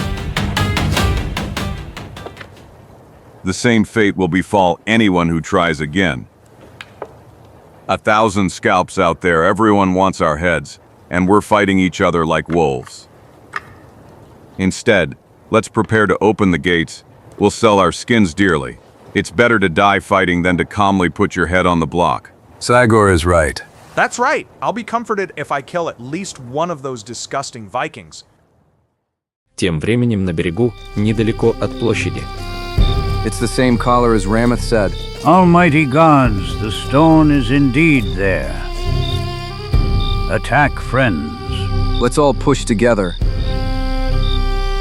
The same fate will befall anyone who tries again. 1,000 scalps out there, everyone wants our heads, and we're fighting each other like wolves. Instead, let's prepare to open the gates. We'll sell our skins dearly. It's better to die fighting than to calmly put your head on the block. Zagor is right. That's right. I'll be comforted if I kill at least one of those disgusting Vikings. Тем временем на берегу, недалеко от площади. It's the same caller as Ramath said. Almighty gods, the stone is indeed there. Attack, friends. Let's all push together.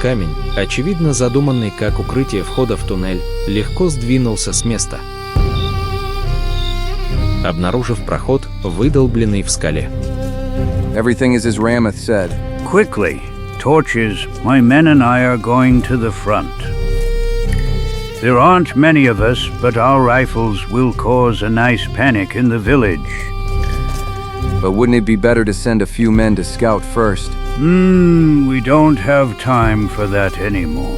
Камень, очевидно задуманный как укрытие входа в туннель, легко сдвинулся с места, обнаружив проход, выдолбленный в скале. Everything is as Ramath said. Quickly, torches, my men and I are going to the front. There aren't many of us, but our rifles will cause a nice panic in the village. But wouldn't it be better to send a few men to scout first? We don't have time for that anymore.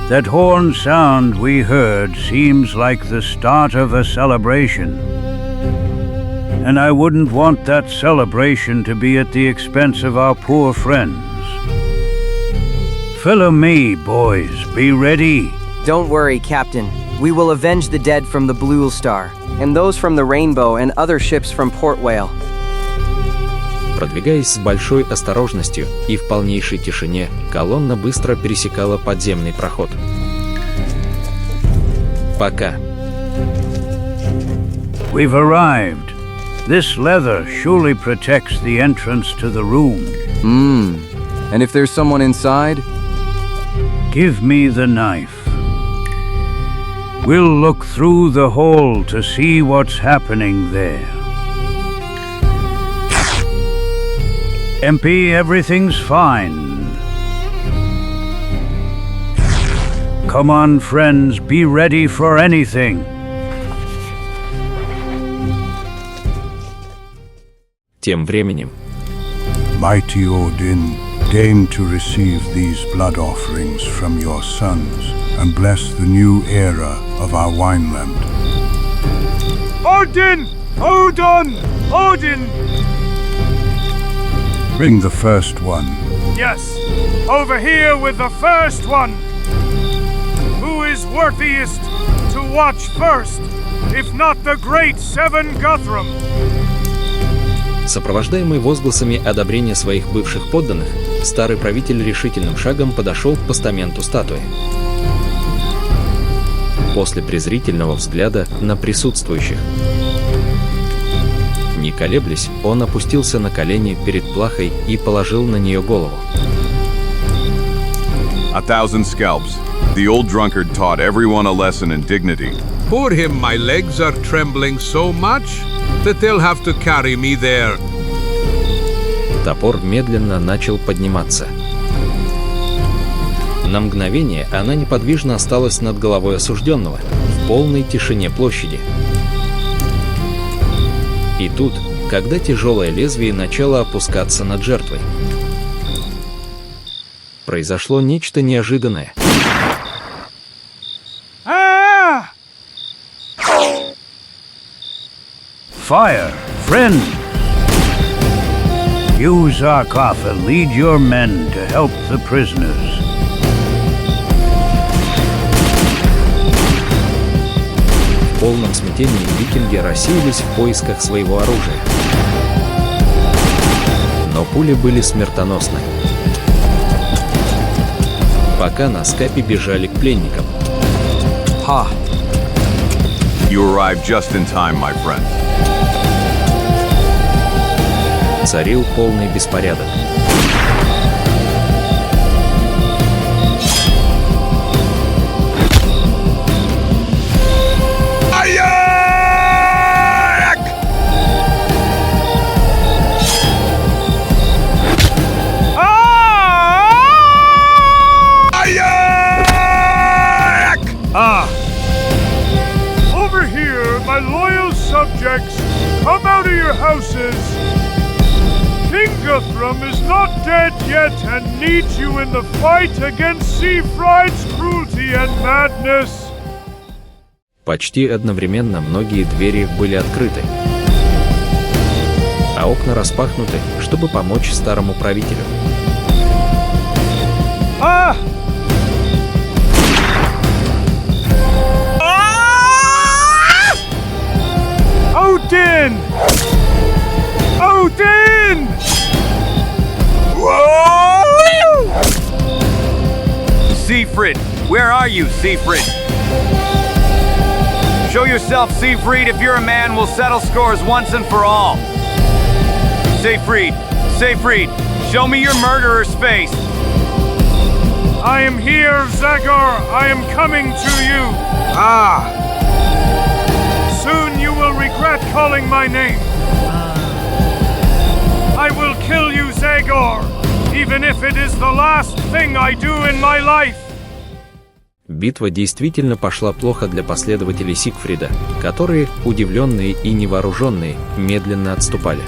That horn sound we heard seems like the start of a celebration. And I wouldn't want that celebration to be at the expense of our poor friends. Follow me, boys. Be ready. Don't worry, Captain. We will avenge the dead from the Blue Star, and those from the Rainbow and other ships from Port Whale. Продвигаясь с большой осторожностью и в полнейшей тишине, колонна быстро пересекала подземный проход. Пока. We've arrived. This leather surely protects the entrance to the room. And if there's someone inside? Give me the knife. We'll look through the hole to see what's happening there. MP, everything's fine. Come on, friends, be ready for anything. Тем временем. Mighty Odin, deign to receive these blood offerings from your sons and bless the new era of our wineland. Odin! Odin! Odin! Bring the first one. Yes, over here with the first one. Who is worthiest to watch first, if not the great Seven Guthrum? Сопровождаемый возгласами одобрения своих бывших подданных, старый правитель решительным шагом подошел к постаменту статуи. После презрительного взгляда на присутствующих, не колеблясь, он опустился на колени перед плахой и положил на нее голову. 1,000 scalps. The old drunkard taught everyone a lesson in dignity. For him, my legs are trembling so much that they'll have to carry me there. Топор медленно начал подниматься. На мгновение она неподвижно осталась над головой осужденного, в полной тишине площади. И тут, когда тяжелое лезвие начало опускаться над жертвой, произошло нечто неожиданное. Fire, friend! Use our coffin, lead your men to help the prisoners. В полном смятении викинги рассеялись в поисках своего оружия. Но пули были смертоносны. Пока на скапе бежали к пленникам. Ha! You arrived just in time, my friend. Царил полный беспорядок. Over here, my loyal subjects, come out of your houses. King Guthrum is not dead yet and needs you in the fight against Siegfried's cruelty and madness. Почти одновременно многие двери были открыты, а окна распахнуты, чтобы помочь старому правителю. Odin! Odin! Siegfried! Where are you, Siegfried? Show yourself, Siegfried. If you're a man, we'll settle scores once and for all. Siegfried! Siegfried! Show me your murderer's face! I am here, Zagor! I am coming to you! Soon you will regret calling my name. I will kill you, Zagor, even if it is the last thing I do in my life. Битва действительно пошла плохо для последователей Сигфрида, которые, удивленные и невооруженные, медленно отступали.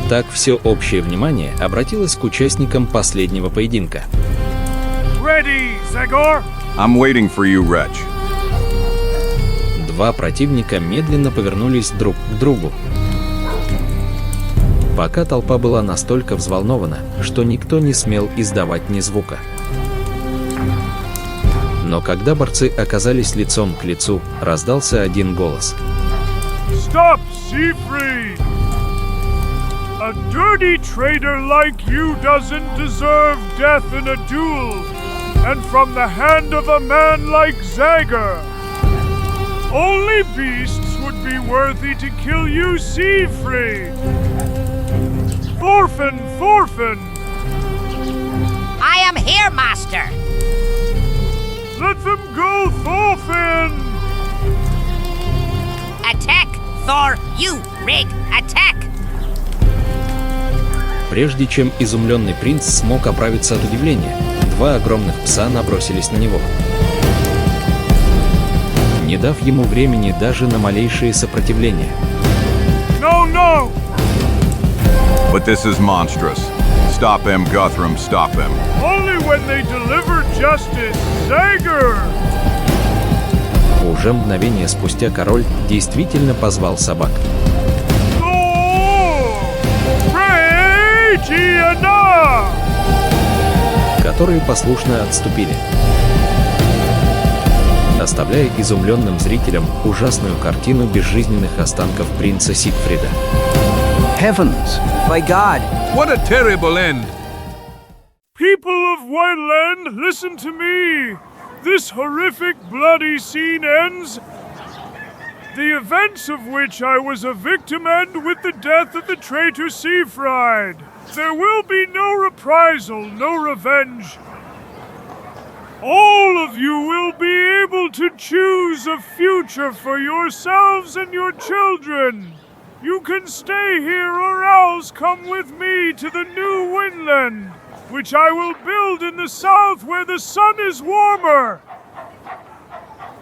Так все общее внимание обратилось к участникам последнего поединка. Ready, Zagor? I'm waiting for you, wretch. Два противника медленно повернулись друг к другу. Пока толпа была настолько взволнована, что никто не смел издавать ни звука. Но когда борцы оказались лицом к лицу, раздался один голос. Stop, Siegfried! A dirty traitor like you doesn't deserve death in a duel, and from the hand of a man like Zagor. Only beasts would be worthy to kill you, Siegfried! Thorfinn! Thorfinn! I am here, master! Let them go, Thorfinn! Attack, Thor, you rig, attack! Прежде чем изумленный принц смог оправиться от удивления, два огромных пса набросились на него, не дав ему времени даже на малейшее сопротивление. No, no! But this is monstrous. Stop him, Guthrum, stop him. Only when they deliver justice, Zagor! Уже мгновение спустя король действительно позвал собак, которые послушно отступили, оставляя изумленным зрителям ужасную картину безжизненных останков принца Сигфрида. Heavens! My God! What a terrible end! People of Wineland, listen to me! This horrific, bloody scene ends, the events of which I was a victim end with the death of the traitor Siegfried. There will be no reprisal, no revenge. All of you will be able to choose a future for yourselves and your children. You can stay here or else come with me to the new Winland, which I will build in the south where the sun is warmer.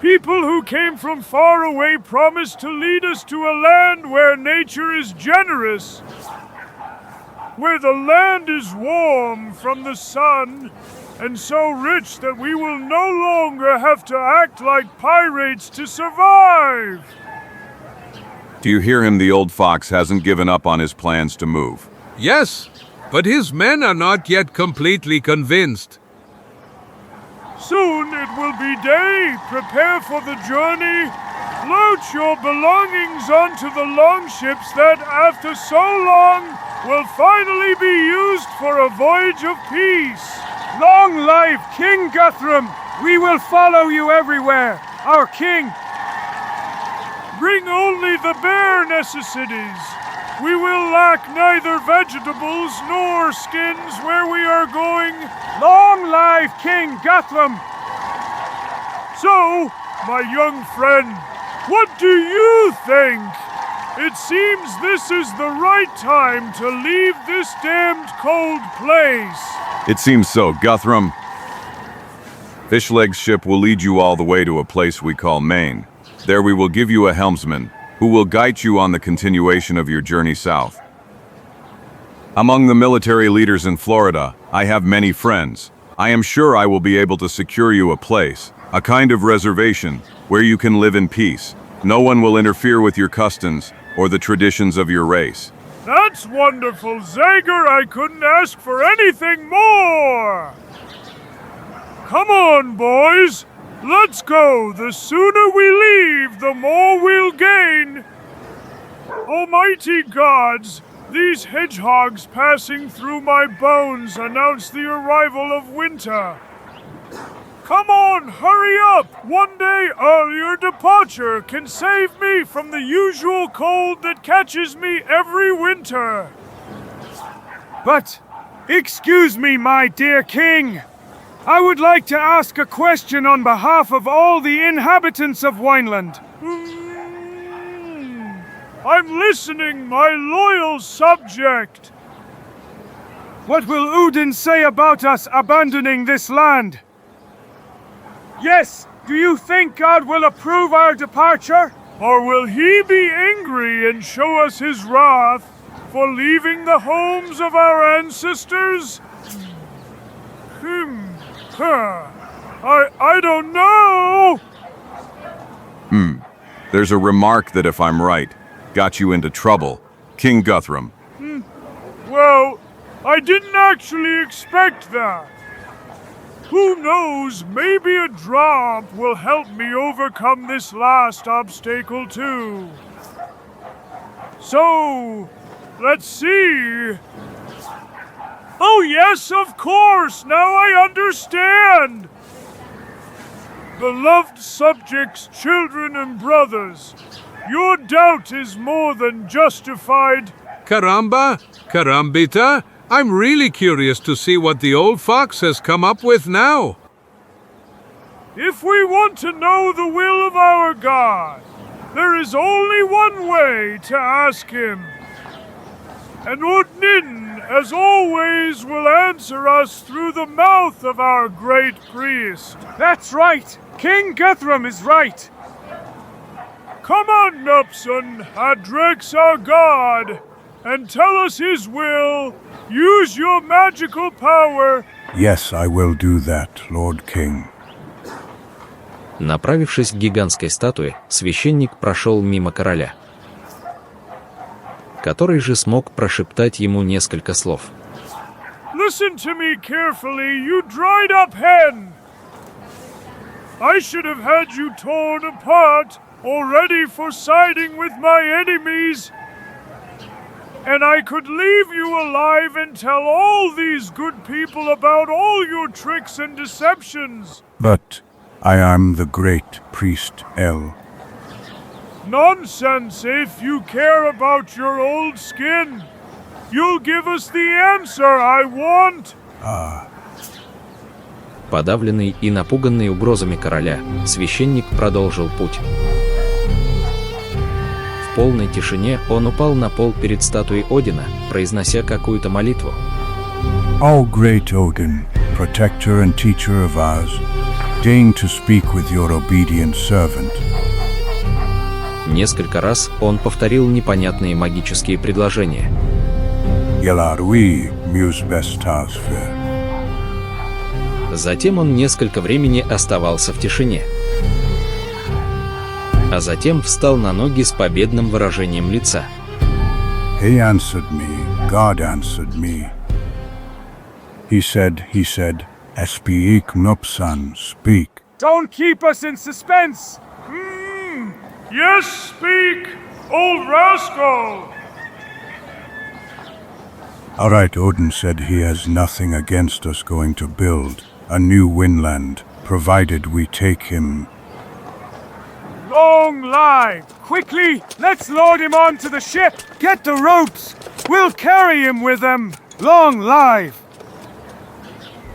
People who came from far away promised to lead us to a land where nature is generous, where the land is warm from the sun, and so rich that we will no longer have to act like pirates to survive. Do you hear him? The old fox hasn't given up on his plans to move. Yes, but his men are not yet completely convinced. Soon it will be day. Prepare for the journey. Load your belongings onto the longships that, after so long, will finally be used for a voyage of peace. Long life King Guthrum! We will follow you everywhere, our king! Bring only the bare necessities. We will lack neither vegetables nor skins where we are going. Long life King Guthrum! So, my young friend, what do you think? It seems this is the right time to leave this damned cold place. It seems so, Guthrum. Fishleg's ship will lead you all the way to a place we call Maine. There we will give you a helmsman, who will guide you on the continuation of your journey south. Among the military leaders in Florida, I have many friends. I am sure I will be able to secure you a place, a kind of reservation, where you can live in peace. No one will interfere with your customs or the traditions of your race. That's wonderful, Zagor. I couldn't ask for anything more. Come on, boys. Let's go. The sooner we leave, the more we'll gain. Almighty gods, these hedgehogs passing through my bones announce the arrival of winter. Come on, hurry up! One day earlier departure can save me from the usual cold that catches me every winter. But, excuse me, my dear king. I would like to ask a question on behalf of all the inhabitants of Wineland. I'm listening, my loyal subject. What will Udin say about us abandoning this land? Yes, do you think God will approve our departure? Or will he be angry and show us his wrath for leaving the homes of our ancestors? I don't know. There's a remark that, if I'm right, got you into trouble, King Guthrum. Well, I didn't actually expect that. Who knows, maybe a drop will help me overcome this last obstacle too. So, let's see. Oh yes, of course, now I understand. Beloved subjects, children and brothers, your doubt is more than justified. Caramba, Carambita, I'm really curious to see what the old fox has come up with now. If we want to know the will of our God, there is only one way to ask him. And Odin, as always, will answer us through the mouth of our great priest. That's right! King Guthrum is right! Come on, Nupson, address our God, and tell us his will. Use your magical power. Yes, I will do that, Lord King. Направившись к гигантской статуе, священник прошел мимо короля, который же смог прошептать ему несколько слов. Listen to me carefully, you dried up hen. I should have had you torn apart, already for siding with my enemies. And I could leave you alive and tell all these good people about all your tricks and deceptions. But I am the great priest El. Nonsense! If you care about your old skin, you'll give us the answer I want. Подавленный и напуганный угрозами короля, священник продолжил путь. В полной тишине он упал на пол перед статуей Одина, произнося какую-то молитву. O great Odin, protector and teacher of ours, deign to speak with your obedient servant. Несколько раз он повторил непонятные магические предложения. Yelarui muse bestasve. Затем он несколько времени оставался в тишине. А затем встал на ноги с победным выражением лица. He answered me, God answered me. He said, Speak, Nupsan, speak. Don't keep us in suspense. Yes, speak, old rascal. All right, Odin said he has nothing against us going to build a new Winland, provided we take him. Long live! Quickly, let's load him onto the ship. Get the ropes! We'll carry him with them. Long live!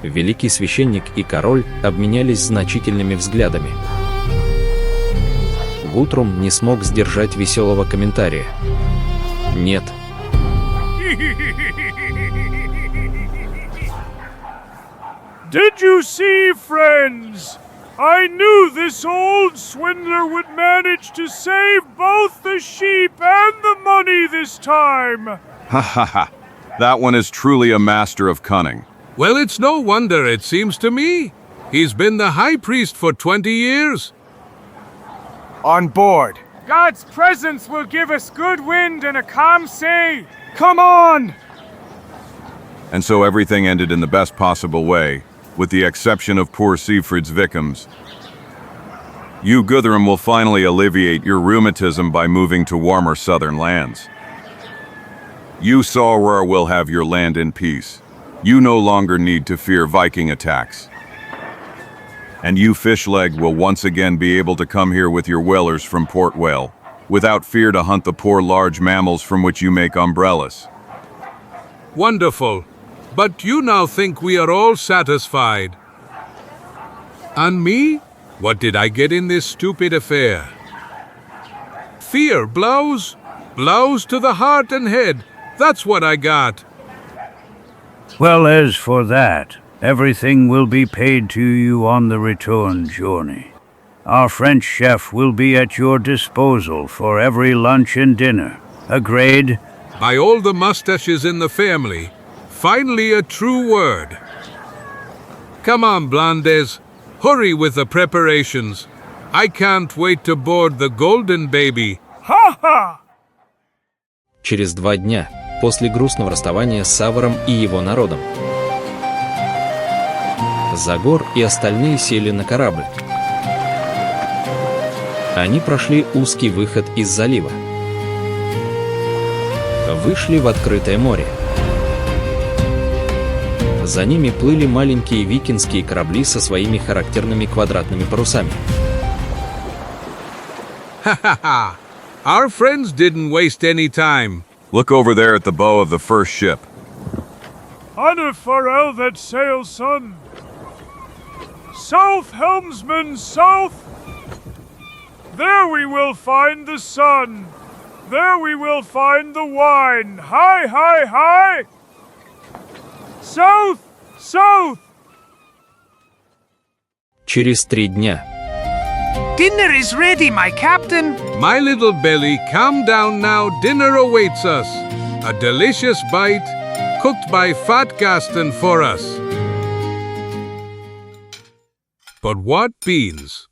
Великий священник и король обменялись значительными взглядами. Гутрум не смог сдержать веселого комментария. Нет. Did you see, friends? I knew this old swindler would manage to save both the sheep and the money this time. Ha ha ha. That one is truly a master of cunning. Well, it's no wonder, it seems to me. He's been the high priest for 20 years. On board. God's presence will give us good wind and a calm sea. Come on! And so everything ended in the best possible way, with the exception of poor Siegfried's victims. You, Guthrum, will finally alleviate your rheumatism by moving to warmer southern lands. You, Sauror, will have your land in peace. You no longer need to fear Viking attacks. And you, Fishleg, will once again be able to come here with your whalers from Port Whale, without fear to hunt the poor large mammals from which you make umbrellas. Wonderful. But you now think we are all satisfied. And me? What did I get in this stupid affair? Fear blows to the heart and head. That's what I got. Well, as for that, everything will be paid to you on the return journey. Our French chef will be at your disposal for every lunch and dinner. Agreed? By all the mustaches in the family, finally a true word. Come on, Blondes. Hurry with the preparations. I can't wait to board the golden baby. Ha-ha! Через 2 дня, после грустного расставания с Савором и его народом, Загор и остальные сели на корабль. Они прошли узкий выход из залива. Вышли в открытое море. За ними плыли маленькие викингские корабли со своими характерными квадратными парусами. Ha-ha-ha! Our friends didn't waste any time. Look over there at the bow of the first ship. Honor for all that sail, son. South, helmsman, south! There we will find the sun. There we will find the wine. Hi, hi, hi! South! South! Через 3 дня. Dinner is ready, my captain. My little belly, calm down now. Dinner awaits us. A delicious bite, cooked by Fat Gaston for us. But what beans?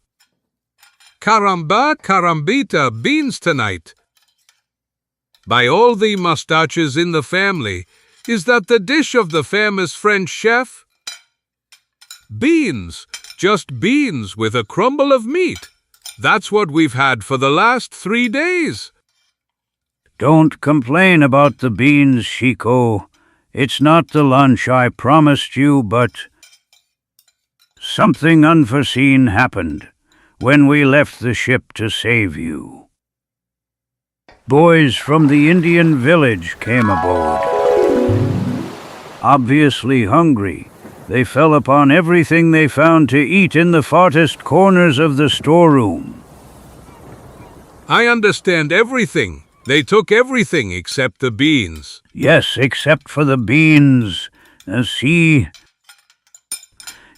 Caramba, carambita, beans tonight. By all the mustaches in the family, is that the dish of the famous French chef? Beans, just beans with a crumble of meat. That's what we've had for the last 3 days. Don't complain about the beans, Chico. It's not the lunch I promised you, but something unforeseen happened when we left the ship to save you. Boys from the Indian village came aboard. Obviously hungry, they fell upon everything they found to eat in the farthest corners of the storeroom. I understand everything. They took everything except the beans. Yes, except for the beans. See?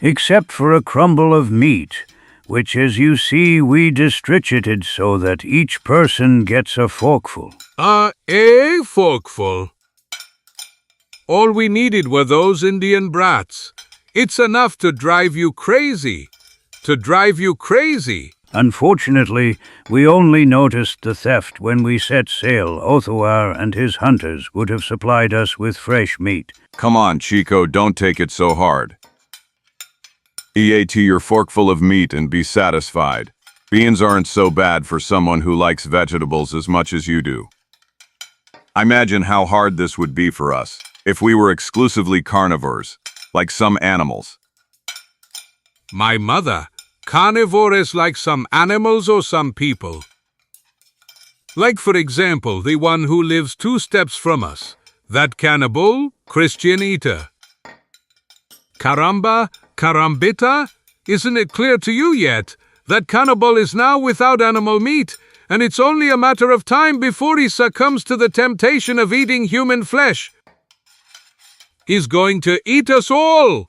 Except for a crumble of meat, which, as you see, we distributed so that each person gets a forkful. A forkful. All we needed were those Indian brats. It's enough to drive you crazy. To drive you crazy. Unfortunately, we only noticed the theft when we set sail. Othuar and his hunters would have supplied us with fresh meat. Come on, Chico, don't take it so hard. Eat your forkful of meat and be satisfied. Beans aren't so bad for someone who likes vegetables as much as you do. Imagine how hard this would be for us if we were exclusively carnivores, like some animals. My mother, carnivore is like some animals or some people. Like, for example, the one who lives 2 steps from us. That cannibal, Christian eater. Caramba, carambita, isn't it clear to you yet that cannibal is now without animal meat, and it's only a matter of time before he succumbs to the temptation of eating human flesh? He's going to eat us all!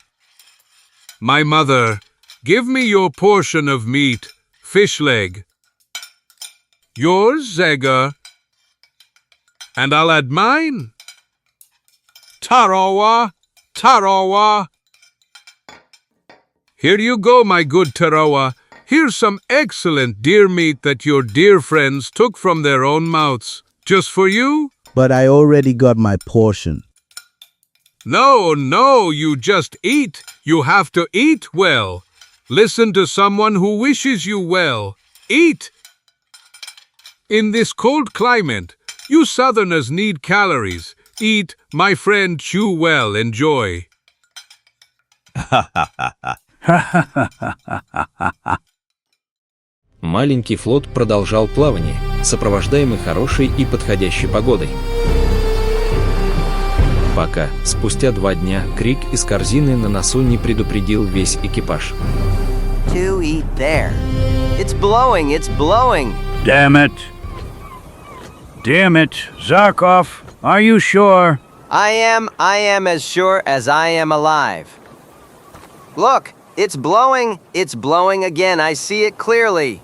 My mother, give me your portion of meat, fish leg. Yours, Zagor. And I'll add mine. Tarawa, Tarawa. Here you go, my good Tarawa. Here's some excellent deer meat that your dear friends took from their own mouths. Just for you? But I already got my portion. No, you just eat. You have to eat well. Listen to someone who wishes you well. Eat. In this cold climate, you southerners need calories. Eat, my friend, chew well, enjoy. Маленький флот продолжал плавание, сопровождаемый хорошей и подходящей погодой. Пока, спустя 2 дня, крик из корзины на носу не предупредил весь экипаж. To eat there. It's blowing, it's blowing. Damn it. Damn it. Zarkov, are you sure? I am as sure as I am alive. Look, it's blowing again, I see it clearly.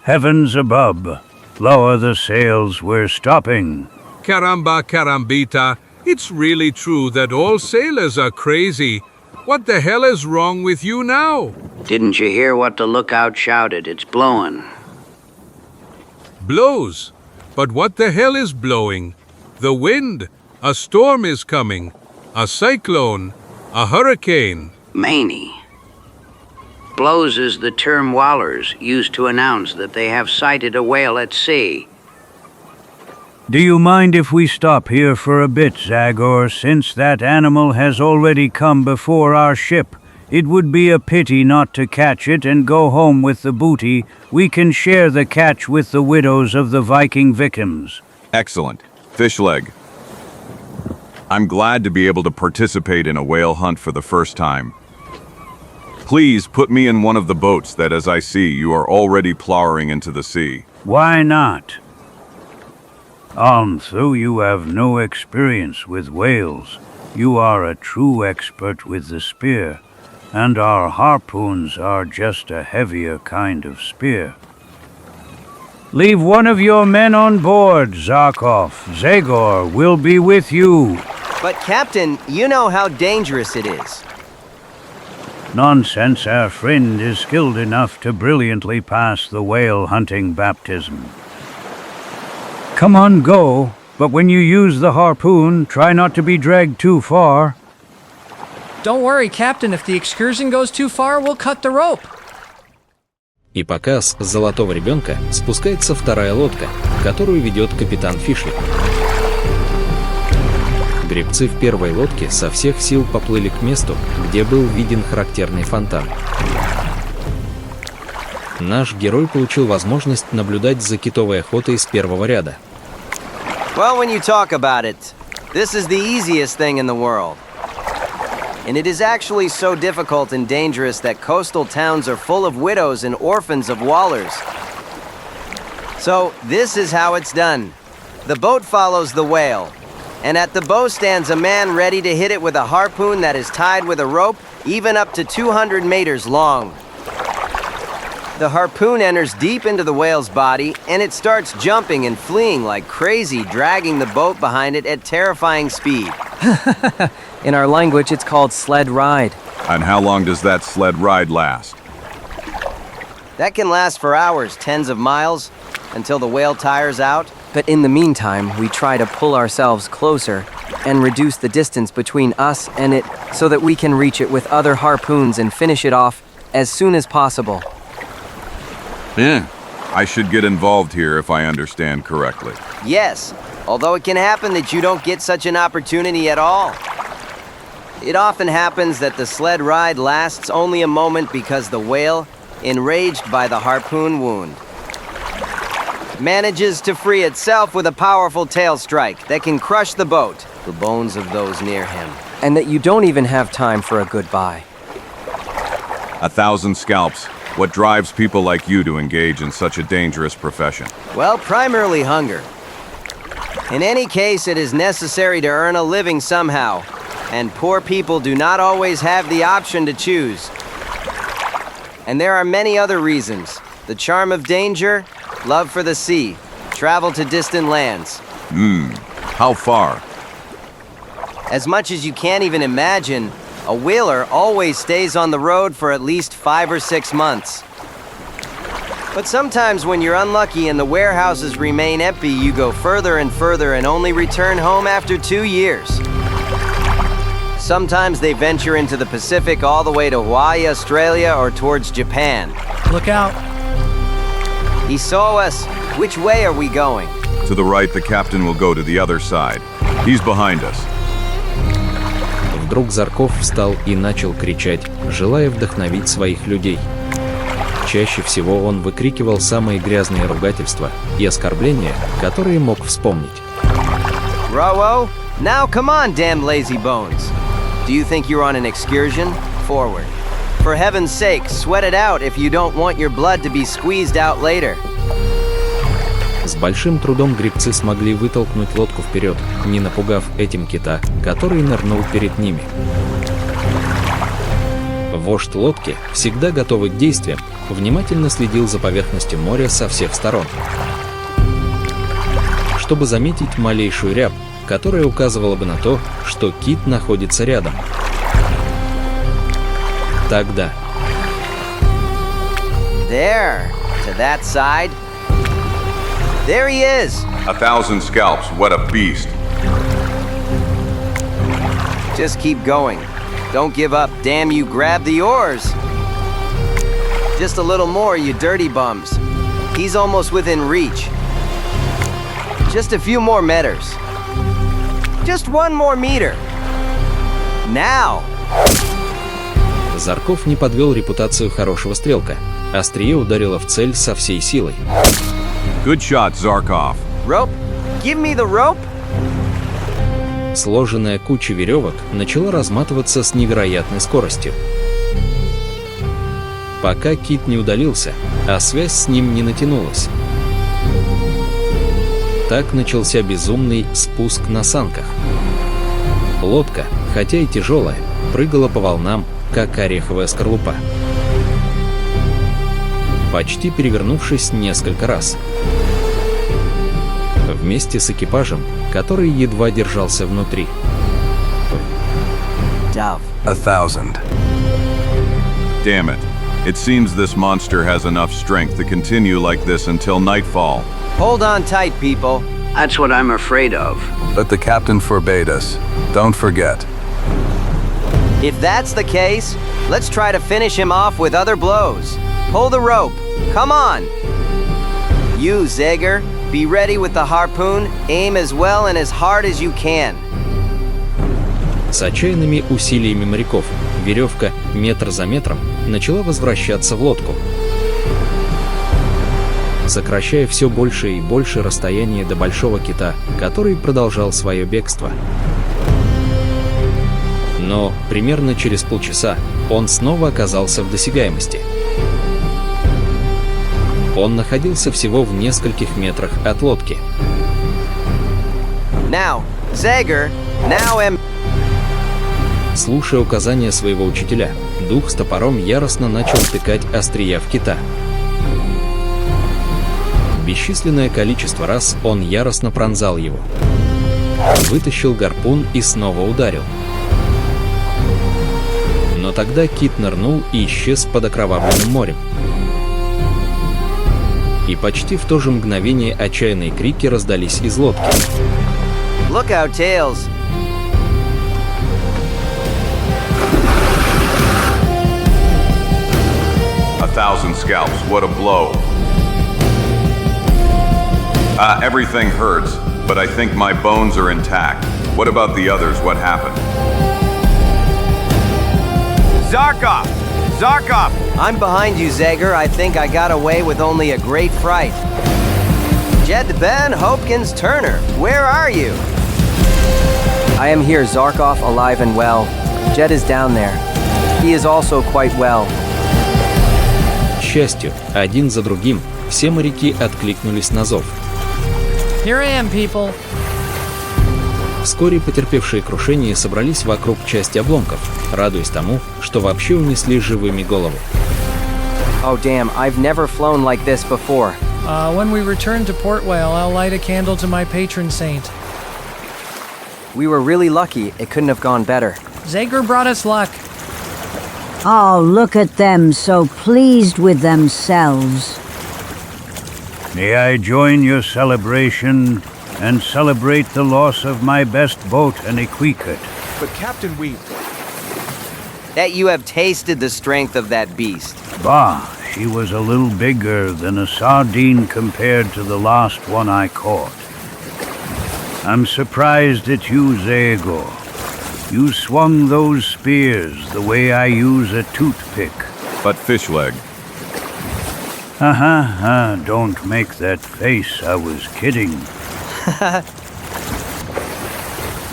Heavens above. Lower the sails, we're stopping. Caramba, carambita, it's really true that all sailors are crazy. What the hell is wrong with you now? Didn't you hear what the lookout shouted? It's blowing. Blows. But what the hell is blowing? The wind. A storm is coming. A cyclone. A hurricane. Maney. Blows is the term whalers used to announce that they have sighted a whale at sea. Do you mind if we stop here for a bit, Zagor, since that animal has already come before our ship? It would be a pity not to catch it and go home with the booty. We can share the catch with the widows of the Viking victims. Excellent. Fish leg. I'm glad to be able to participate in a whale hunt for the first time. Please put me in one of the boats that, as I see, you are already plowing into the sea. Why not? Though you have no experience with whales, you are a true expert with the spear, and our harpoons are just a heavier kind of spear. Leave one of your men on board, Zarkov. Zagor will be with you. But Captain, you know how dangerous it is. Nonsense, our friend is skilled enough to brilliantly pass the whale hunting baptism. Come on, go, but when you use the harpoon, try not to be dragged too far. Don't worry, Captain. If the excursion goes too far, we'll cut the rope. И пока с золотого ребенка спускается вторая лодка, которую ведет капитан Фишлер. Гребцы в первой лодке со всех сил поплыли к месту, где был виден характерный фонтан. Наш герой получил возможность наблюдать за китовой охотой с первого ряда. Well, when you talk about it, this is the easiest thing in the world. And it is actually so difficult and dangerous that coastal towns are full of widows and orphans of whalers. So, this is how it's done. The boat follows the whale, and at the bow stands a man ready to hit it with a harpoon that is tied with a rope, even up to 200 meters long. The harpoon enters deep into the whale's body, and it starts jumping and fleeing like crazy, dragging the boat behind it at terrifying speed. In our language, it's called sled ride. And how long does that sled ride last? That can last for hours, tens of miles, until the whale tires out. But in the meantime, we try to pull ourselves closer and reduce the distance between us and it so that we can reach it with other harpoons and finish it off as soon as possible. I should get involved here if I understand correctly. Yes, although it can happen that you don't get such an opportunity at all. It often happens that the sled ride lasts only a moment because the whale, enraged by the harpoon wound, manages to free itself with a powerful tail strike that can crush the boat, the bones of those near him. And that you don't even have time for a goodbye. 1,000 scalps. What drives people like you to engage in such a dangerous profession? Well, primarily hunger. In any case, it is necessary to earn a living somehow, and poor people do not always have the option to choose. And there are many other reasons. The charm of danger, love for the sea, travel to distant lands. How far? As much as you can't even imagine, a whaler always stays on the road for at least 5 or 6 months. But sometimes when you're unlucky and the warehouses remain empty, you go further and further and only return home after 2 years. Sometimes they venture into the Pacific all the way to Hawaii, Australia, or towards Japan. Look out. He saw us. Which way are we going? To the right, the captain will go to the other side. He's behind us. Вдруг Зарков встал и начал кричать, желая вдохновить своих людей. Чаще всего он выкрикивал самые грязные ругательства и оскорбления, которые мог вспомнить. Rowo, now come on, damn lazy bones. Do you think you're on an excursion? Forward. For heaven's sake, sweat it out if you don't want your blood to be squeezed out later. С большим трудом гребцы смогли вытолкнуть лодку вперед, не напугав этим кита, который нырнул перед ними. Вождь лодки, всегда готовый к действиям, внимательно следил за поверхностью моря со всех сторон, чтобы заметить малейшую рябь, которая указывала бы на то, что кит находится рядом. Тогда. There, to that side. There he is! 1,000 scalps, what a beast! Just keep going. Don't give up, damn you, grab the oars! Just a little more, you dirty bums. He's almost within reach. Just a few more meters. Just 1 more meter. Now! Зарков не подвел репутацию хорошего стрелка. Острие ударило в цель со всей силой. Good shot, Zarkov. Rope? Give me the rope? Сложенная куча веревок начала разматываться с невероятной скоростью. пока кит не удалился, а связь с ним не натянулась. Так начался безумный спуск на санках. Лодка, хотя и тяжелая, прыгала по волнам, как ореховая скорлупа, почти перевернувшись несколько раз. Вместе с экипажем, который едва держался внутри. 1,000. Damn it. It seems this monster has enough strength to continue like this until nightfall. Hold on tight, people. That's what I'm afraid of. But the captain forbade us. Don't forget. If that's the case, let's try to finish him off with other blows. Pull the rope. Come on. You, Zagor, be ready with the harpoon. Aim as well and as hard as you can. С отчаянными усилиями моряков веревка метр за метром начала возвращаться в лодку, сокращая все больше и больше расстояние до большого кита, который продолжал свое бегство. Но примерно через полчаса он снова оказался в досягаемости. Он находился всего в нескольких метрах от лодки. Now, Zagor, Слушая указания своего учителя, дух с топором яростно начал тыкать острия в кита. Бесчисленное количество раз он яростно пронзал его. Вытащил гарпун и снова ударил. Но тогда кит нырнул и исчез под окровавленным морем. И почти в то же мгновение отчаянные крики раздались из лодки. Look out, Tails! A 1,000 scalps, what a blow. Everything hurts, but I think my bones are intact. What about the others? What happened? Zarkov! Zarkov! I'm behind you, Zagor. I think I got away with only a great fright. Jed Ben Hopkins Turner, where are you? I am here, Zarkov, alive and well. Jed is down there. He is also quite well. К счастью, один за другим все моряки откликнулись на зов. Here I am, people. Вскоре потерпевшие крушение собрались вокруг части обломков, радуясь тому, что вообще унесли живыми головы. Oh damn, I've never flown like this before. When we return to Port Whale, I'll light a candle to my patron saint. We were really lucky, it couldn't have gone better. Zagor brought us luck. Oh, look at them, so pleased with themselves. May I join your celebration and celebrate the loss of my best boat and equipment? But Captain, That you have tasted the strength of that beast. Bah, she was a little bigger than a sardine compared to the last one I caught. I'm surprised at you, Zagor. You swung those spears the way I use a toothpick. But fish leg. Don't make that face, I was kidding.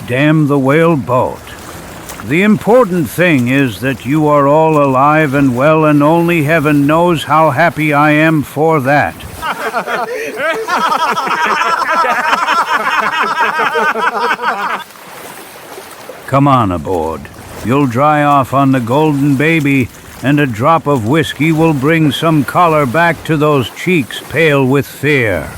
Damn the whale boat. The important thing is that you are all alive and well, and only heaven knows how happy I am for that. Come on aboard. You'll dry off on the golden baby, and a drop of whiskey will bring some color back to those cheeks pale with fear.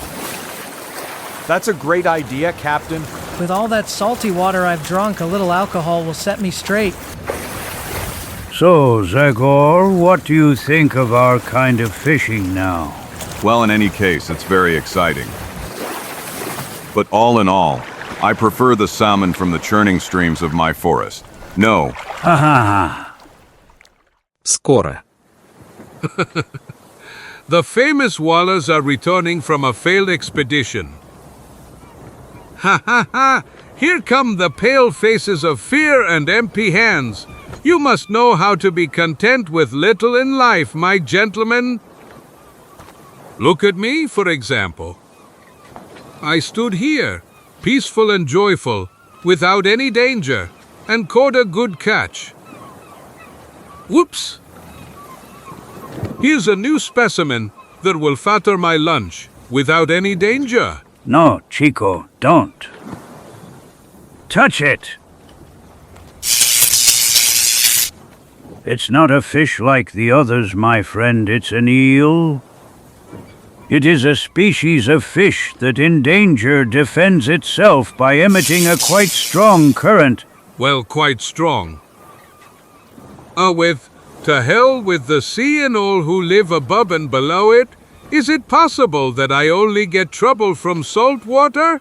That's a great idea, Captain. With all that salty water I've drunk, a little alcohol will set me straight. So, Zagor, what do you think of our kind of fishing now? Well, in any case, it's very exciting. But all in all, I prefer the salmon from the churning streams of my forest. No. Скоро. The famous wallers are returning from a failed expedition. Ha ha ha! Here come the pale faces of fear and empty hands. You must know how to be content with little in life, my gentlemen. Look at me, for example. I stood here, peaceful and joyful, without any danger, and caught a good catch. Whoops! Here's a new specimen that will fatter my lunch without any danger. No, Chico, don't. Touch it! It's not a fish like the others, my friend. It's an eel. It is a species of fish that in danger defends itself by emitting a quite strong current. Well, quite strong. With to hell with the sea and all who live above and below it. Is it possible that I only get trouble from salt water?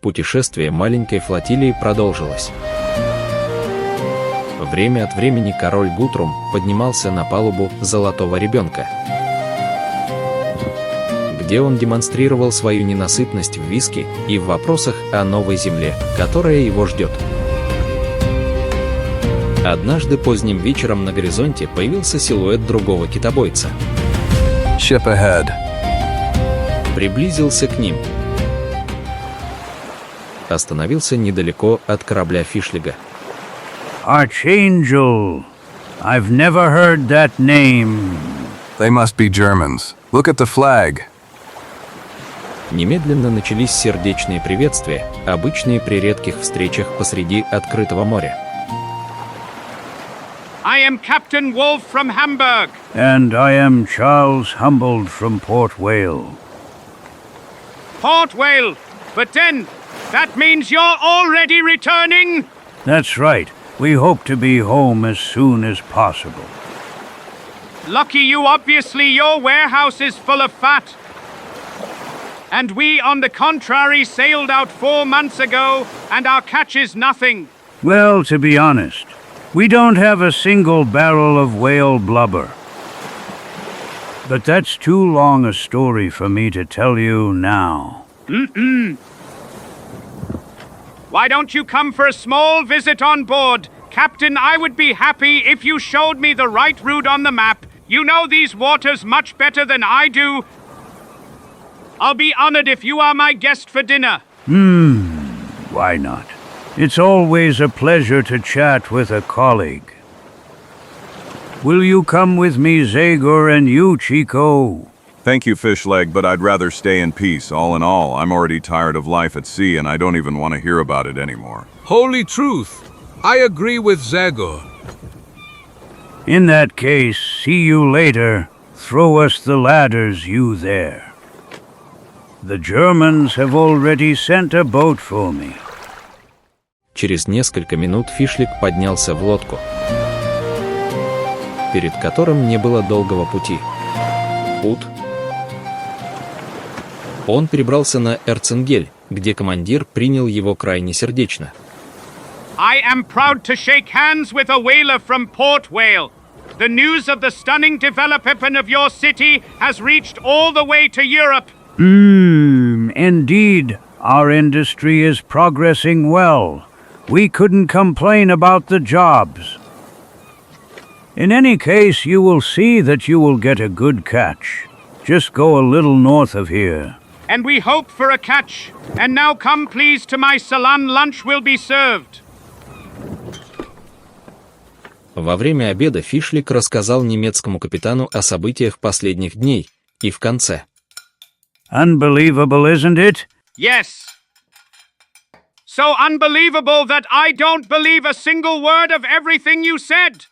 Путешествие маленькой флотилии продолжилось. Время от времени король Гутрум поднимался на палубу Золотого ребенка, где он демонстрировал свою ненасытность в виске и в вопросах о новой земле, которая его ждет. Однажды поздним вечером на горизонте появился силуэт другого китобойца. Ship ahead. Приблизился к ним. Остановился недалеко от корабля Фишлига. Archangel. I've never heard that name. They must be Germans. Look at the flag. Немедленно начались сердечные приветствия, обычные при редких встречах посреди открытого моря. I am Captain Wolf from Hamburg. And I am Charles Humboldt from Port Whale. Port Whale? But then, that means you're already returning? That's right. We hope to be home as soon as possible. Lucky you, obviously your warehouse is full of fat. And we, on the contrary, sailed out 4 months ago, and our catch is nothing. Well, to be honest, we don't have a single barrel of whale blubber. But that's too long a story for me to tell you now. Why don't you come for a small visit on board? Captain, I would be happy if you showed me the right route on the map. You know these waters much better than I do. I'll be honored if you are my guest for dinner. Why not? It's always a pleasure to chat with a colleague. Will you come with me, Zagor, and you, Chico? Thank you, Fishleg, but I'd rather stay in peace. All in all, I'm already tired of life at sea, and I don't even want to hear about it anymore. Holy truth. I agree with Zagor. In that case, see you later. Throw us the ladders, you there. The Germans have already sent a boat for me. Через несколько минут Фишлик поднялся в лодку, перед которым не было долгого пути. Он перебрался на Эрценгель, где командир принял его крайне сердечно. I am proud to shake hands with a whaler from Port Whale. The news of the stunning development of your city has reached all the way to Europe. Indeed, our industry is progressing well. We couldn't complain about the jobs. In any case, you will see that you will get a good catch. Just go a little north of here. And we hope for a catch. And now come please to my salon, lunch will be served. Во время обеда Фишлик рассказал немецкому капитану о событиях последних дней, и в конце. Unbelievable, isn't it? Yes. So unbelievable that I don't believe a single word of everything you said.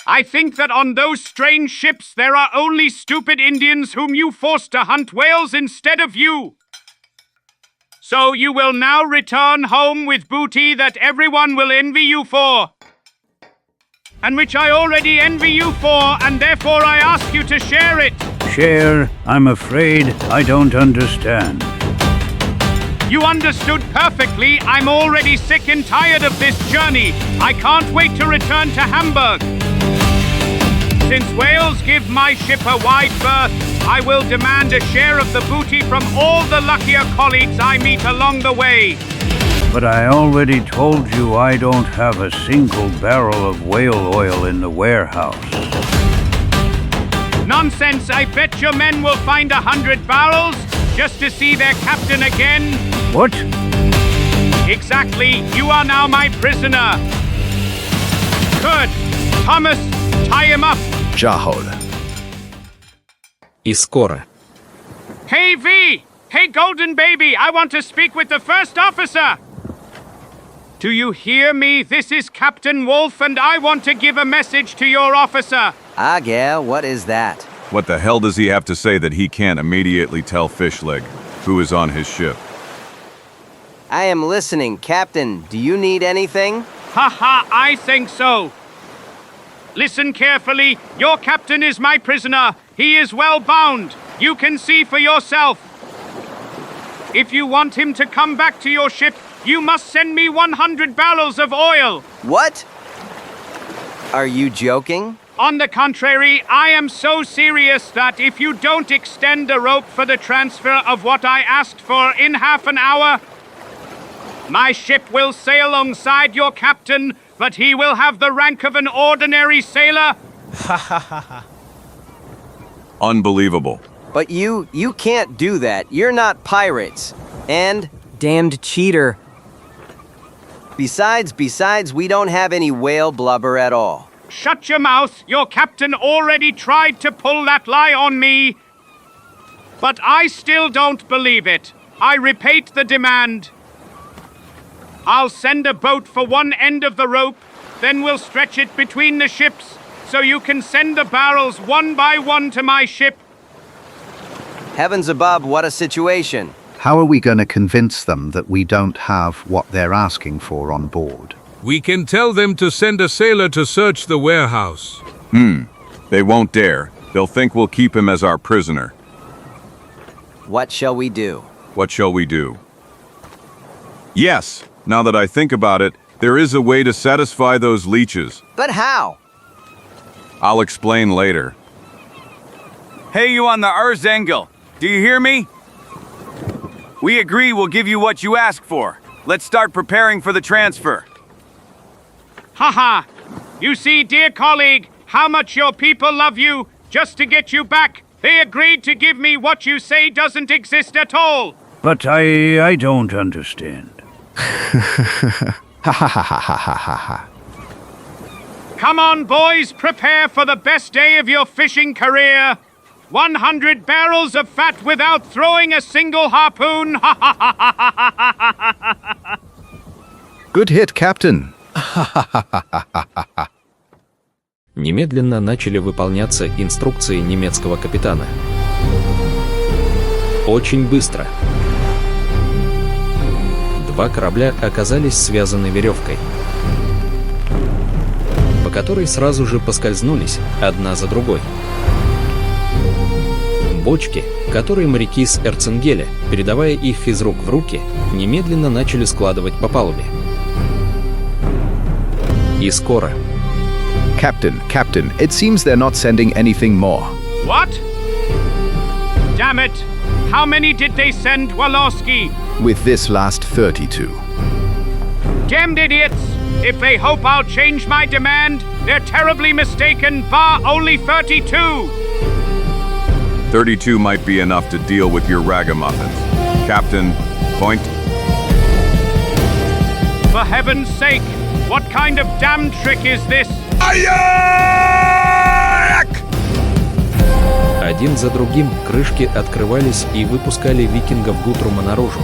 I think that on those strange ships there are only stupid Indians whom you forced to hunt whales instead of you. So you will now return home with booty that everyone will envy you for. And which I already envy you for, and therefore I ask you to share it. Share? I'm afraid I don't understand. You understood perfectly. I'm already sick and tired of this journey. I can't wait to return to Hamburg. Since whales give my ship a wide berth, I will demand a share of the booty from all the luckier colleagues I meet along the way. But I already told you I don't have a single barrel of whale oil in the warehouse. Nonsense, I bet your men will find 100 barrels just to see their captain again. What? Exactly, you are now my prisoner. Good. Thomas, Tie him up! Jahol. И скоро. Hey, V! Hey, Golden Baby, I want to speak with the first officer! Do you hear me? This is Captain Wolf, and I want to give a message to your officer. Yeah, what is that? What the hell does he have to say that he can't immediately tell Fishleg, who is on his ship? I am listening, Captain. Do you need anything? Haha, I think so. Listen carefully. Your captain is my prisoner. He is well bound. You can see for yourself. If you want him to come back to your ship, you must send me 100 barrels of oil. What? Are you joking? On the contrary, I am so serious that if you don't extend the rope for the transfer of what I asked for in half an hour, my ship will sail alongside your captain, but he will have the rank of an ordinary sailor. Unbelievable. But you can't do that. You're not pirates. And damned cheater. Besides, we don't have any whale blubber at all. Shut your mouth. Your captain already tried to pull that lie on me. But I still don't believe it. I repeat the demand. I'll send a boat for one end of the rope, then we'll stretch it between the ships, so you can send the barrels one by one to my ship. Heavens above, what a situation. How are we going to convince them that we don't have what they're asking for on board? We can tell them to send a sailor to search the warehouse. They won't dare. They'll think we'll keep him as our prisoner. What shall we do? What shall we do? Yes, now that I think about it, there is a way to satisfy those leeches. But how? I'll explain later. Hey, you on the Erzengel. Do you hear me? We agree we'll give you what you ask for. Let's start preparing for the transfer. Haha! You see, dear colleague, how much your people love you. Just to get you back, they agreed to give me what you say doesn't exist at all. But I don't understand. Come on, boys, prepare for the best day of your fishing career. 100 barrels of fat without throwing a single harpoon. Good hit, Captain. Немедленно начали выполняться инструкции немецкого капитана. Очень быстро. Два корабля оказались связаны веревкой, по которой сразу же поскользнулись одна за другой. Бочки, которые моряки с Эрценгеля, передавая их из рук в руки, немедленно начали складывать по палубе. И скоро. Captain, it seems they're not sending anything more. What? Damn it! How many did they send, Walowski? With this last 32. Damned idiots! If they hope I'll change my demand, they're terribly mistaken, bar only 32! 32 might be enough to deal with your ragamuffins. Captain, point. For heaven's sake, what kind of damn trick is this? Один за другим крышки открывались и выпускали викингов Гутрума наружу.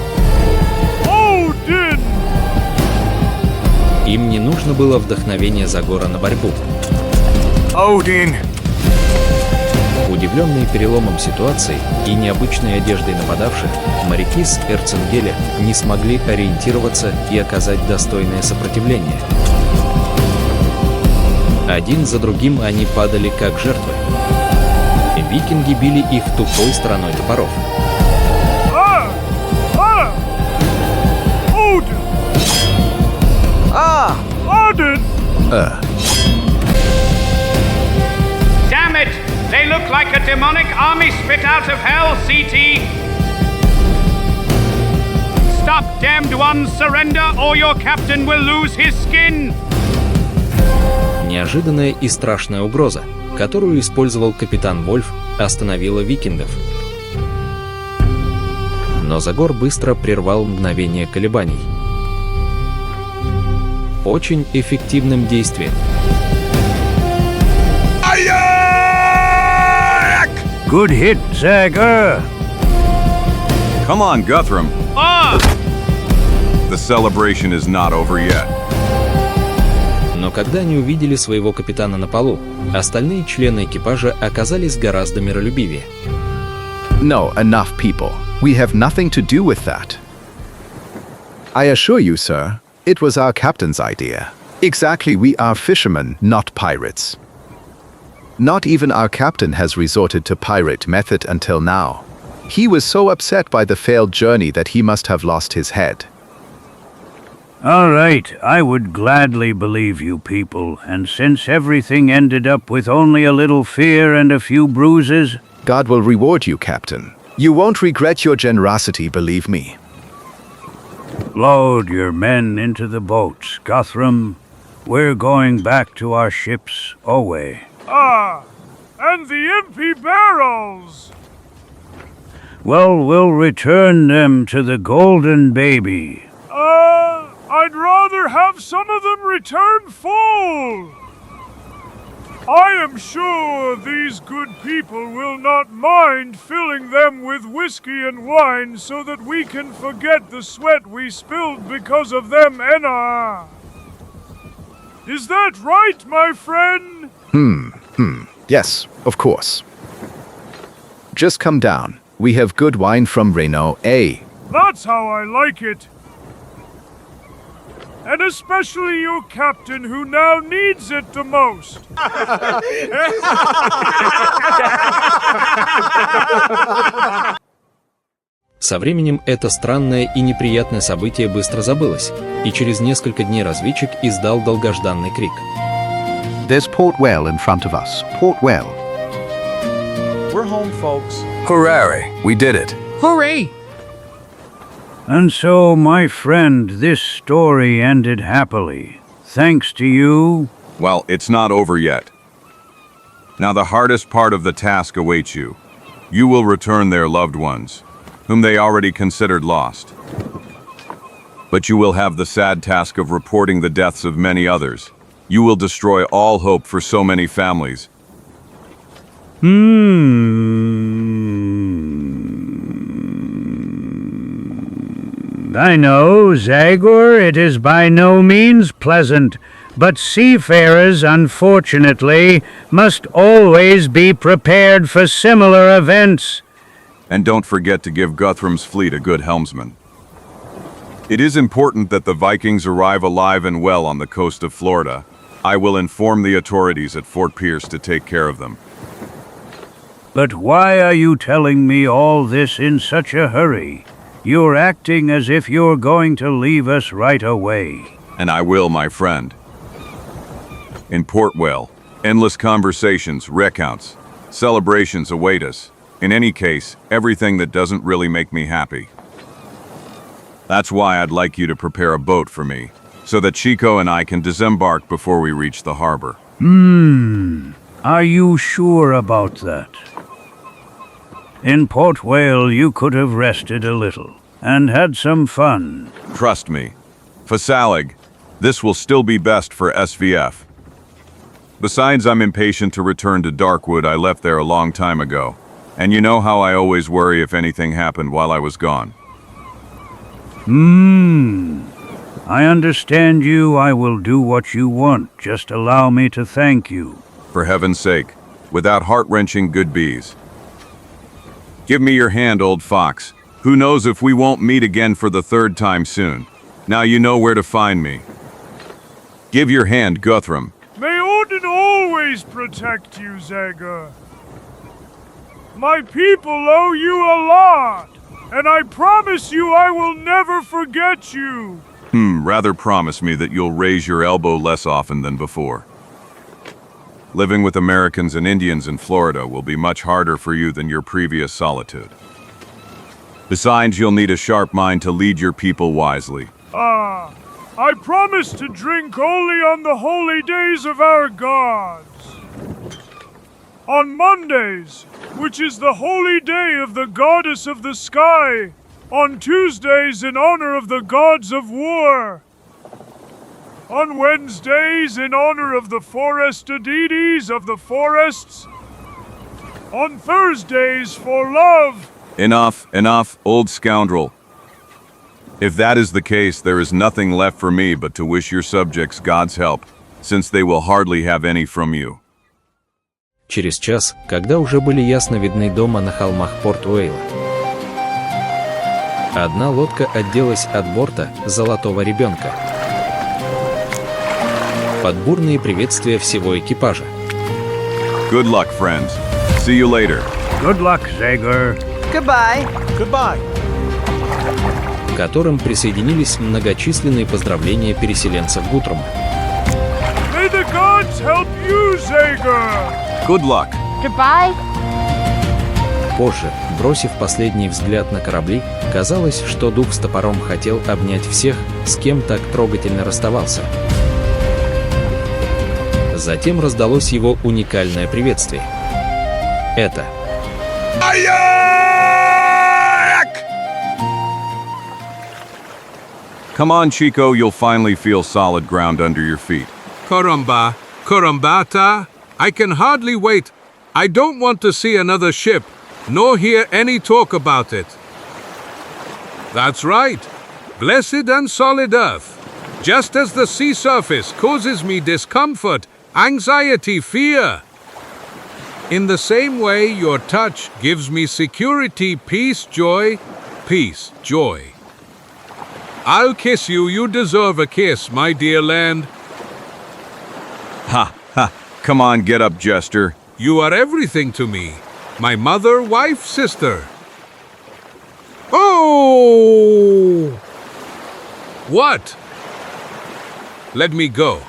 Им не нужно было вдохновение Загора на борьбу. Удивленные переломом ситуации и необычной одеждой нападавших, моряки с Эрценгеля не смогли ориентироваться и оказать достойное сопротивление. Один за другим они падали как жертвы. Викинги били их тупой стороной топоров. Damn it! They look like a demonic army spit out of hell, CT! Stop, damned ones, surrender or your captain will lose his skin! Неожиданная и страшная угроза, которую использовал капитан Вольф, остановила викингов. Но Загор быстро прервал мгновение колебаний. Очень эффективным действием. Good hit, Zagor. Come on, Guthrum. The celebration is not over yet. Но когда они увидели своего капитана на полу, остальные члены экипажа оказались гораздо миролюбивее. No, enough, people. We have nothing to do with that. I assure you, sir, it was our captain's idea. Exactly, we are fishermen, not pirates. Not even our captain has resorted to pirate method until now. He was so upset by the failed journey that he must have lost his head. All right, I would gladly believe you people, and since everything ended up with only a little fear and a few bruises... God will reward you, Captain. You won't regret your generosity, believe me. Load your men into the boats, Guthrum. We're going back to our ships, away. Ah, and the empty barrels! Well, we'll return them to the Golden Baby. I'd rather have some of them return full. I am sure these good people will not mind filling them with whiskey and wine so that we can forget the sweat we spilled because of them, Enna. Is that right, my friend? Yes, of course. Just come down. We have good wine from Reno, eh? That's how I like it. And especially your captain who now needs it the most. Со временем это странное и неприятное событие быстро забылось, и через несколько дней разведчик издал долгожданный крик. There's Port Well in front of us. Port Well. We're home, folks. Hooray! We did it. Hooray! And so, my friend, this story ended happily. Thanks to you. Well, it's not over yet. Now the hardest part of the task awaits you. You will return their loved ones, whom they already considered lost. But you will have the sad task of reporting the deaths of many others. You will destroy all hope for so many families. I know, Zagor, it is by no means pleasant, but seafarers, unfortunately, must always be prepared for similar events. And don't forget to give Guthrum's fleet a good helmsman. It is important that the Vikings arrive alive and well on the coast of Florida. I will inform the authorities at Fort Pierce to take care of them. But why are you telling me all this in such a hurry? You're acting as if you're going to leave us right away. And I will, my friend. In Port Well, endless conversations, recounts, celebrations await us. In any case, everything that doesn't really make me happy. That's why I'd like you to prepare a boat for me, so that Chico and I can disembark before we reach the harbor. Are you sure about that? In Port Whale, you could have rested a little and had some fun. Trust me. Fasalig, this will still be best for SVF. Besides, I'm impatient to return to Darkwood. I left there a long time ago. And you know how I always worry if anything happened while I was gone. I understand you. I will do what you want. Just allow me to thank you. For heaven's sake, without heart-wrenching good bees. Give me your hand, old fox. Who knows if we won't meet again for the third time soon. Now you know where to find me. Give your hand, Guthrum. May Odin always protect you, Zagor. My people owe you a lot, and I promise you I will never forget you. Rather promise me that you'll raise your elbow less often than before. Living with Americans and Indians in Florida will be much harder for you than your previous solitude. Besides, you'll need a sharp mind to lead your people wisely. I promise to drink only on the holy days of our gods. On Mondays, which is the holy day of the goddess of the sky. On Tuesdays, in honor of the gods of war. On Wednesdays, in honor of the forest deities of the forests. On Thursdays for love. Enough, enough, old scoundrel. If that is the case, there is nothing left for me but to wish your subjects God's help, since they will hardly have any from you. Через час, когда уже были ясно видны дома на холмах Порт-Уэйла, одна лодка отделась от борта «Золотого ребенка» под бурные приветствия всего экипажа. Good luck, friends. See you later. Good luck, Zagor. Goodbye. Goodbye. К которым присоединились многочисленные поздравления переселенцев Гутрума. May the gods help you, Zagor. Good luck. Goodbye. Позже, бросив последний взгляд на корабли, казалось, что дух с топором хотел обнять всех, с кем так трогательно расставался. Затем раздалось его уникальное приветствие. Это. Come on, Chico, you'll finally feel solid ground under your feet. Caramba, Carambata, I can hardly wait. I don't want to see another ship, nor hear any talk about it. That's right. Blessed and solid earth. Just as the sea surface causes me discomfort, anxiety, fear. In the same way, your touch gives me security, peace, joy. I'll kiss you. You deserve a kiss, my dear land. Ha, ha. Come on, get up, jester. You are everything to me. My mother, wife, sister. Oh! What? Let me go.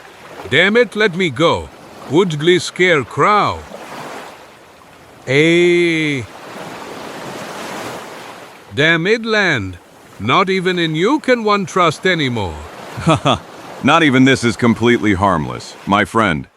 Damn it, let me go. Woodgley scarecrow. Hey. Damn it, land. Not even in you can one trust anymore. Haha. Not even this is completely harmless. My friend,